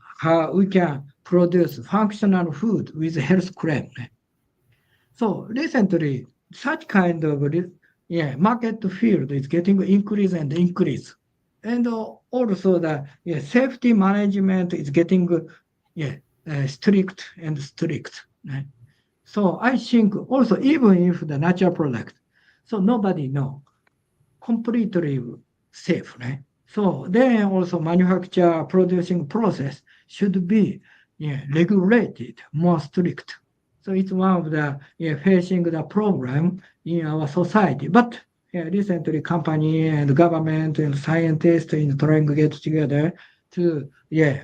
produce functional food with health claim. So recently, such kind of market field is getting increase and increase. And also the safety management is getting strict and strict. Right? So I think also even if the natural product, so nobody know completely safe, right? So then also manufacture producing process should be regulated more strict. So it's one of the facing the problem in our society. But recently, company and government and scientists is trying to get together to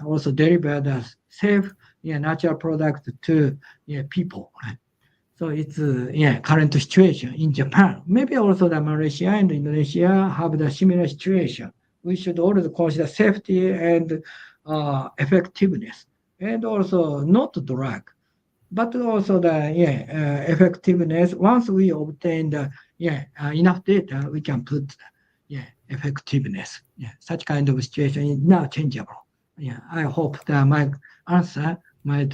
also deliver the safe natural product to people. Right? So it's current situation in Japan. Maybe also the Malaysia and Indonesia have the similar situation. We should always consider safety and effectiveness, and also not drug, but also the effectiveness. Once we obtain the enough data, we can put effectiveness. Such kind of situation is now changeable. I hope that my answer might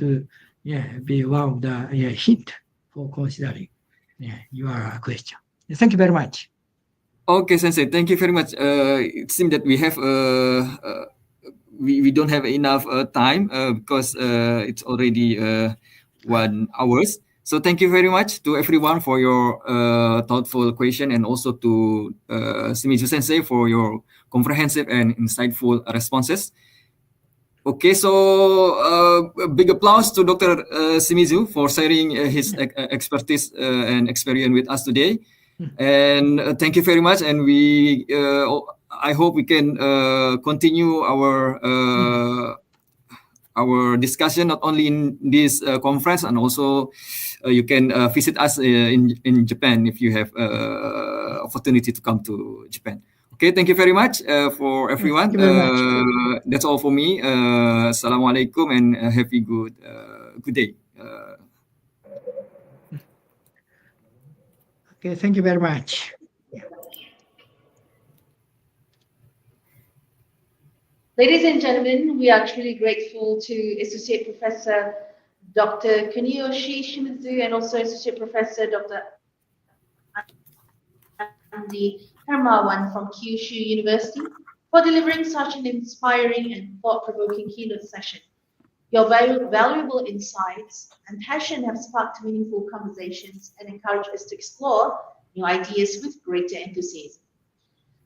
be one of the hint for considering your question. Thank you very much. Okay, Sensei, thank you very much. It seems that we have we don't have enough time because it's already 1 hour. So thank you very much to everyone for your thoughtful question, and also to Shimizu Sensei for your comprehensive and insightful responses. Okay, so a big applause to Dr. Shimizu for sharing his expertise and experience with us today. And thank you very much. And I hope we can continue our discussion not only in this conference, and also you can visit us in Japan if you have opportunity to come to Japan. Okay, thank you very much for everyone. Thank you very much. That's all for me. Assalamualaikum, and have a good day. Okay, thank you very much. Ladies and gentlemen, we are truly grateful to Associate Professor Dr. Kuniyoshi Shimizu and also Associate Professor Dr. Andy Hermawan from Kyushu University for delivering such an inspiring and thought-provoking keynote session. Your valuable insights and passion have sparked meaningful conversations and encouraged us to explore new ideas with greater enthusiasm.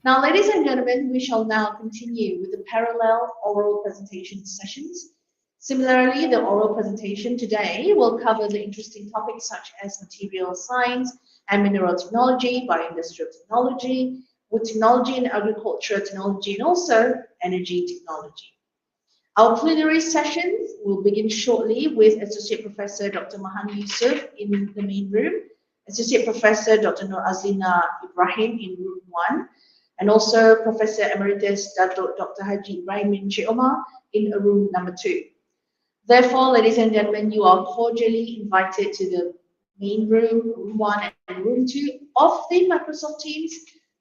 Now, ladies and gentlemen, we shall now continue with the parallel oral presentation sessions. Similarly, the oral presentation today will cover the interesting topics such as material science and mineral technology, bioindustrial technology, wood technology and agricultural technology, and also energy technology. Our plenary sessions will begin shortly with Associate Professor Dr. Mahan Yusuf in the main room, Associate Professor Dr. Nur Azlina Ibrahim in room 1, and also Professor Emeritus Dr. Haji Ibrahim bin Sheikh Omar in room number 2. Therefore, ladies and gentlemen, you are cordially invited to the main room, room 1 and room 2 of the Microsoft Teams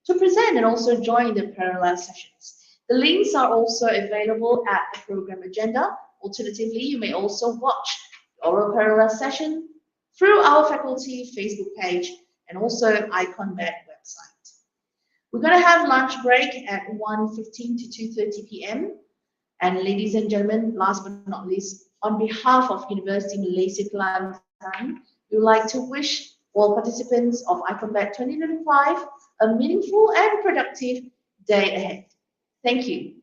to present and also join the parallel sessions. The links are also available at the program agenda. Alternatively, you may also watch the oral parallel session through our faculty Facebook page and also IConBET website. We're going to have lunch break at 1:15 to 2:30 p.m. And ladies and gentlemen, last but not least, on behalf of Universiti Malaysia Kelantan time, we would like to wish all participants of IConBET 2025 a meaningful and productive day ahead. Thank you.